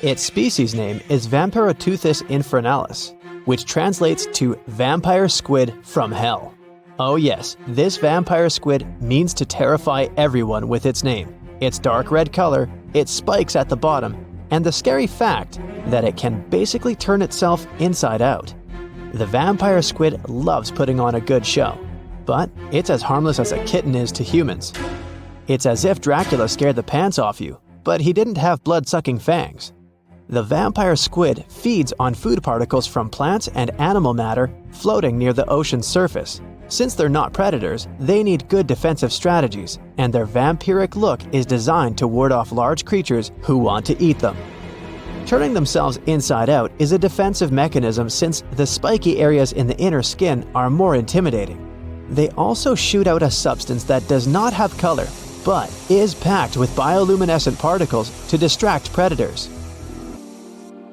Its species name is Vampiroteuthis infernalis, which translates to vampire squid from hell. Oh yes, this vampire squid means to terrify everyone with its name, its dark red color, its spikes at the bottom, and the scary fact that it can basically turn itself inside out. The vampire squid loves putting on a good show, but it's as harmless as a kitten is to humans. It's as if Dracula scared the pants off you, but he didn't have blood-sucking fangs. The vampire squid feeds on food particles from plants and animal matter floating near the ocean's surface. Since they're not predators, they need good defensive strategies, and their vampiric look is designed to ward off large creatures who want to eat them. Turning themselves inside out is a defensive mechanism since the spiky areas in the inner skin are more intimidating. They also shoot out a substance that does not have color, but is packed with bioluminescent particles to distract predators.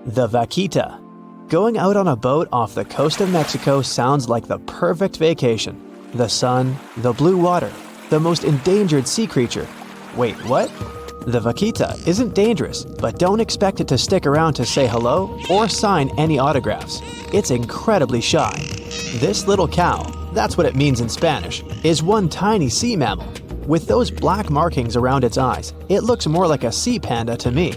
The vaquita. Going out on a boat off the coast of Mexico sounds like the perfect vacation. The sun, the blue water, the most endangered sea creature. Wait, what? The vaquita isn't dangerous, but don't expect it to stick around to say hello or sign any autographs. It's incredibly shy. This little cow, that's what it means in Spanish, is one tiny sea mammal. With those black markings around its eyes, it looks more like a sea panda to me.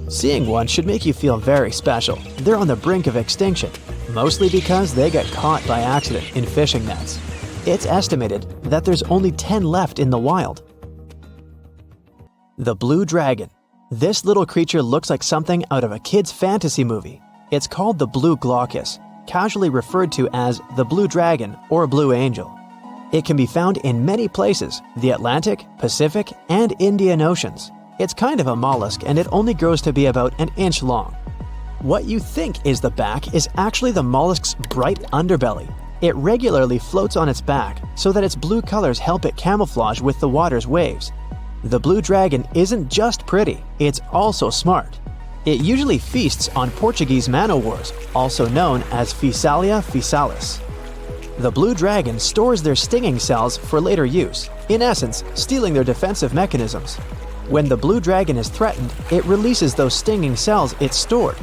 Seeing one should make you feel very special. They're on the brink of extinction, mostly because they got caught by accident in fishing nets. It's estimated that there's only 10 left in the wild. The blue dragon. This little creature looks like something out of a kid's fantasy movie. It's called the blue glaucus, casually referred to as the blue dragon or blue angel. It can be found in many places, the Atlantic, Pacific, and Indian Oceans. It's kind of a mollusk and it only grows to be about an inch long. What you think is the back is actually the mollusk's bright underbelly. It regularly floats on its back so that its blue colors help it camouflage with the water's waves. The blue dragon isn't just pretty, it's also smart. It usually feasts on Portuguese man-o'-wars, also known as Physalia physalis. The blue dragon stores their stinging cells for later use, in essence, stealing their defensive mechanisms. When the blue dragon is threatened, it releases those stinging cells it stored,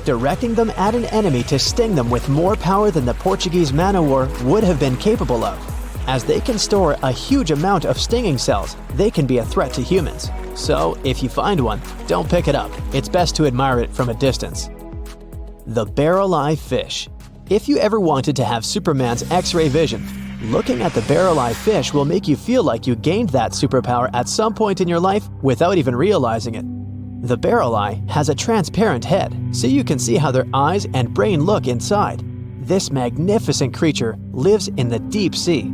directing them at an enemy to sting them with more power than the Portuguese man-o'-war would have been capable of. As they can store a huge amount of stinging cells, they can be a threat to humans. So, if you find one, don't pick it up. It's best to admire it from a distance. The barrel-eye fish. If you ever wanted to have Superman's X-ray vision, looking at the barrel-eye fish will make you feel like you gained that superpower at some point in your life without even realizing it. The barrel eye has a transparent head, so you can see how their eyes and brain look inside. This magnificent creature lives in the deep sea.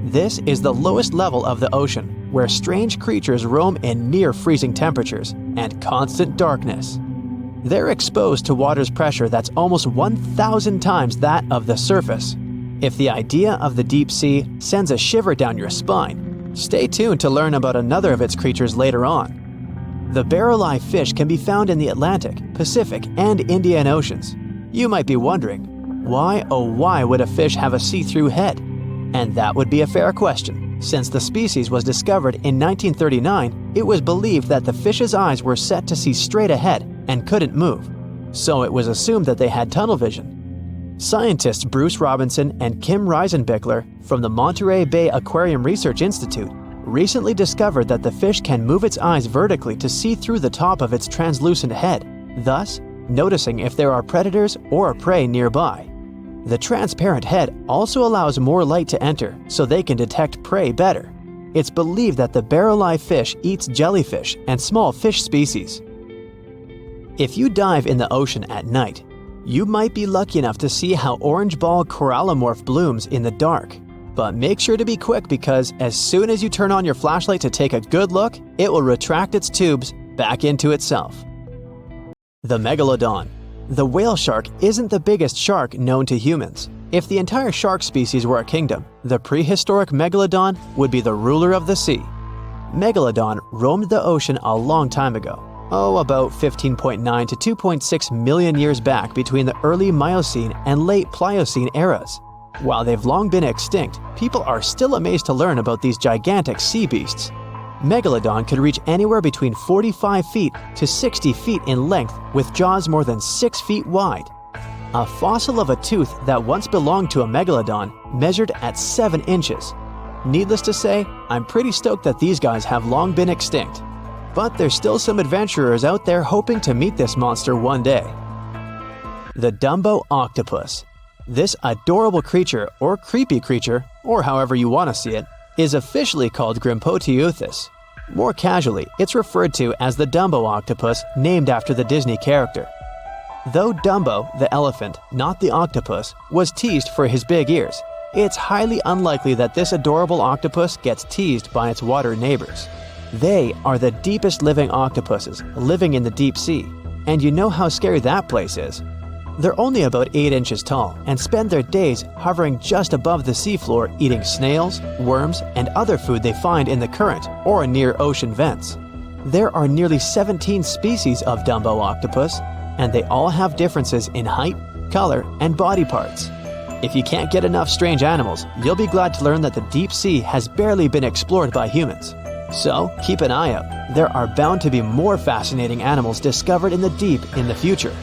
This is the lowest level of the ocean, where strange creatures roam in near-freezing temperatures and constant darkness. They're exposed to water's pressure that's almost 1,000 times that of the surface. If the idea of the deep sea sends a shiver down your spine, stay tuned to learn about another of its creatures later on. The barrel-eye fish can be found in the Atlantic, Pacific, and Indian Oceans. You might be wondering, why oh why would a fish have a see-through head? And that would be a fair question. Since the species was discovered in 1939, it was believed that the fish's eyes were set to see straight ahead and couldn't move. So it was assumed that they had tunnel vision. Scientists Bruce Robinson and Kim Reisenbichler from the Monterey Bay Aquarium Research Institute recently discovered that the fish can move its eyes vertically to see through the top of its translucent head, thus noticing if there are predators or prey nearby. The transparent head also allows more light to enter so they can detect prey better. It's believed that the barrel-eye fish eats jellyfish and small fish species. If you dive in the ocean at night, you might be lucky enough to see how orange ball corallomorph blooms in the dark. But make sure to be quick because as soon as you turn on your flashlight to take a good look, it will retract its tubes back into itself. The megalodon. The whale shark isn't the biggest shark known to humans. If the entire shark species were a kingdom, the prehistoric megalodon would be the ruler of the sea. Megalodon roamed the ocean a long time ago. About 15.9 to 2.6 million years back between the early Miocene and late Pliocene eras. While they've long been extinct, people are still amazed to learn about these gigantic sea beasts. Megalodon could reach anywhere between 45 feet to 60 feet in length with jaws more than 6 feet wide. A fossil of a tooth that once belonged to a megalodon measured at 7 inches. Needless to say, I'm pretty stoked that these guys have long been extinct. But there's still some adventurers out there hoping to meet this monster one day. The Dumbo octopus. This adorable creature, or creepy creature, or however you want to see it, is officially called Grimpoteuthis. More casually, it's referred to as the Dumbo octopus, named after the Disney character. Though Dumbo, the elephant, not the octopus, was teased for his big ears, it's highly unlikely that this adorable octopus gets teased by its water neighbors. They are the deepest living octopuses, living in the deep sea, and you know how scary that place is. They're only about 8 inches tall and spend their days hovering just above the seafloor eating snails, worms, and other food they find in the current or near ocean vents. There are nearly 17 species of Dumbo octopus, and they all have differences in height, color, and body parts. If you can't get enough strange animals, you'll be glad to learn that the deep sea has barely been explored by humans. So keep an eye out. There are bound to be more fascinating animals discovered in the deep in the future.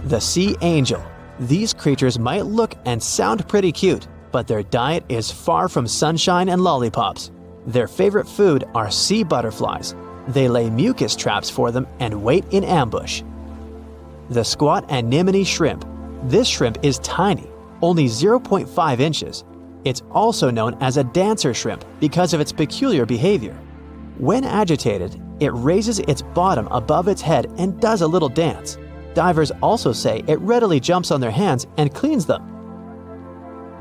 The sea angel. These creatures might look and sound pretty cute, but their diet is far from sunshine and lollipops. Their favorite food are sea butterflies. They lay mucus traps for them and wait in ambush. The squat anemone shrimp. This shrimp is tiny, only 0.5 inches. It's also known as a dancer shrimp because of its peculiar behavior. When agitated, it raises its bottom above its head and does a little dance. Divers also say it readily jumps on their hands and cleans them.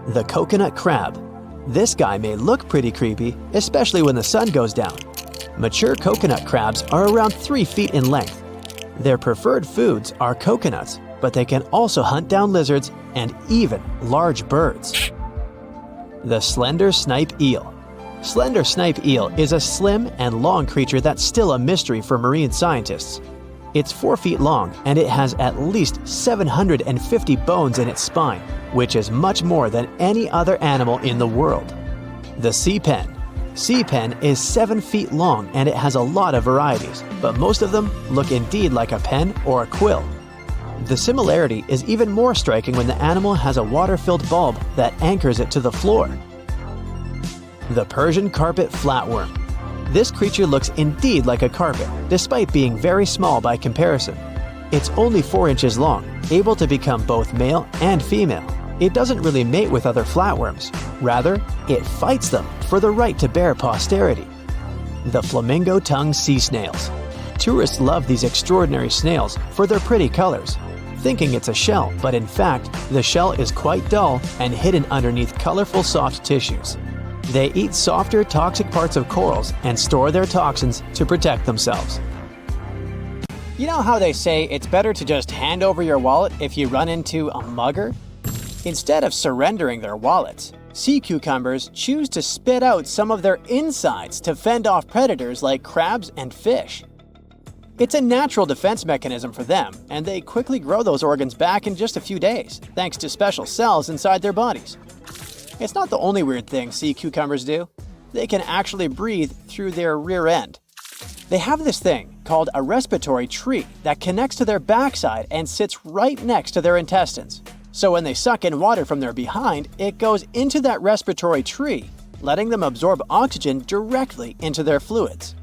The coconut crab. This guy may look pretty creepy, especially when the sun goes down. Mature coconut crabs are around 3 feet in length. Their preferred foods are coconuts, but they can also hunt down lizards and even large birds. The slender snipe eel. Slender snipe eel is a slim and long creature that's still a mystery for marine scientists. It's 4 feet long and it has at least 750 bones in its spine, which is much more than any other animal in the world. The sea pen. Sea pen is 7 feet long and it has a lot of varieties, but most of them look indeed like a pen or a quill. The similarity is even more striking when the animal has a water-filled bulb that anchors it to the floor. The Persian carpet flatworm. This creature looks indeed like a carpet, despite being very small by comparison. It's only 4 inches long, able to become both male and female. It doesn't really mate with other flatworms. Rather, it fights them for the right to bear posterity. The flamingo-tongued sea snails. Tourists love these extraordinary snails for their pretty colors, thinking it's a shell, but in fact, the shell is quite dull and hidden underneath colorful soft tissues. They eat softer, toxic parts of corals and store their toxins to protect themselves. You know how they say it's better to just hand over your wallet if you run into a mugger? Instead of surrendering their wallets, sea cucumbers choose to spit out some of their insides to fend off predators like crabs and fish. It's a natural defense mechanism for them, and they quickly grow those organs back in just a few days, thanks to special cells inside their bodies. It's not the only weird thing sea cucumbers do. They can actually breathe through their rear end. They have this thing called a respiratory tree that connects to their backside and sits right next to their intestines. So when they suck in water from their behind, it goes into that respiratory tree, letting them absorb oxygen directly into their fluids.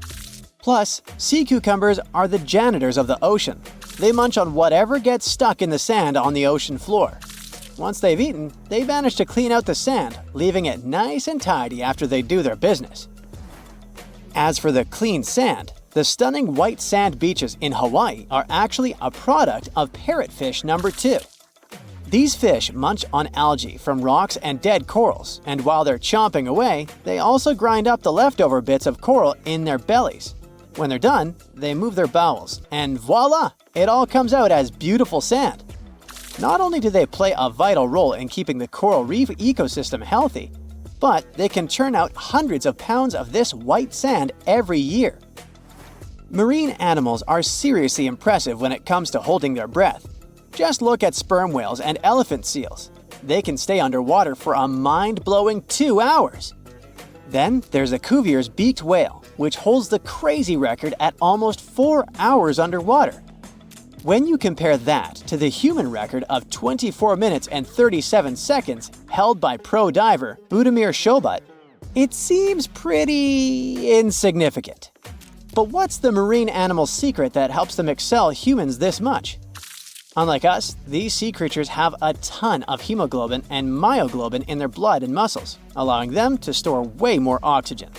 Plus, sea cucumbers are the janitors of the ocean. They munch on whatever gets stuck in the sand on the ocean floor. Once they've eaten, they vanish to clean out the sand, leaving it nice and tidy after they do their business. As for the clean sand, the stunning white sand beaches in Hawaii are actually a product of parrotfish number 2. These fish munch on algae from rocks and dead corals, and while they're chomping away, they also grind up the leftover bits of coral in their bellies. When they're done, they move their bowels, and voila! It all comes out as beautiful sand. Not only do they play a vital role in keeping the coral reef ecosystem healthy, but they can churn out hundreds of pounds of this white sand every year. Marine animals are seriously impressive when it comes to holding their breath. Just look at sperm whales and elephant seals. They can stay underwater for a mind-blowing 2 hours. Then there's the Cuvier's beaked whale, which holds the crazy record at almost 4 hours underwater. When you compare that to the human record of 24 minutes and 37 seconds held by pro diver Budimir Shobat, it seems pretty insignificant. But what's the marine animal's secret that helps them excel humans this much? Unlike us, these sea creatures have a ton of hemoglobin and myoglobin in their blood and muscles, allowing them to store way more oxygen.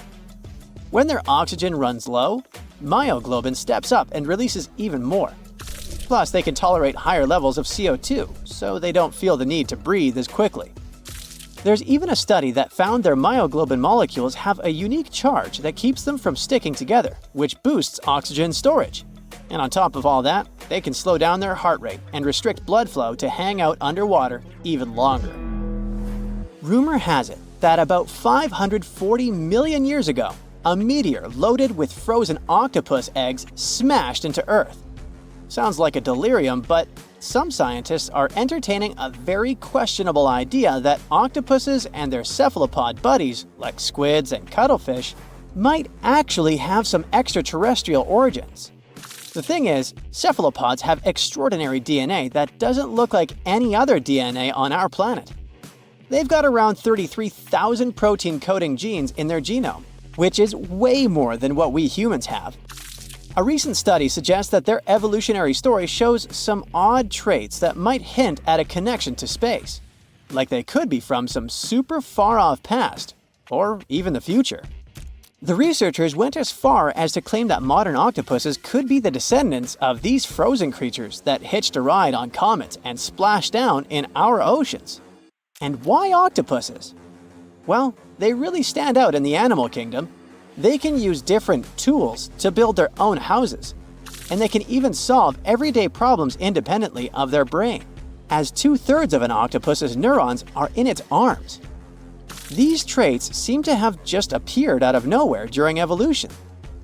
When their oxygen runs low, myoglobin steps up and releases even more. Plus, they can tolerate higher levels of CO2, so they don't feel the need to breathe as quickly. There's even a study that found their myoglobin molecules have a unique charge that keeps them from sticking together, which boosts oxygen storage. And on top of all that, they can slow down their heart rate and restrict blood flow to hang out underwater even longer. Rumor has it that about 540 million years ago, a meteor loaded with frozen octopus eggs smashed into Earth. Sounds like a delirium, but some scientists are entertaining a very questionable idea that octopuses and their cephalopod buddies, like squids and cuttlefish, might actually have some extraterrestrial origins. The thing is, cephalopods have extraordinary DNA that doesn't look like any other DNA on our planet. They've got around 33,000 protein-coding genes in their genome, which is way more than what we humans have. A recent study suggests that their evolutionary story shows some odd traits that might hint at a connection to space, like they could be from some super far-off past, or even the future. The researchers went as far as to claim that modern octopuses could be the descendants of these frozen creatures that hitched a ride on comets and splashed down in our oceans. And why octopuses? Well, they really stand out in the animal kingdom. They can use different tools to build their own houses, and they can even solve everyday problems independently of their brain, as 2/3 of an octopus's neurons are in its arms. These traits seem to have just appeared out of nowhere during evolution.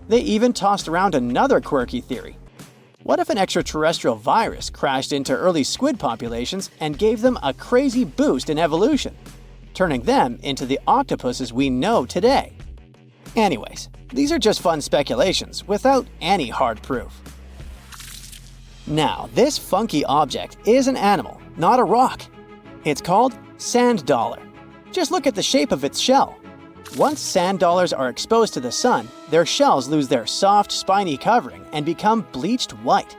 They even tossed around another quirky theory. What if an extraterrestrial virus crashed into early squid populations and gave them a crazy boost in evolution, turning them into the octopuses we know today? Anyways, these are just fun speculations without any hard proof. Now, this funky object is an animal, not a rock. It's called sand dollar. Just look at the shape of its shell. Once sand dollars are exposed to the sun, their shells lose their soft, spiny covering and become bleached white.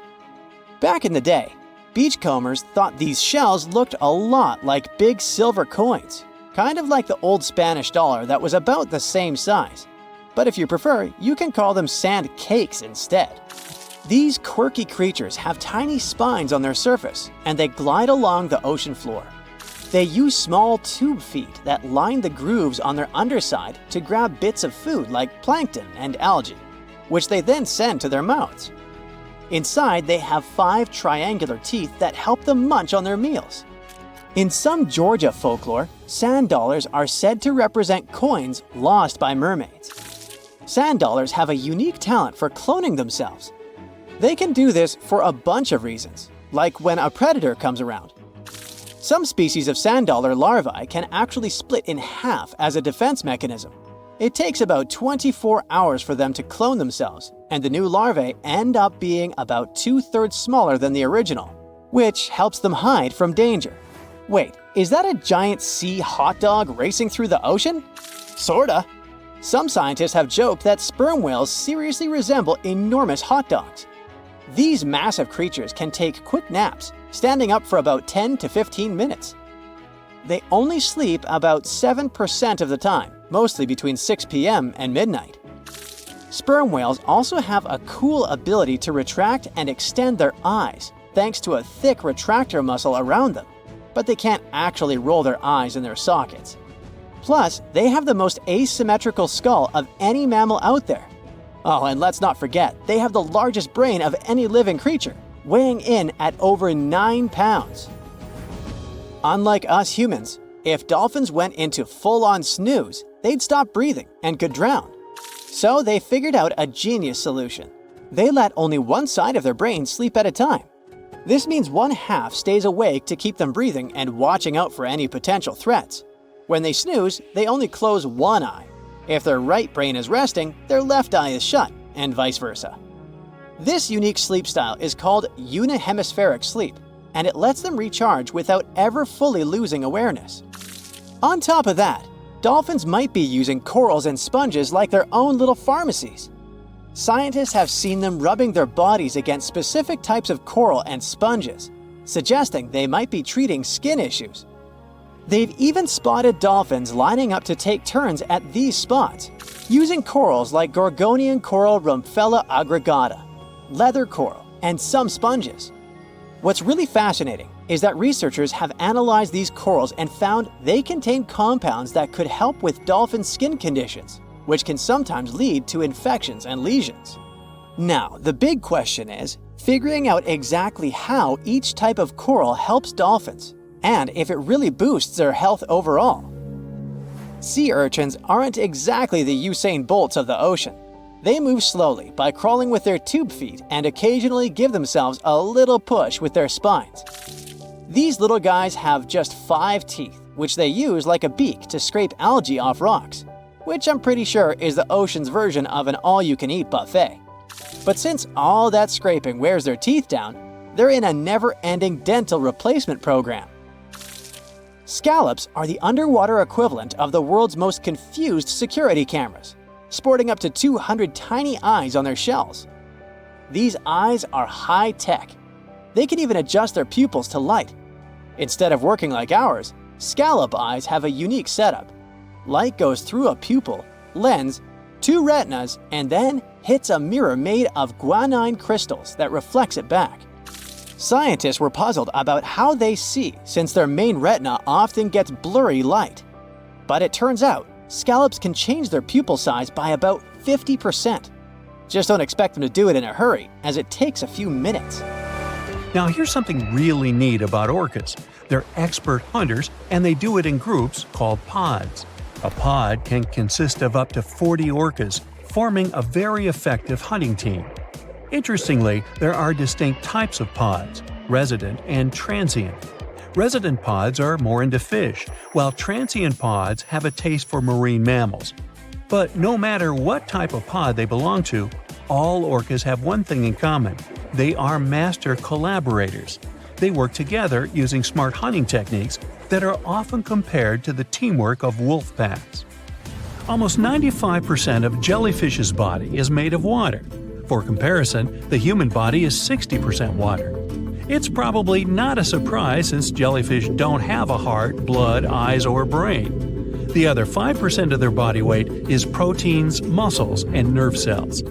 Back in the day, beachcombers thought these shells looked a lot like big silver coins, kind of like the old Spanish dollar that was about the same size. But if you prefer, you can call them sand cakes instead. These quirky creatures have tiny spines on their surface, and they glide along the ocean floor. They use small tube feet that line the grooves on their underside to grab bits of food like plankton and algae, which they then send to their mouths. Inside, they have 5 triangular teeth that help them munch on their meals. In some Georgia folklore, sand dollars are said to represent coins lost by mermaids. Sand dollars have a unique talent for cloning themselves. They can do this for a bunch of reasons, like when a predator comes around. Some species of sand dollar larvae can actually split in half as a defense mechanism. It takes about 24 hours for them to clone themselves, and the new larvae end up being about 2/3 smaller than the original, which helps them hide from danger. Wait, is that a giant sea hot dog racing through the ocean? Sorta. Some scientists have joked that sperm whales seriously resemble enormous hot dogs. These massive creatures can take quick naps, standing up for about 10 to 15 minutes. They only sleep about 7% of the time, mostly between 6 p.m. and midnight. Sperm whales also have a cool ability to retract and extend their eyes, thanks to a thick retractor muscle around them, but they can't actually roll their eyes in their sockets. Plus, they have the most asymmetrical skull of any mammal out there. Oh, and let's not forget, they have the largest brain of any living creature, weighing in at over 9 pounds. Unlike us humans, if dolphins went into full-on snooze, they'd stop breathing and could drown. So they figured out a genius solution. They let only one side of their brain sleep at a time. This means one half stays awake to keep them breathing and watching out for any potential threats. When they snooze, they only close one eye. If their right brain is resting, their left eye is shut, and vice versa. This unique sleep style is called unihemispheric sleep, and it lets them recharge without ever fully losing awareness. On top of that, dolphins might be using corals and sponges like their own little pharmacies. Scientists have seen them rubbing their bodies against specific types of coral and sponges, suggesting they might be treating skin issues. They've even spotted dolphins lining up to take turns at these spots, using corals like Gorgonian coral Rumphella aggregata, leather coral, and some sponges. What's really fascinating is that researchers have analyzed these corals and found they contain compounds that could help with dolphin skin conditions, which can sometimes lead to infections and lesions. Now, the big question is figuring out exactly how each type of coral helps dolphins, and if it really boosts their health overall. Sea urchins aren't exactly the Usain Bolts of the ocean. They move slowly by crawling with their tube feet and occasionally give themselves a little push with their spines. These little guys have just 5 teeth, which they use like a beak to scrape algae off rocks, which I'm pretty sure is the ocean's version of an all-you-can-eat buffet. But since all that scraping wears their teeth down, they're in a never-ending dental replacement program. Scallops are the underwater equivalent of the world's most confused security cameras, sporting up to 200 tiny eyes on their shells. These eyes are high-tech. They can even adjust their pupils to light. Instead of working like ours, scallop eyes have a unique setup. Light goes through a pupil, lens, 2 retinas, and then hits a mirror made of guanine crystals that reflects it back. Scientists were puzzled about how they see since their main retina often gets blurry light. But it turns out, scallops can change their pupil size by about 50%. Just don't expect them to do it in a hurry, as it takes a few minutes. Now here's something really neat about orcas. They're expert hunters, and they do it in groups called pods. A pod can consist of up to 40 orcas, forming a very effective hunting team. Interestingly, there are distinct types of pods: resident and transient. Resident pods are more into fish, while transient pods have a taste for marine mammals. But no matter what type of pod they belong to, all orcas have one thing in common: they are master collaborators. They work together using smart hunting techniques that are often compared to the teamwork of wolf packs. Almost 95% of jellyfish's body is made of water. For comparison, the human body is 60% water. It's probably not a surprise since jellyfish don't have a heart, blood, eyes, or brain. The other 5% of their body weight is proteins, muscles, and nerve cells.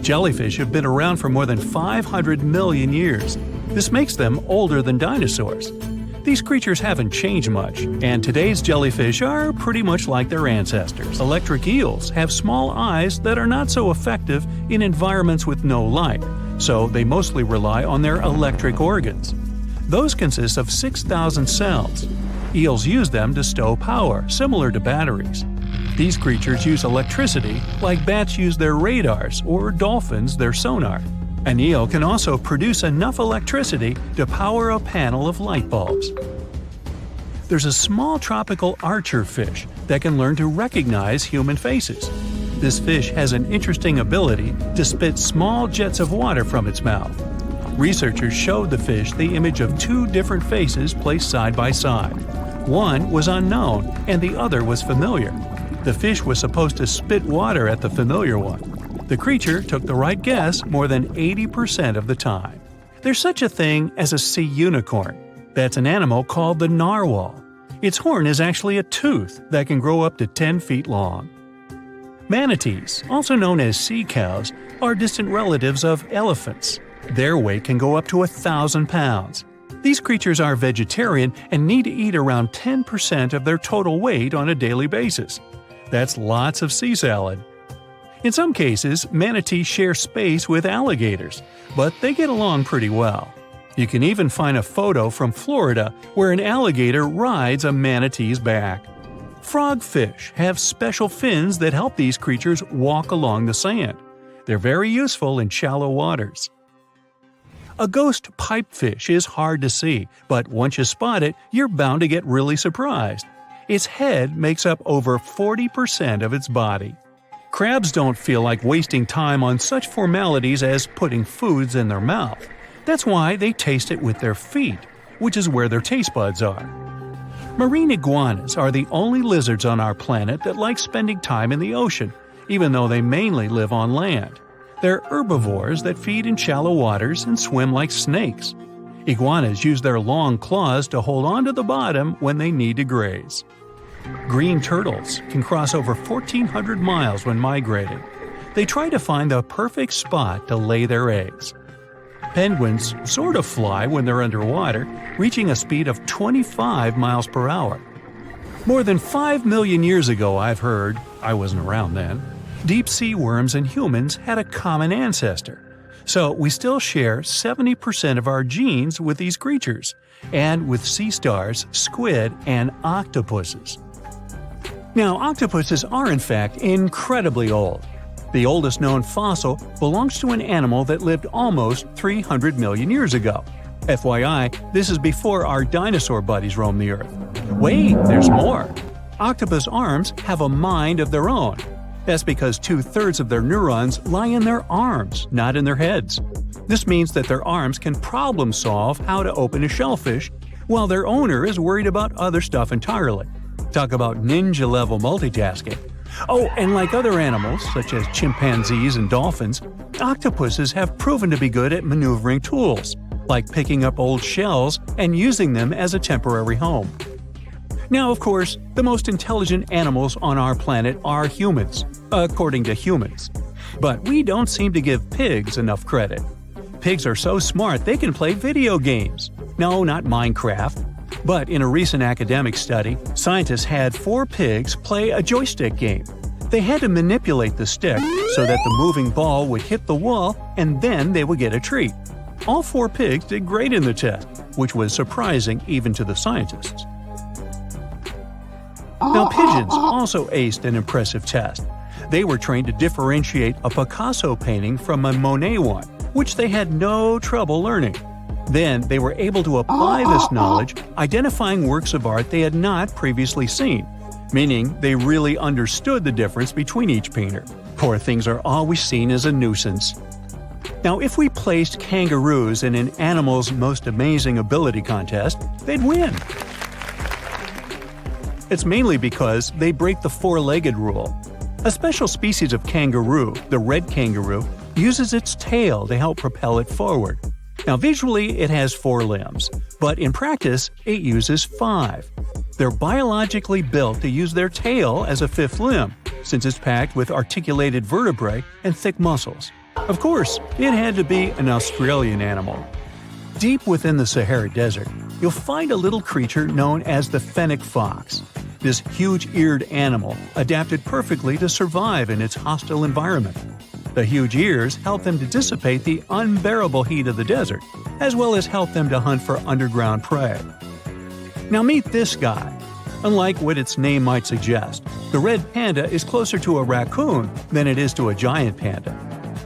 Jellyfish have been around for more than 500 million years. This makes them older than dinosaurs. These creatures haven't changed much, and today's jellyfish are pretty much like their ancestors. Electric eels have small eyes that are not so effective in environments with no light, so they mostly rely on their electric organs. Those consist of 6,000 cells. Eels use them to stow power, similar to batteries. These creatures use electricity like bats use their radars or dolphins their sonar. An eel can also produce enough electricity to power a panel of light bulbs. There's a small tropical archer fish that can learn to recognize human faces. This fish has an interesting ability to spit small jets of water from its mouth. Researchers showed the fish the image of two different faces placed side by side. One was unknown and the other was familiar. The fish was supposed to spit water at the familiar one. The creature took the right guess more than 80% of the time. There's such a thing as a sea unicorn. That's an animal called the narwhal. Its horn is actually a tooth that can grow up to 10 feet long. Manatees, also known as sea cows, are distant relatives of elephants. Their weight can go up to 1,000 pounds. These creatures are vegetarian and need to eat around 10% of their total weight on a daily basis. That's lots of sea salad. In some cases, manatees share space with alligators, but they get along pretty well. You can even find a photo from Florida where an alligator rides a manatee's back. Frogfish have special fins that help these creatures walk along the sand. They're very useful in shallow waters. A ghost pipefish is hard to see, but once you spot it, you're bound to get really surprised. Its head makes up over 40% of its body. Crabs don't feel like wasting time on such formalities as putting foods in their mouth. That's why they taste it with their feet, which is where their taste buds are. Marine iguanas are the only lizards on our planet that like spending time in the ocean, even though they mainly live on land. They're herbivores that feed in shallow waters and swim like snakes. Iguanas use their long claws to hold on to the bottom when they need to graze. Green turtles can cross over 1,400 miles when migrating. They try to find the perfect spot to lay their eggs. Penguins sort of fly when they're underwater, reaching a speed of 25 miles per hour. More than 5 million years ago, I've heard, I wasn't around then, deep sea worms and humans had a common ancestor. So we still share 70% of our genes with these creatures, and with sea stars, squid, and octopuses. Now, octopuses are in fact incredibly old. The oldest known fossil belongs to an animal that lived almost 300 million years ago. FYI, this is before our dinosaur buddies roamed the Earth. Wait, there's more! Octopus arms have a mind of their own. That's because 2/3 of their neurons lie in their arms, not in their heads. This means that their arms can problem solve how to open a shellfish, while their owner is worried about other stuff entirely. Talk about ninja-level multitasking. Oh, and like other animals, such as chimpanzees and dolphins, octopuses have proven to be good at maneuvering tools, like picking up old shells and using them as a temporary home. Now, of course, the most intelligent animals on our planet are humans, according to humans. But we don't seem to give pigs enough credit. Pigs are so smart they can play video games. No, not Minecraft. But in a recent academic study, scientists had 4 pigs play a joystick game. They had to manipulate the stick so that the moving ball would hit the wall and then they would get a treat. All 4 pigs did great in the test, which was surprising even to the scientists. Now, pigeons also aced an impressive test. They were trained to differentiate a Picasso painting from a Monet one, which they had no trouble learning. Then they were able to apply this knowledge, identifying works of art they had not previously seen, meaning they really understood the difference between each painter. Poor things are always seen as a nuisance. Now, if we placed kangaroos in an Animal's Most Amazing Ability contest, they'd win. It's mainly because they break the four-legged rule. A special species of kangaroo, the red kangaroo, uses its tail to help propel it forward. Now, visually, it has 4 limbs, but in practice, it uses 5. They're biologically built to use their tail as a 5th limb, since it's packed with articulated vertebrae and thick muscles. Of course, it had to be an Australian animal. Deep within the Sahara Desert, you'll find a little creature known as the fennec fox. This huge-eared animal adapted perfectly to survive in its hostile environment. The huge ears help them to dissipate the unbearable heat of the desert, as well as help them to hunt for underground prey. Now meet this guy. Unlike what its name might suggest, the red panda is closer to a raccoon than it is to a giant panda.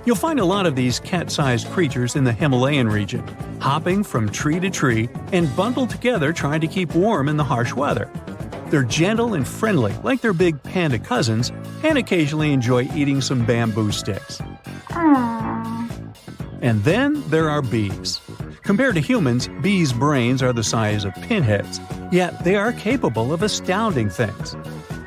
You'll find a lot of these cat-sized creatures in the Himalayan region, hopping from tree to tree and bundled together trying to keep warm in the harsh weather. They're gentle and friendly like their big panda cousins, and occasionally enjoy eating some bamboo sticks. And then there are bees. Compared to humans, bees' brains are the size of pinheads, yet they are capable of astounding things.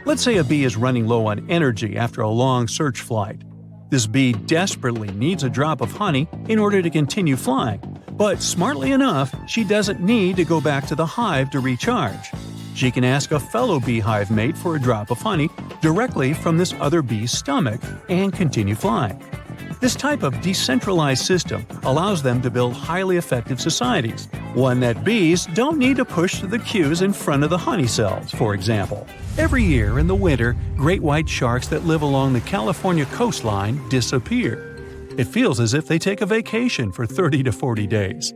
Let's say a bee is running low on energy after a long search flight. This bee desperately needs a drop of honey in order to continue flying, but smartly enough, she doesn't need to go back to the hive to recharge. She can ask a fellow beehive mate for a drop of honey directly from this other bee's stomach and continue flying. This type of decentralized system allows them to build highly effective societies, one that bees don't need to push through the queues in front of the honey cells, for example. Every year in the winter, great white sharks that live along the California coastline disappear. It feels as if they take a vacation for 30 to 40 days.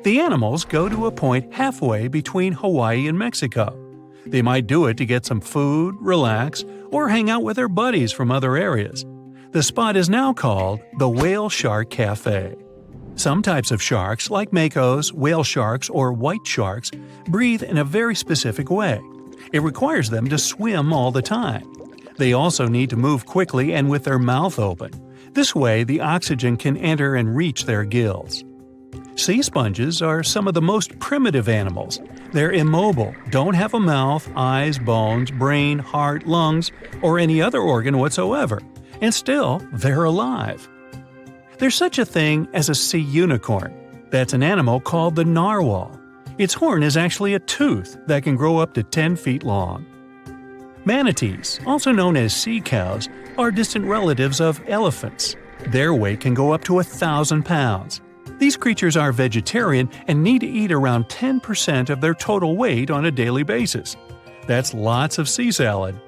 The animals go to a point halfway between Hawaii and Mexico. They might do it to get some food, relax, or hang out with their buddies from other areas. The spot is now called the Whale Shark Cafe. Some types of sharks, like makos, whale sharks, or white sharks, breathe in a very specific way. It requires them to swim all the time. They also need to move quickly and with their mouth open. This way, the oxygen can enter and reach their gills. Sea sponges are some of the most primitive animals. They're immobile, don't have a mouth, eyes, bones, brain, heart, lungs, or any other organ whatsoever. And still, they're alive. There's such a thing as a sea unicorn. That's an animal called the narwhal. Its horn is actually a tooth that can grow up to 10 feet long. Manatees, also known as sea cows, are distant relatives of elephants. Their weight can go up to 1,000 pounds. These creatures are vegetarian and need to eat around 10% of their total weight on a daily basis. That's lots of sea salad.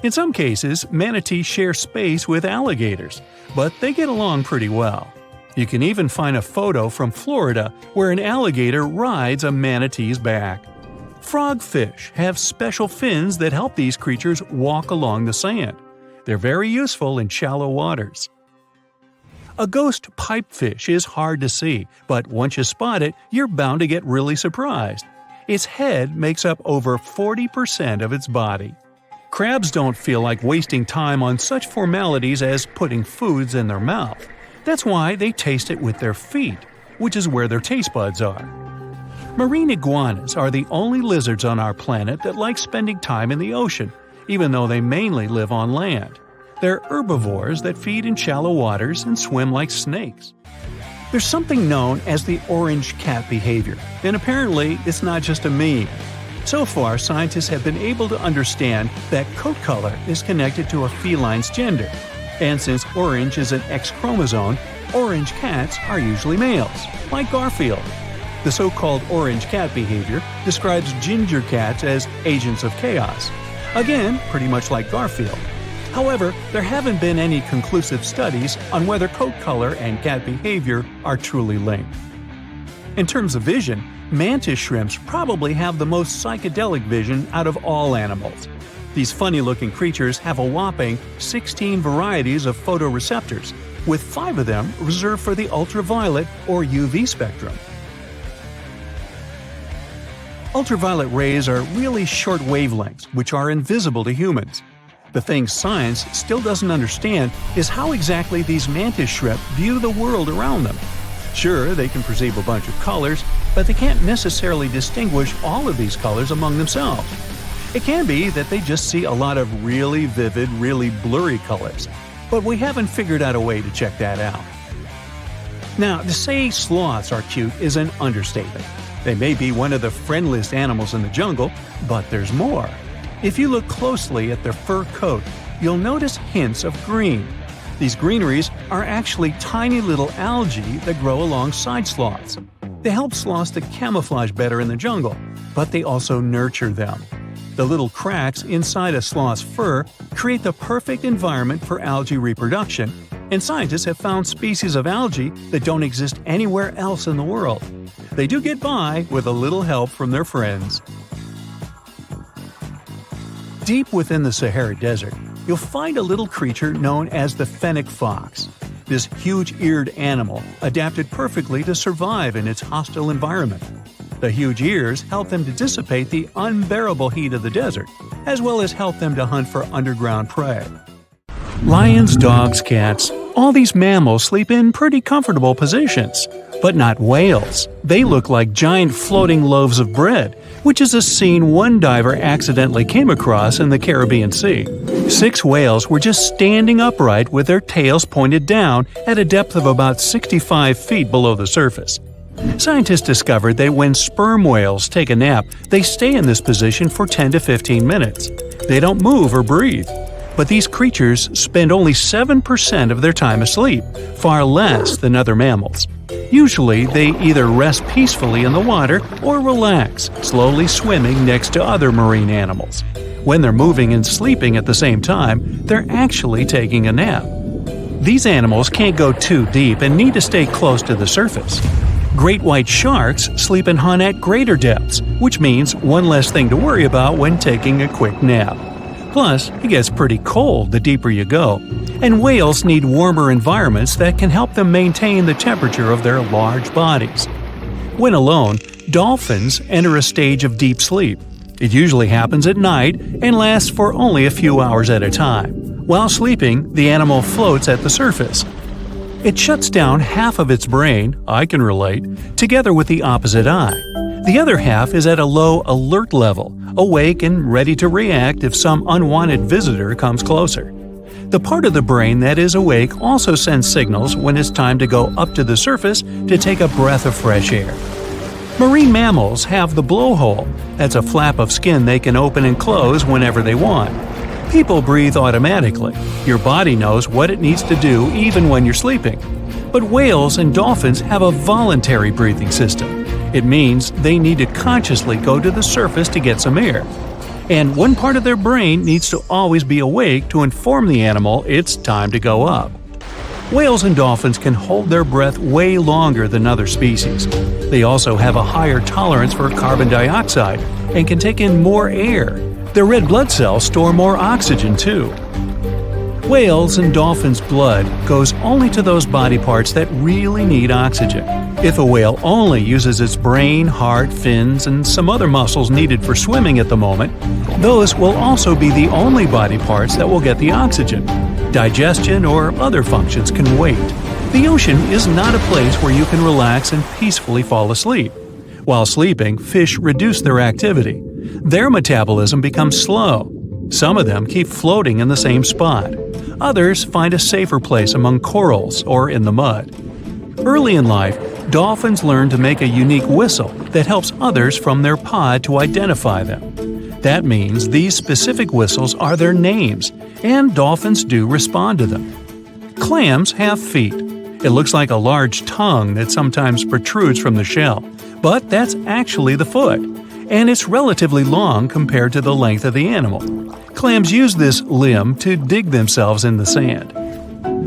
In some cases, manatees share space with alligators, but they get along pretty well. You can even find a photo from Florida where an alligator rides a manatee's back. Frogfish have special fins that help these creatures walk along the sand. They're very useful in shallow waters. A ghost pipefish is hard to see, but once you spot it, you're bound to get really surprised. Its head makes up over 40% of its body. Crabs don't feel like wasting time on such formalities as putting foods in their mouth. That's why they taste it with their feet, which is where their taste buds are. Marine iguanas are the only lizards on our planet that like spending time in the ocean, even though they mainly live on land. They're herbivores that feed in shallow waters and swim like snakes. There's something known as the orange cat behavior, and apparently it's not just a meme. So far, scientists have been able to understand that coat color is connected to a feline's gender. And since orange is an X chromosome, orange cats are usually males, like Garfield. The so-called orange cat behavior describes ginger cats as agents of chaos. Again, pretty much like Garfield. However, there haven't been any conclusive studies on whether coat color and cat behavior are truly linked. In terms of vision, mantis shrimps probably have the most psychedelic vision out of all animals. These funny-looking creatures have a whopping 16 varieties of photoreceptors, with 5 of them reserved for the ultraviolet or UV spectrum. Ultraviolet rays are really short wavelengths which are invisible to humans. The thing science still doesn't understand is how exactly these mantis shrimp view the world around them. Sure, they can perceive a bunch of colors, but they can't necessarily distinguish all of these colors among themselves. It can be that they just see a lot of really vivid, really blurry colors, but we haven't figured out a way to check that out. Now, to say sloths are cute is an understatement. They may be one of the friendliest animals in the jungle, but there's more. If you look closely at their fur coat, you'll notice hints of green. These greeneries are actually tiny little algae that grow alongside sloths. They help sloths to camouflage better in the jungle, but they also nurture them. The little cracks inside a sloth's fur create the perfect environment for algae reproduction, and scientists have found species of algae that don't exist anywhere else in the world. They do get by with a little help from their friends. Deep within the Sahara Desert, you'll find a little creature known as the fennec fox. This huge-eared animal adapted perfectly to survive in its hostile environment. The huge ears help them to dissipate the unbearable heat of the desert, as well as help them to hunt for underground prey. Lions, dogs, cats, all these mammals sleep in pretty comfortable positions. But not whales. They look like giant floating loaves of bread, which is a scene one diver accidentally came across in the Caribbean Sea. 6 whales were just standing upright with their tails pointed down at a depth of about 65 feet below the surface. Scientists discovered that when sperm whales take a nap, they stay in this position for 10 to 15 minutes. They don't move or breathe. But these creatures spend only 7% of their time asleep, far less than other mammals. Usually, they either rest peacefully in the water or relax, slowly swimming next to other marine animals. When they're moving and sleeping at the same time, they're actually taking a nap. These animals can't go too deep and need to stay close to the surface. Great white sharks sleep and hunt at greater depths, which means one less thing to worry about when taking a quick nap. Plus, it gets pretty cold the deeper you go, and whales need warmer environments that can help them maintain the temperature of their large bodies. When alone, dolphins enter a stage of deep sleep. It usually happens at night and lasts for only a few hours at a time. While sleeping, the animal floats at the surface. It shuts down half of its brain, I can relate, together with the opposite eye. The other half is at a low alert level, awake and ready to react if some unwanted visitor comes closer. The part of the brain that is awake also sends signals when it's time to go up to the surface to take a breath of fresh air. Marine mammals have the blowhole. That's a flap of skin they can open and close whenever they want. People breathe automatically. Your body knows what it needs to do even when you're sleeping. But whales and dolphins have a voluntary breathing system. It means they need to consciously go to the surface to get some air. And one part of their brain needs to always be awake to inform the animal it's time to go up. Whales and dolphins can hold their breath way longer than other species. They also have a higher tolerance for carbon dioxide and can take in more air. Their red blood cells store more oxygen too. Whales and dolphins' blood goes only to those body parts that really need oxygen. If a whale only uses its brain, heart, fins, and some other muscles needed for swimming at the moment, those will also be the only body parts that will get the oxygen. Digestion or other functions can wait. The ocean is not a place where you can relax and peacefully fall asleep. While sleeping, fish reduce their activity. Their metabolism becomes slow. Some of them keep floating in the same spot. Others find a safer place among corals or in the mud. Early in life, dolphins learn to make a unique whistle that helps others from their pod to identify them. That means these specific whistles are their names, and dolphins do respond to them. Clams have feet. It looks like a large tongue that sometimes protrudes from the shell, but that's actually the foot, and it's relatively long compared to the length of the animal. Clams use this limb to dig themselves in the sand.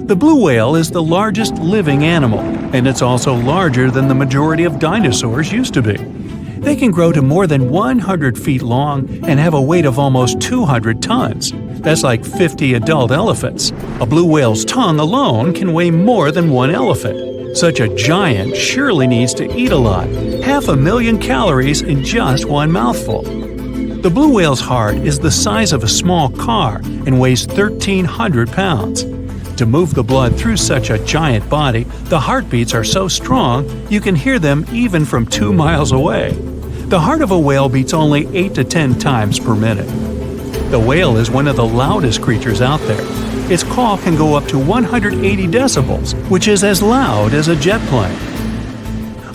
The blue whale is the largest living animal, and it's also larger than the majority of dinosaurs used to be. They can grow to more than 100 feet long and have a weight of almost 200 tons. That's like 50 adult elephants. A blue whale's tongue alone can weigh more than one elephant. Such a giant surely needs to eat a lot, 500,000 calories in just one mouthful. The blue whale's heart is the size of a small car and weighs 1,300 pounds. To move the blood through such a giant body, the heartbeats are so strong you can hear them even from 2 miles away. The heart of a whale beats only 8 to 10 times per minute. The whale is one of the loudest creatures out there. Its call can go up to 180 decibels, which is as loud as a jet plane.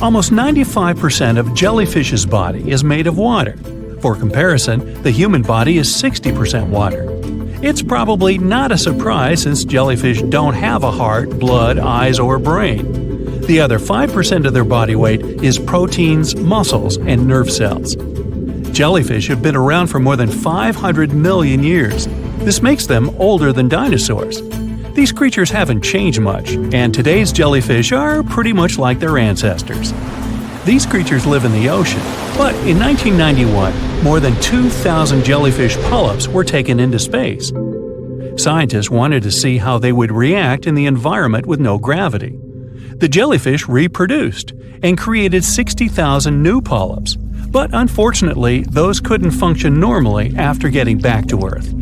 Almost 95% of jellyfish's body is made of water. For comparison, the human body is 60% water. It's probably not a surprise since jellyfish don't have a heart, blood, eyes, or brain. The other 5% of their body weight is proteins, muscles, and nerve cells. Jellyfish have been around for more than 500 million years. This makes them older than dinosaurs. These creatures haven't changed much, and today's jellyfish are pretty much like their ancestors. These creatures live in the ocean, but in 1991, more than 2,000 jellyfish polyps were taken into space. Scientists wanted to see how they would react in the environment with no gravity. The jellyfish reproduced and created 60,000 new polyps, but unfortunately, those couldn't function normally after getting back to Earth.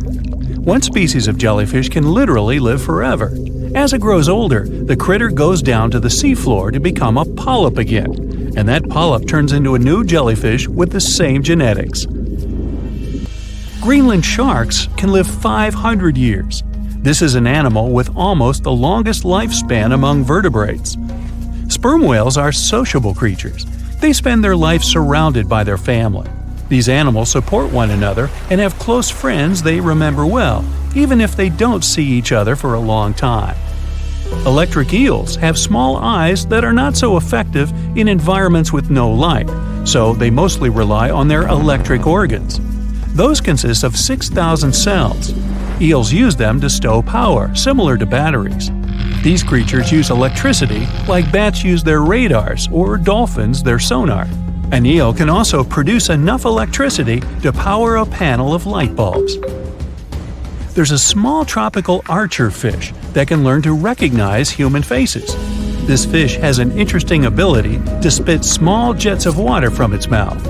One species of jellyfish can literally live forever. As it grows older, the critter goes down to the seafloor to become a polyp again, and that polyp turns into a new jellyfish with the same genetics. Greenland sharks can live 500 years. This is an animal with almost the longest lifespan among vertebrates. Sperm whales are sociable creatures. They spend their life surrounded by their family. These animals support one another and have close friends they remember well, even if they don't see each other for a long time. Electric eels have small eyes that are not so effective in environments with no light, so they mostly rely on their electric organs. Those consist of 6,000 cells. Eels use them to stow power, similar to batteries. These creatures use electricity like bats use their radars or dolphins their sonar. An eel can also produce enough electricity to power a panel of light bulbs. There's a small tropical archer fish that can learn to recognize human faces. This fish has an interesting ability to spit small jets of water from its mouth.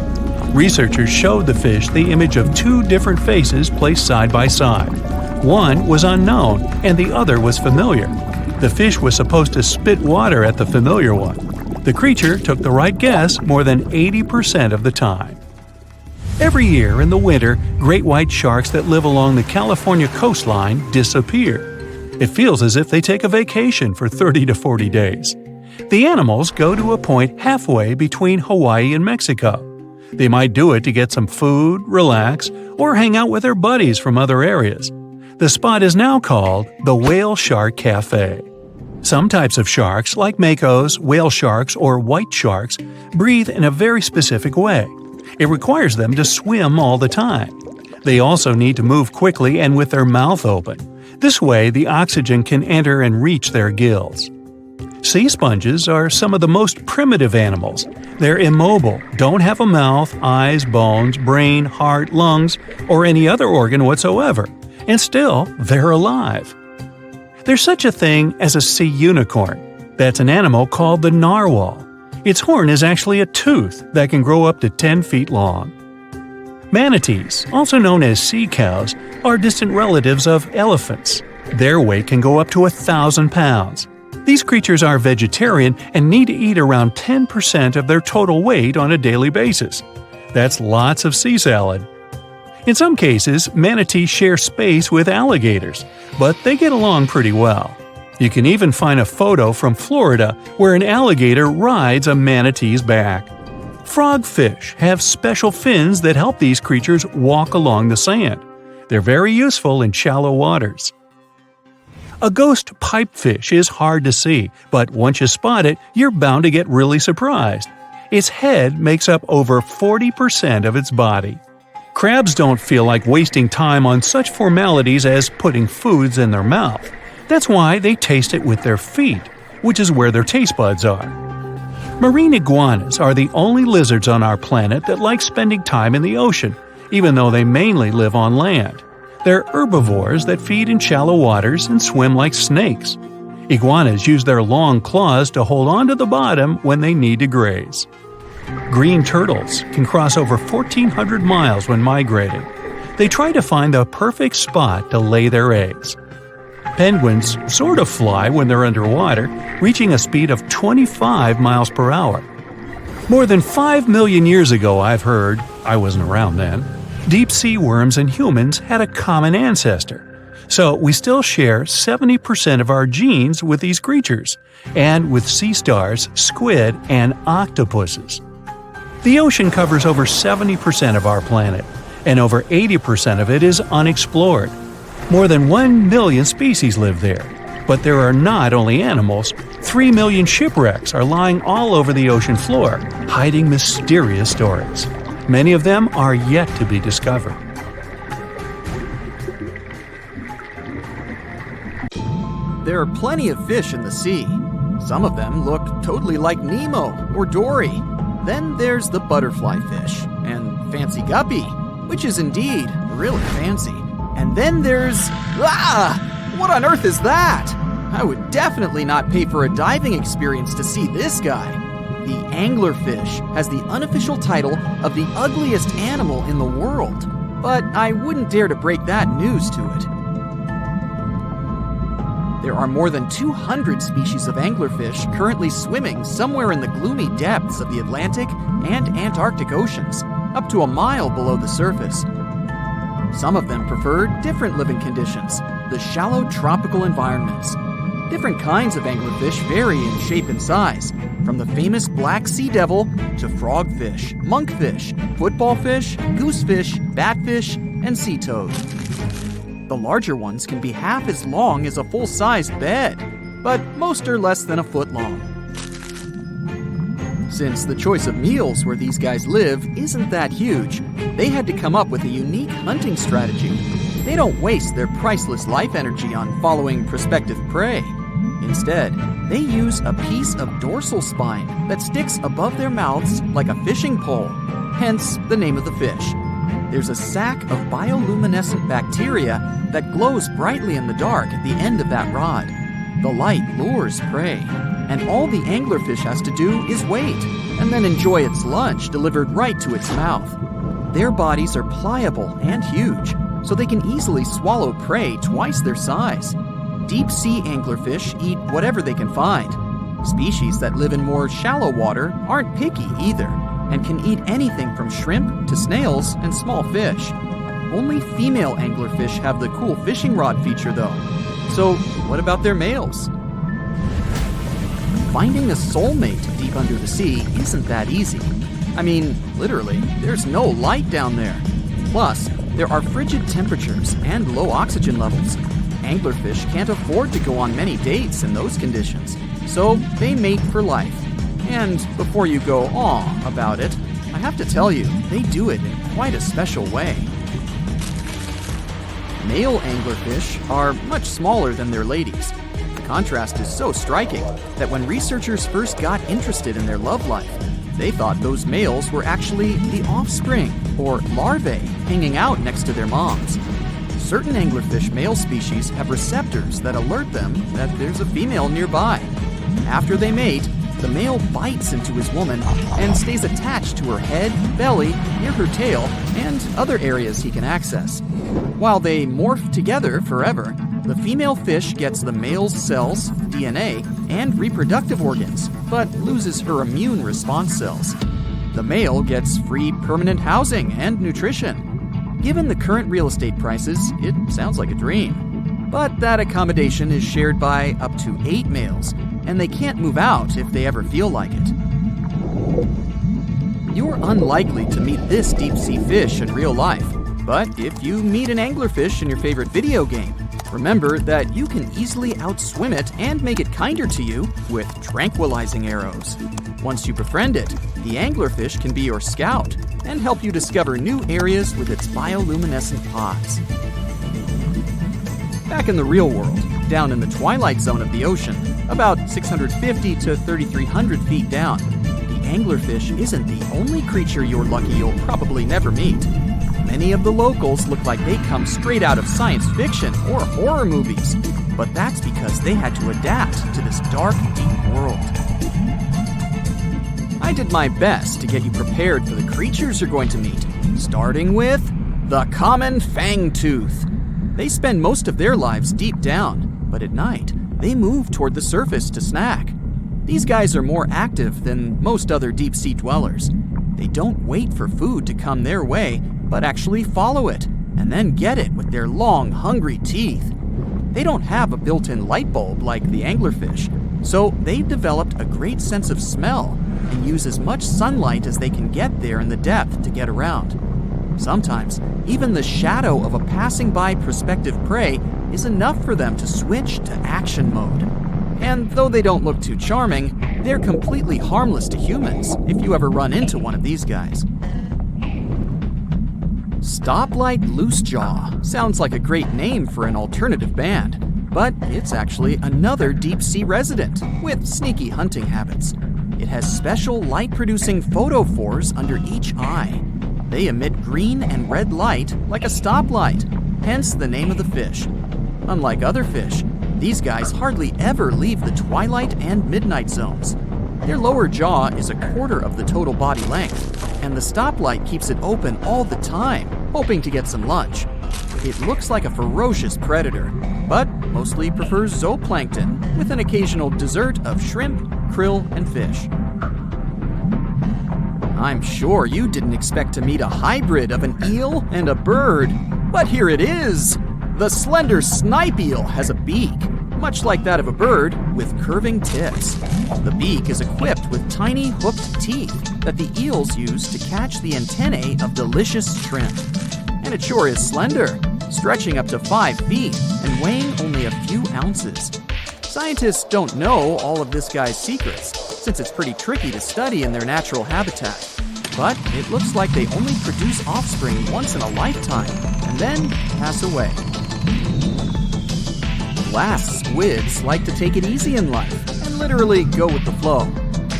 Researchers showed the fish the image of 2 different faces placed side by side. One was unknown and the other was familiar. The fish was supposed to spit water at the familiar one. The creature took the right guess more than 80% of the time. Every year in the winter, great white sharks that live along the California coastline disappear. It feels as if they take a vacation for 30 to 40 days. The animals go to a point halfway between Hawaii and Mexico. They might do it to get some food, relax, or hang out with their buddies from other areas. The spot is now called the Whale Shark Cafe. Some types of sharks, like makos, whale sharks, or white sharks, breathe in a very specific way. It requires them to swim all the time. They also need to move quickly and with their mouth open. This way, the oxygen can enter and reach their gills. Sea sponges are some of the most primitive animals. They're immobile, don't have a mouth, eyes, bones, brain, heart, lungs, or any other organ whatsoever. And still, they're alive. There's such a thing as a sea unicorn. That's an animal called the narwhal. Its horn is actually a tooth that can grow up to 10 feet long. Manatees, also known as sea cows, are distant relatives of elephants. Their weight can go up to 1,000 pounds. These creatures are vegetarian and need to eat around 10% of their total weight on a daily basis. That's lots of sea salad. In some cases, manatees share space with alligators, but they get along pretty well. You can even find a photo from Florida where an alligator rides a manatee's back. Frogfish have special fins that help these creatures walk along the sand. They're very useful in shallow waters. A ghost pipefish is hard to see, but once you spot it, you're bound to get really surprised. Its head makes up over 40% of its body. Crabs don't feel like wasting time on such formalities as putting foods in their mouth. That's why they taste it with their feet, which is where their taste buds are. Marine iguanas are the only lizards on our planet that like spending time in the ocean, even though they mainly live on land. They're herbivores that feed in shallow waters and swim like snakes. Iguanas use their long claws to hold on to the bottom when they need to graze. Green turtles can cross over 1,400 miles when migrating. They try to find the perfect spot to lay their eggs. Penguins sort of fly when they're underwater, reaching a speed of 25 miles per hour. More than 5 million years ago, I've heard, I wasn't around then, deep-sea worms and humans had a common ancestor. So we still share 70% of our genes with these creatures, and with sea stars, squid, and octopuses. The ocean covers over 70% of our planet, and over 80% of it is unexplored. More than 1 million species live there. But there are not only animals, 3 million shipwrecks are lying all over the ocean floor, hiding mysterious stories. Many of them are yet to be discovered. There are plenty of fish in the sea. Some of them look totally like Nemo or Dory. Then there's the butterfly fish and fancy guppy, which is indeed really fancy. And then there's... what on earth is that? I would definitely not pay for a diving experience to see this guy. The anglerfish has the unofficial title of the ugliest animal in the world, but I wouldn't dare to break that news to it. There are more than 200 species of anglerfish currently swimming somewhere in the gloomy depths of the Atlantic and Antarctic Oceans, up to a mile below the surface. Some of them prefer different living conditions, the shallow tropical environments. Different kinds of anglerfish vary in shape and size, from the famous black sea devil to frogfish, monkfish, footballfish, goosefish, batfish, and sea toad. The larger ones can be half as long as a full-sized bed, but most are less than a foot long. Since the choice of meals where these guys live isn't that huge, they had to come up with a unique hunting strategy. They don't waste their priceless life energy on following prospective prey. Instead, they use a piece of dorsal spine that sticks above their mouths like a fishing pole, hence the name of the fish. There's a sac of bioluminescent bacteria that glows brightly in the dark at the end of that rod. The light lures prey, and all the anglerfish has to do is wait, and then enjoy its lunch delivered right to its mouth. Their bodies are pliable and huge, so they can easily swallow prey twice their size. Deep-sea anglerfish eat whatever they can find. Species that live in more shallow water aren't picky either, and can eat anything from shrimp to snails and small fish. Only female anglerfish have the cool fishing rod feature though. So what about their males? Finding a soulmate deep under the sea isn't that easy. I mean, literally, there's no light down there. Plus, there are frigid temperatures and low oxygen levels. Anglerfish can't afford to go on many dates in those conditions, so they mate for life. And before you go aw about it, I have to tell you, they do it in quite a special way. Male anglerfish are much smaller than their ladies. The contrast is so striking that when researchers first got interested in their love life, they thought those males were actually the offspring, or larvae, hanging out next to their moms. Certain anglerfish male species have receptors that alert them that there's a female nearby. After they mate, the male bites into his woman and stays attached to her head, belly, near her tail, and other areas he can access. While they morph together forever, the female fish gets the male's cells, DNA, and reproductive organs, but loses her immune response cells. The male gets free permanent housing and nutrition. Given the current real estate prices, it sounds like a dream. But that accommodation is shared by up to 8 males, and they can't move out if they ever feel like it. You're unlikely to meet this deep-sea fish in real life, but if you meet an anglerfish in your favorite video game, remember that you can easily outswim it and make it kinder to you with tranquilizing arrows. Once you befriend it, the anglerfish can be your scout and help you discover new areas with its bioluminescent pods. Back in the real world, down in the twilight zone of the ocean, about 650 to 3,300 feet down, the anglerfish isn't the only creature you're lucky you'll probably never meet. Many of the locals look like they come straight out of science fiction or horror movies, but that's because they had to adapt to this dark, deep world. I did my best to get you prepared for the creatures you're going to meet, starting with the common fangtooth. They spend most of their lives deep down, but at night, they move toward the surface to snack. These guys are more active than most other deep-sea dwellers. They don't wait for food to come their way, but actually follow it, and then get it with their long, hungry teeth. They don't have a built-in light bulb like the anglerfish, so they've developed a great sense of smell and use as much sunlight as they can get there in the depth to get around. Sometimes, even the shadow of a passing by prospective prey is enough for them to switch to action mode. And though they don't look too charming, they're completely harmless to humans if you ever run into one of these guys. Stoplight Loosejaw sounds like a great name for an alternative band, but it's actually another deep-sea resident with sneaky hunting habits. It has special light-producing photophores under each eye. They emit green and red light like a stoplight, hence the name of the fish. Unlike other fish, these guys hardly ever leave the twilight and midnight zones. Their lower jaw is a quarter of the total body length, and the stoplight keeps it open all the time, hoping to get some lunch. It looks like a ferocious predator, but mostly prefers zooplankton with an occasional dessert of shrimp, krill, and fish. I'm sure you didn't expect to meet a hybrid of an eel and a bird, but here it is! The slender snipe eel has a beak, much like that of a bird, with curving tips. The beak is equipped with tiny hooked teeth that the eels use to catch the antennae of delicious shrimp. And it sure is slender, stretching up to 5 feet and weighing only a few ounces. Scientists don't know all of this guy's secrets, since it's pretty tricky to study in their natural habitat. But it looks like they only produce offspring once in a lifetime, and then pass away. Glass squids like to take it easy in life and literally go with the flow.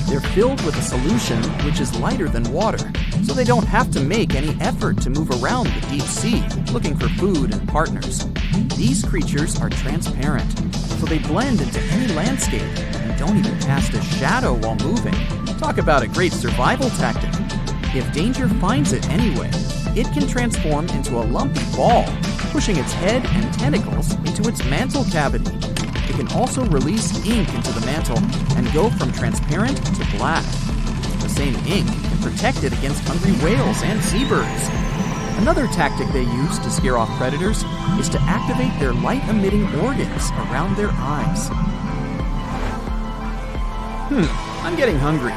They're filled with a solution which is lighter than water, so they don't have to make any effort to move around the deep sea looking for food and partners. These creatures are transparent, so they blend into any landscape and don't even cast a shadow while moving. Talk about a great survival tactic. If danger finds it anyway, it can transform into a lumpy ball, pushing its head and tentacles into its mantle cavity. It can also release ink into the mantle and go from transparent to black. The same ink can protect it against hungry whales and seabirds. Another tactic they use to scare off predators is to activate their light-emitting organs around their eyes. I'm getting hungry.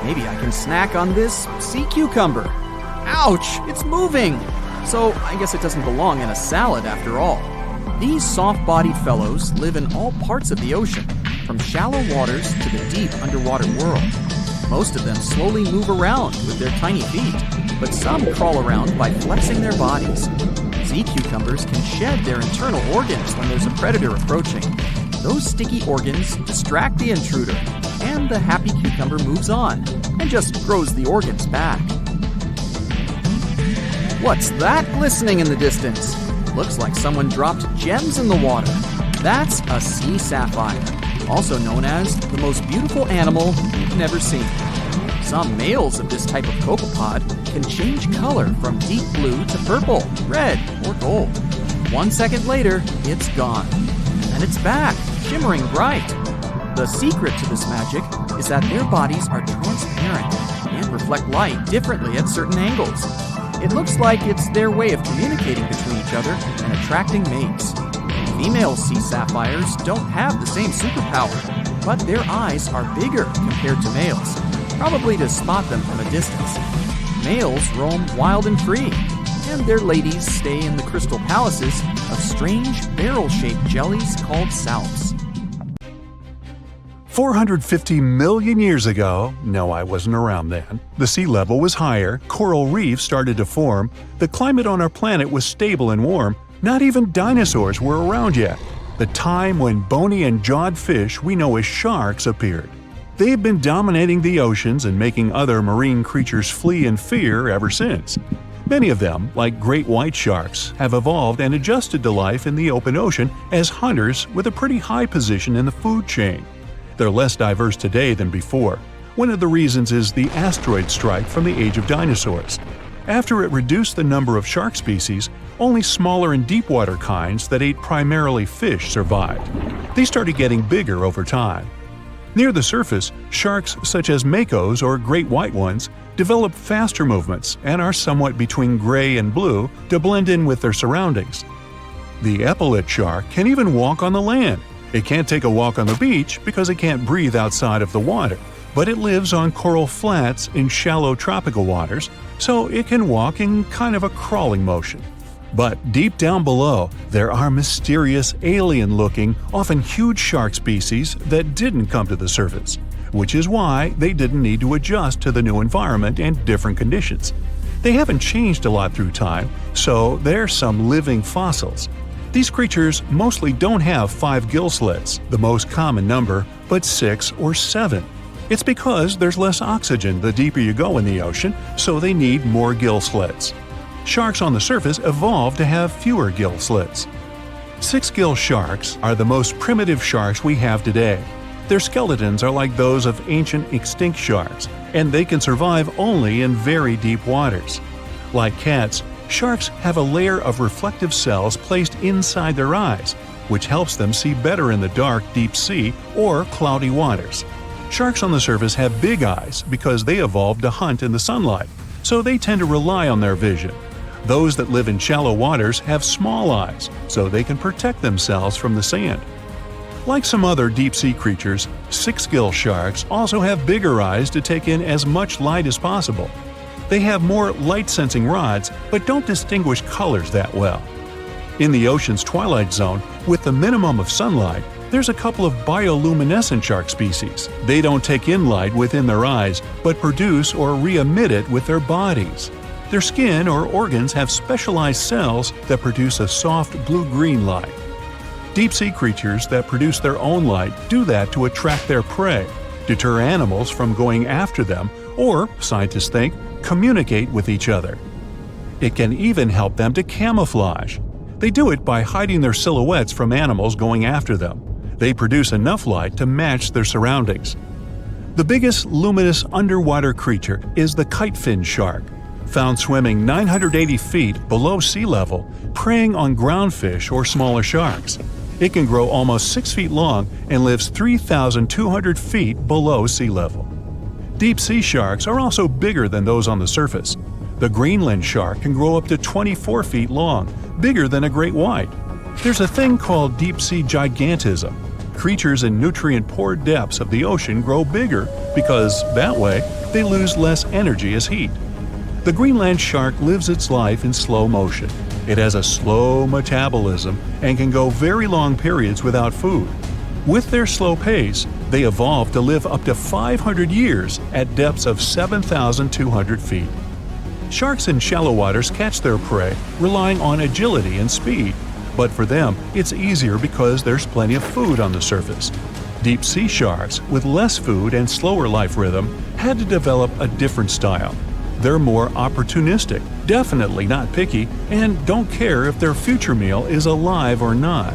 Maybe I can snack on this sea cucumber. Ouch, it's moving! So I guess it doesn't belong in a salad after all. These soft-bodied fellows live in all parts of the ocean, from shallow waters to the deep underwater world. Most of them slowly move around with their tiny feet, but some crawl around by flexing their bodies. Sea cucumbers can shed their internal organs when there's a predator approaching. Those sticky organs distract the intruder, and the happy cucumber moves on and just grows the organs back. What's that glistening in the distance? Looks like someone dropped gems in the water. That's a sea sapphire, also known as the most beautiful animal you've never seen. Some males of this type of copepod can change color from deep blue to purple, red, or gold. 1 second later, it's gone. And it's back, shimmering bright. The secret to this magic is that their bodies are transparent and reflect light differently at certain angles. It looks like it's their way of communicating between each other and attracting mates. Female sea sapphires don't have the same superpower, but their eyes are bigger compared to males, probably to spot them from a distance. Males roam wild and free, and their ladies stay in the crystal palaces of strange barrel-shaped jellies called salps. 450 million years ago, no, I wasn't around then, the sea level was higher, coral reefs started to form, the climate on our planet was stable and warm, not even dinosaurs were around yet. The time when bony and jawed fish we know as sharks appeared. They've been dominating the oceans and making other marine creatures flee in fear ever since. Many of them, like great white sharks, have evolved and adjusted to life in the open ocean as hunters with a pretty high position in the food chain. They're less diverse today than before. One of the reasons is the asteroid strike from the age of dinosaurs. After it reduced the number of shark species, only smaller and deep-water kinds that ate primarily fish survived. They started getting bigger over time. Near the surface, sharks such as makos or great white ones develop faster movements and are somewhat between gray and blue to blend in with their surroundings. The epaulet shark can even walk on the land. It can't take a walk on the beach because it can't breathe outside of the water, but it lives on coral flats in shallow tropical waters, so it can walk in kind of a crawling motion. But deep down below, there are mysterious, alien-looking, often huge shark species that didn't come to the surface, which is why they didn't need to adjust to the new environment and different conditions. They haven't changed a lot through time, so they're some living fossils. These creatures mostly don't have 5 gill slits, the most common number, but 6 or 7. It's because there's less oxygen the deeper you go in the ocean, so they need more gill slits. Sharks on the surface evolved to have fewer gill slits. 6-gill sharks are the most primitive sharks we have today. Their skeletons are like those of ancient extinct sharks, and they can survive only in very deep waters. Like cats, sharks have a layer of reflective cells placed inside their eyes, which helps them see better in the dark, deep sea or cloudy waters. Sharks on the surface have big eyes because they evolved to hunt in the sunlight, so they tend to rely on their vision. Those that live in shallow waters have small eyes, so they can protect themselves from the sand. Like some other deep-sea creatures, 6-gill sharks also have bigger eyes to take in as much light as possible. They have more light-sensing rods, but don't distinguish colors that well. In the ocean's twilight zone, with the minimum of sunlight, there's a couple of bioluminescent shark species. They don't take in light within their eyes, but produce or re-emit it with their bodies. Their skin or organs have specialized cells that produce a soft blue-green light. Deep-sea creatures that produce their own light do that to attract their prey, deter animals from going after them, or, scientists think, communicate with each other. It can even help them to camouflage. They do it by hiding their silhouettes from animals going after them. They produce enough light to match their surroundings. The biggest luminous underwater creature is the kitefin shark, found swimming 980 feet below sea level, preying on groundfish or smaller sharks. It can grow almost 6 feet long and lives 3,200 feet below sea level. Deep-sea sharks are also bigger than those on the surface. The Greenland shark can grow up to 24 feet long, bigger than a great white. There's a thing called deep-sea gigantism. Creatures in nutrient-poor depths of the ocean grow bigger because, that way, they lose less energy as heat. The Greenland shark lives its life in slow motion. It has a slow metabolism and can go very long periods without food. With their slow pace, they evolved to live up to 500 years at depths of 7,200 feet. Sharks in shallow waters catch their prey relying on agility and speed, but for them it's easier because there's plenty of food on the surface. Deep-sea sharks, with less food and slower life rhythm, had to develop a different style. They're more opportunistic, definitely not picky, and don't care if their future meal is alive or not.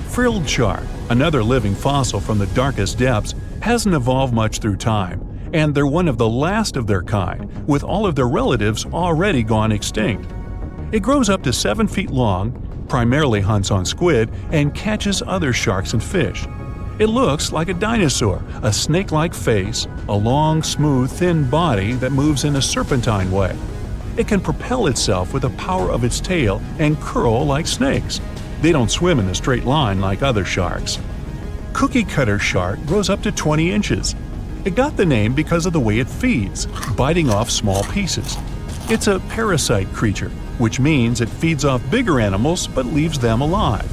Frilled shark, another living fossil from the darkest depths, hasn't evolved much through time, and they're one of the last of their kind, with all of their relatives already gone extinct. It grows up to 7 feet long, primarily hunts on squid, and catches other sharks and fish. It looks like a dinosaur, a snake-like face, a long, smooth, thin body that moves in a serpentine way. It can propel itself with the power of its tail and curl like snakes. They don't swim in a straight line like other sharks. Cookie cutter shark grows up to 20 inches. It got the name because of the way it feeds, biting off small pieces. It's a parasite creature, which means it feeds off bigger animals but leaves them alive.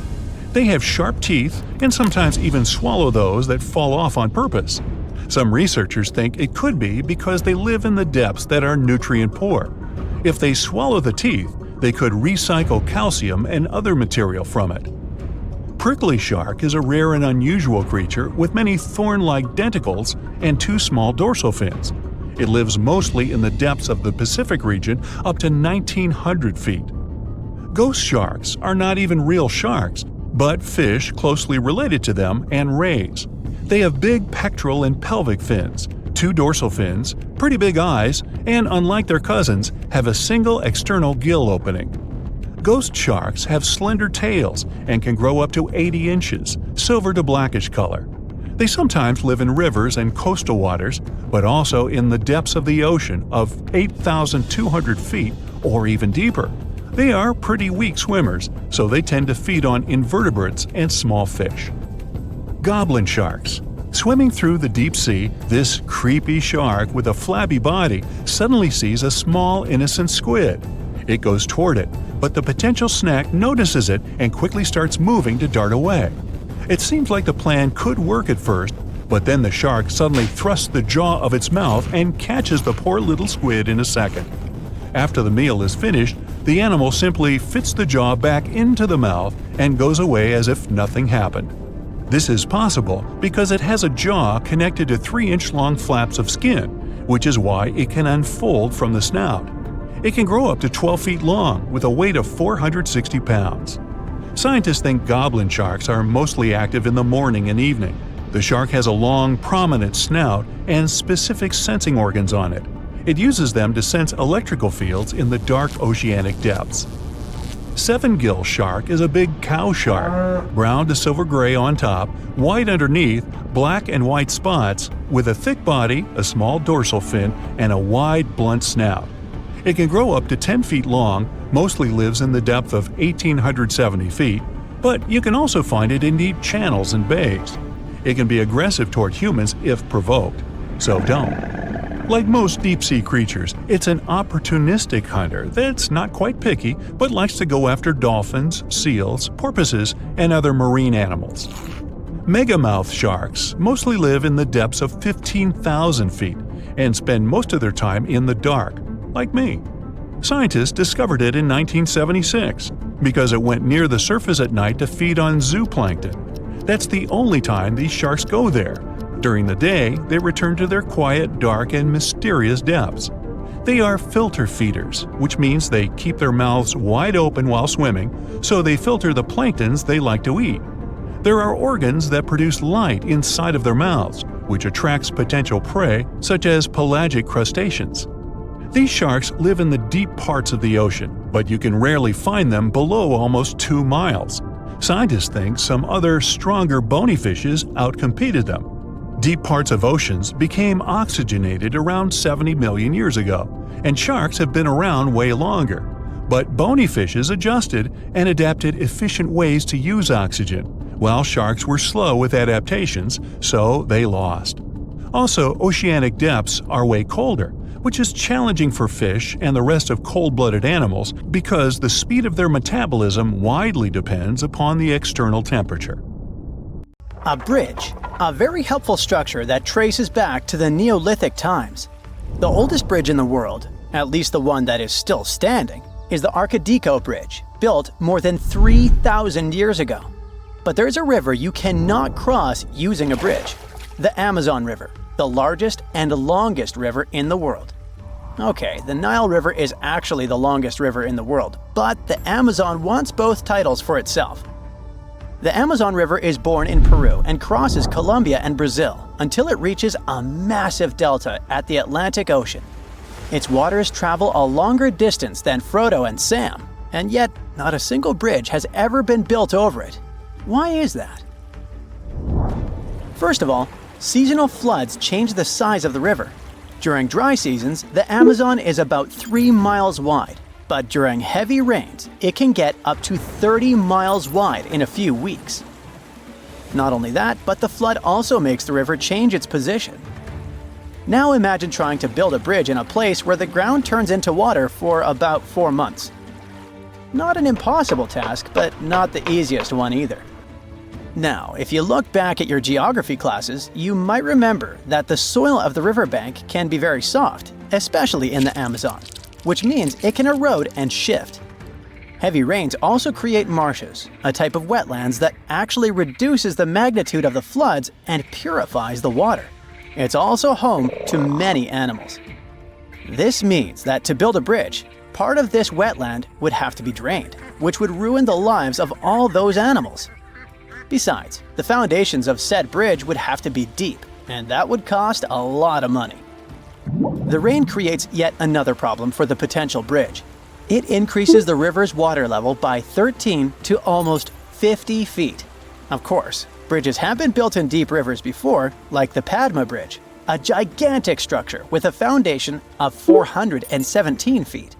They have sharp teeth and sometimes even swallow those that fall off on purpose. Some researchers think it could be because they live in the depths that are nutrient poor. If they swallow the teeth, they could recycle calcium and other material from it. Prickly shark is a rare and unusual creature with many thorn-like denticles and 2 small dorsal fins. It lives mostly in the depths of the Pacific region up to 1,900 feet. Ghost sharks are not even real sharks, but fish closely related to them and rays. They have big pectoral and pelvic fins, 2 dorsal fins, pretty big eyes, and unlike their cousins, have a single external gill opening. Ghost sharks have slender tails and can grow up to 80 inches, silver to blackish color. They sometimes live in rivers and coastal waters, but also in the depths of the ocean of 8,200 feet or even deeper. They are pretty weak swimmers, so they tend to feed on invertebrates and small fish. Goblin sharks. Swimming through the deep sea, this creepy shark with a flabby body suddenly sees a small, innocent squid. It goes toward it, but the potential snack notices it and quickly starts moving to dart away. It seems like the plan could work at first, but then the shark suddenly thrusts the jaw of its mouth and catches the poor little squid in a second. After the meal is finished, the animal simply fits the jaw back into the mouth and goes away as if nothing happened. This is possible because it has a jaw connected to 3-inch-long flaps of skin, which is why it can unfold from the snout. It can grow up to 12 feet long with a weight of 460 pounds. Scientists think goblin sharks are mostly active in the morning and evening. The shark has a long, prominent snout and specific sensing organs on it. It uses them to sense electrical fields in the dark oceanic depths. Seven-gill shark is a big cow shark, brown to silver-gray on top, white underneath, black and white spots, with a thick body, a small dorsal fin, and a wide, blunt snout. It can grow up to 10 feet long, mostly lives in the depth of 1,870 feet, but you can also find it in deep channels and bays. It can be aggressive toward humans if provoked, so don't. Like most deep-sea creatures, it's an opportunistic hunter that's not quite picky but likes to go after dolphins, seals, porpoises, and other marine animals. Megamouth sharks mostly live in the depths of 15,000 feet and spend most of their time in the dark, like me. Scientists discovered it in 1976 because it went near the surface at night to feed on zooplankton. That's the only time these sharks go there. During the day, they return to their quiet, dark, and mysterious depths. They are filter feeders, which means they keep their mouths wide open while swimming, so they filter the planktons they like to eat. There are organs that produce light inside of their mouths, which attracts potential prey, such as pelagic crustaceans. These sharks live in the deep parts of the ocean, but you can rarely find them below almost 2 miles. Scientists think some other, stronger bony fishes outcompeted them. Deep parts of oceans became oxygenated around 70 million years ago, and sharks have been around way longer. But bony fishes adjusted and adapted efficient ways to use oxygen, while sharks were slow with adaptations, so they lost. Also, oceanic depths are way colder, which is challenging for fish and the rest of cold-blooded animals because the speed of their metabolism widely depends upon the external temperature. A bridge, a very helpful structure that traces back to the Neolithic times. The oldest bridge in the world, at least the one that is still standing, is the Archaeological bridge, built more than 3,000 years ago. But there's a river you cannot cross using a bridge, the Amazon River, the largest and longest river in the world. Okay, the Nile River is actually the longest river in the world, but the Amazon wants both titles for itself. The Amazon River is born in Peru and crosses Colombia and Brazil until it reaches a massive delta at the Atlantic Ocean. Its waters travel a longer distance than Frodo and Sam, and yet not a single bridge has ever been built over it. Why is that? First of all, seasonal floods change the size of the river. During dry seasons, the Amazon is about 3 miles wide, but during heavy rains, it can get up to 30 miles wide in a few weeks. Not only that, but the flood also makes the river change its position. Now imagine trying to build a bridge in a place where the ground turns into water for about 4 months. Not an impossible task, but not the easiest one either. Now, if you look back at your geography classes, you might remember that the soil of the riverbank can be very soft, especially in the Amazon, which means it can erode and shift. Heavy rains also create marshes, a type of wetlands that actually reduces the magnitude of the floods and purifies the water. it's also home to many animals. This means that to build a bridge, part of this wetland would have to be drained, which would ruin the lives of all those animals. Besides, the foundations of said bridge would have to be deep, and that would cost a lot of money. The rain creates yet another problem for the potential bridge. It increases the river's water level by 13 to almost 50 feet. Of course, bridges have been built in deep rivers before, like the Padma Bridge, a gigantic structure with a foundation of 417 feet.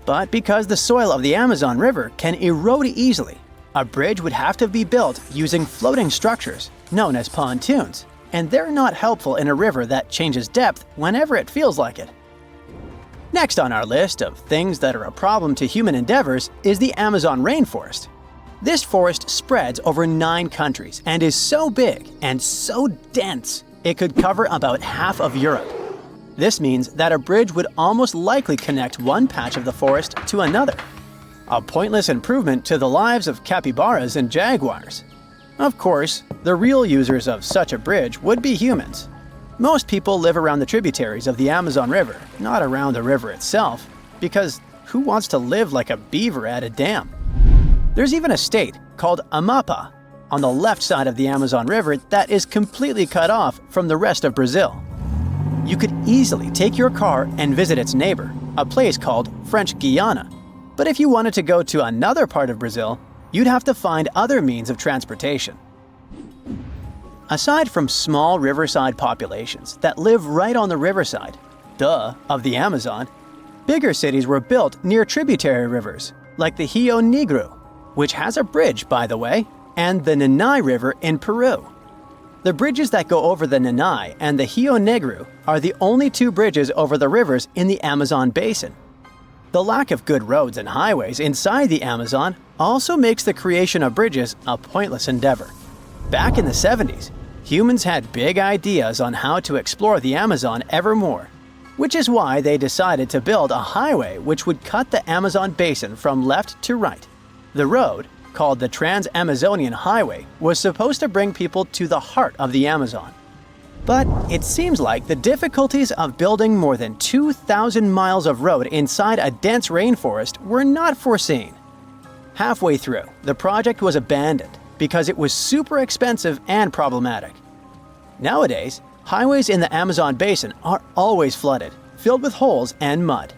But because the soil of the Amazon River can erode easily, a bridge would have to be built using floating structures, known as pontoons, and they're not helpful in a river that changes depth whenever it feels like it. Next on our list of things that are a problem to human endeavors is the Amazon rainforest. This forest spreads over 9 countries and is so big and so dense it could cover about half of Europe. This means that a bridge would almost likely connect one patch of the forest to another. A pointless improvement to the lives of capybaras and jaguars. Of course, the real users of such a bridge would be humans. Most people live around the tributaries of the Amazon River, not around the river itself, because who wants to live like a beaver at a dam? There's even a state called Amapá on the left side of the Amazon River that is completely cut off from the rest of Brazil. You could easily take your car and visit its neighbor, a place called French Guiana. But if you wanted to go to another part of Brazil, you'd have to find other means of transportation. Aside from small riverside populations that live right on the riverside, of the Amazon, bigger cities were built near tributary rivers, like the Rio Negro, which has a bridge, by the way, and the Nanay River in Peru. The bridges that go over the Nanay and the Rio Negro are the only 2 bridges over the rivers in the Amazon basin. The lack of good roads and highways inside the Amazon also makes the creation of bridges a pointless endeavor. Back in the 70s, humans had big ideas on how to explore the Amazon ever more, which is why they decided to build a highway which would cut the Amazon basin from left to right. The road, called the Trans-Amazonian Highway, was supposed to bring people to the heart of the Amazon. But it seems like the difficulties of building more than 2,000 miles of road inside a dense rainforest were not foreseen. Halfway through, the project was abandoned because it was super expensive and problematic. Nowadays, highways in the Amazon basin are always flooded, filled with holes and mud.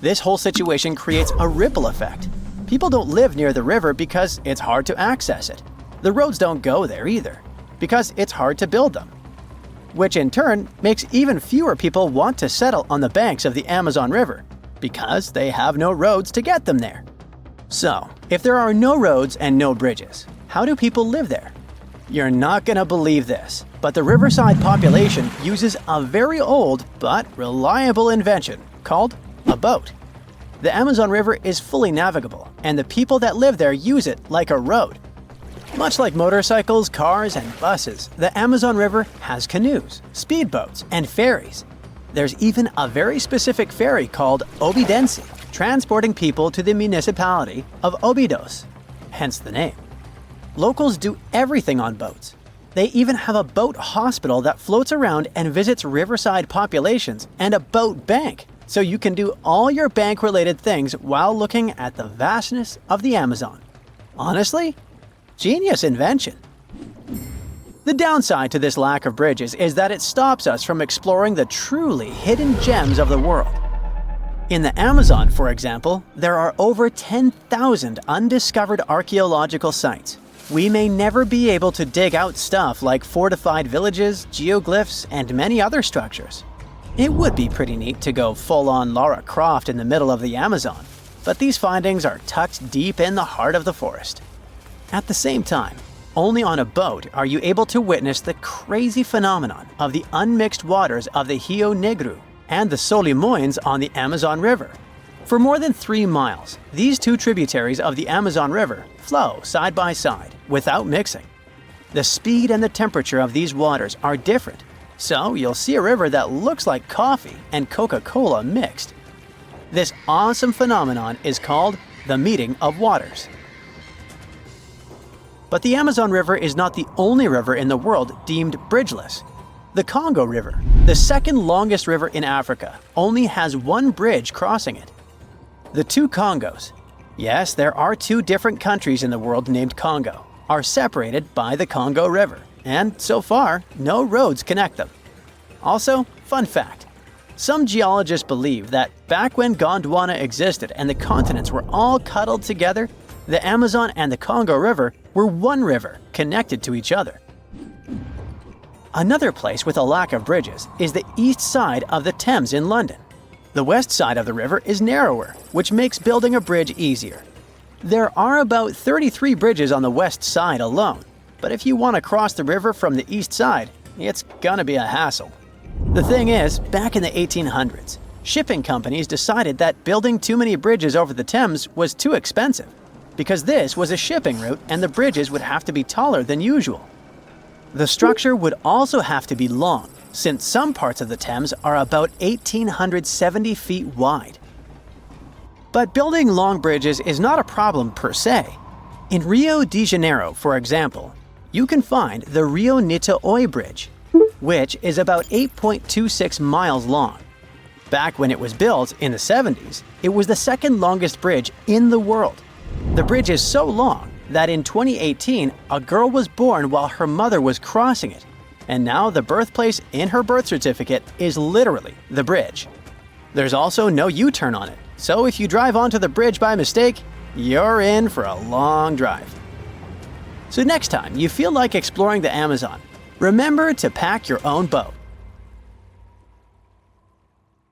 This whole situation creates a ripple effect. People don't live near the river because it's hard to access it. The roads don't go there either, because it's hard to build them. Which in turn makes even fewer people want to settle on the banks of the Amazon River, because they have no roads to get them there. So, if there are no roads and no bridges, how do people live there? You're not gonna believe this, but the riverside population uses a very old but reliable invention called a boat. The Amazon River is fully navigable, and the people that live there use it like a road. Much like motorcycles, cars, and buses, the Amazon River has canoes, speedboats, and ferries. There's even a very specific ferry called Obidense, transporting people to the municipality of Óbidos, hence the name. Locals do everything on boats. They even have a boat hospital that floats around and visits riverside populations, and a boat bank, so you can do all your bank-related things while looking at the vastness of the Amazon. Honestly, genius invention. The downside to this lack of bridges is that it stops us from exploring the truly hidden gems of the world. In the Amazon, for example, there are over 10,000 undiscovered archaeological sites. We may never be able to dig out stuff like fortified villages, geoglyphs, and many other structures. It would be pretty neat to go full-on Lara Croft in the middle of the Amazon, but these findings are tucked deep in the heart of the forest. At the same time, only on a boat are you able to witness the crazy phenomenon of the unmixed waters of the Rio Negro and the Solimões on the Amazon River. For more than 3 miles, these 2 tributaries of the Amazon River flow side by side without mixing. The speed and the temperature of these waters are different, so you'll see a river that looks like coffee and Coca-Cola mixed. This awesome phenomenon is called the meeting of waters. But the Amazon River is not the only river in the world deemed bridgeless. The Congo River, the second longest river in Africa, only has one bridge crossing it. The two Congos. Yes, there are two different countries in the world named Congo, are separated by the Congo River, and so far, no roads connect them. Also, fun fact, some geologists believe that back when Gondwana existed and the continents were all cuddled together, the Amazon and the Congo River were one river connected to each other. Another place with a lack of bridges is the east side of the Thames in London. The west side of the river is narrower, which makes building a bridge easier. There are about 33 bridges on the west side alone, but if you want to cross the river from the east side, it's gonna be a hassle. The thing is, back in the 1800s, shipping companies decided that building too many bridges over the Thames was too expensive, because this was a shipping route and the bridges would have to be taller than usual. The structure would also have to be long, since some parts of the Thames are about 1,870 feet wide. But building long bridges is not a problem per se. In Rio de Janeiro, for example, you can find the Rio Niterói Bridge, which is about 8.26 miles long. Back when it was built in the 70s, it was the second longest bridge in the world. The bridge is so long that in 2018, a girl was born while her mother was crossing it, and now the birthplace in her birth certificate is literally the bridge. There's also no U-turn on it, so if you drive onto the bridge by mistake, you're in for a long drive. So next time you feel like exploring the Amazon, remember to pack your own boat.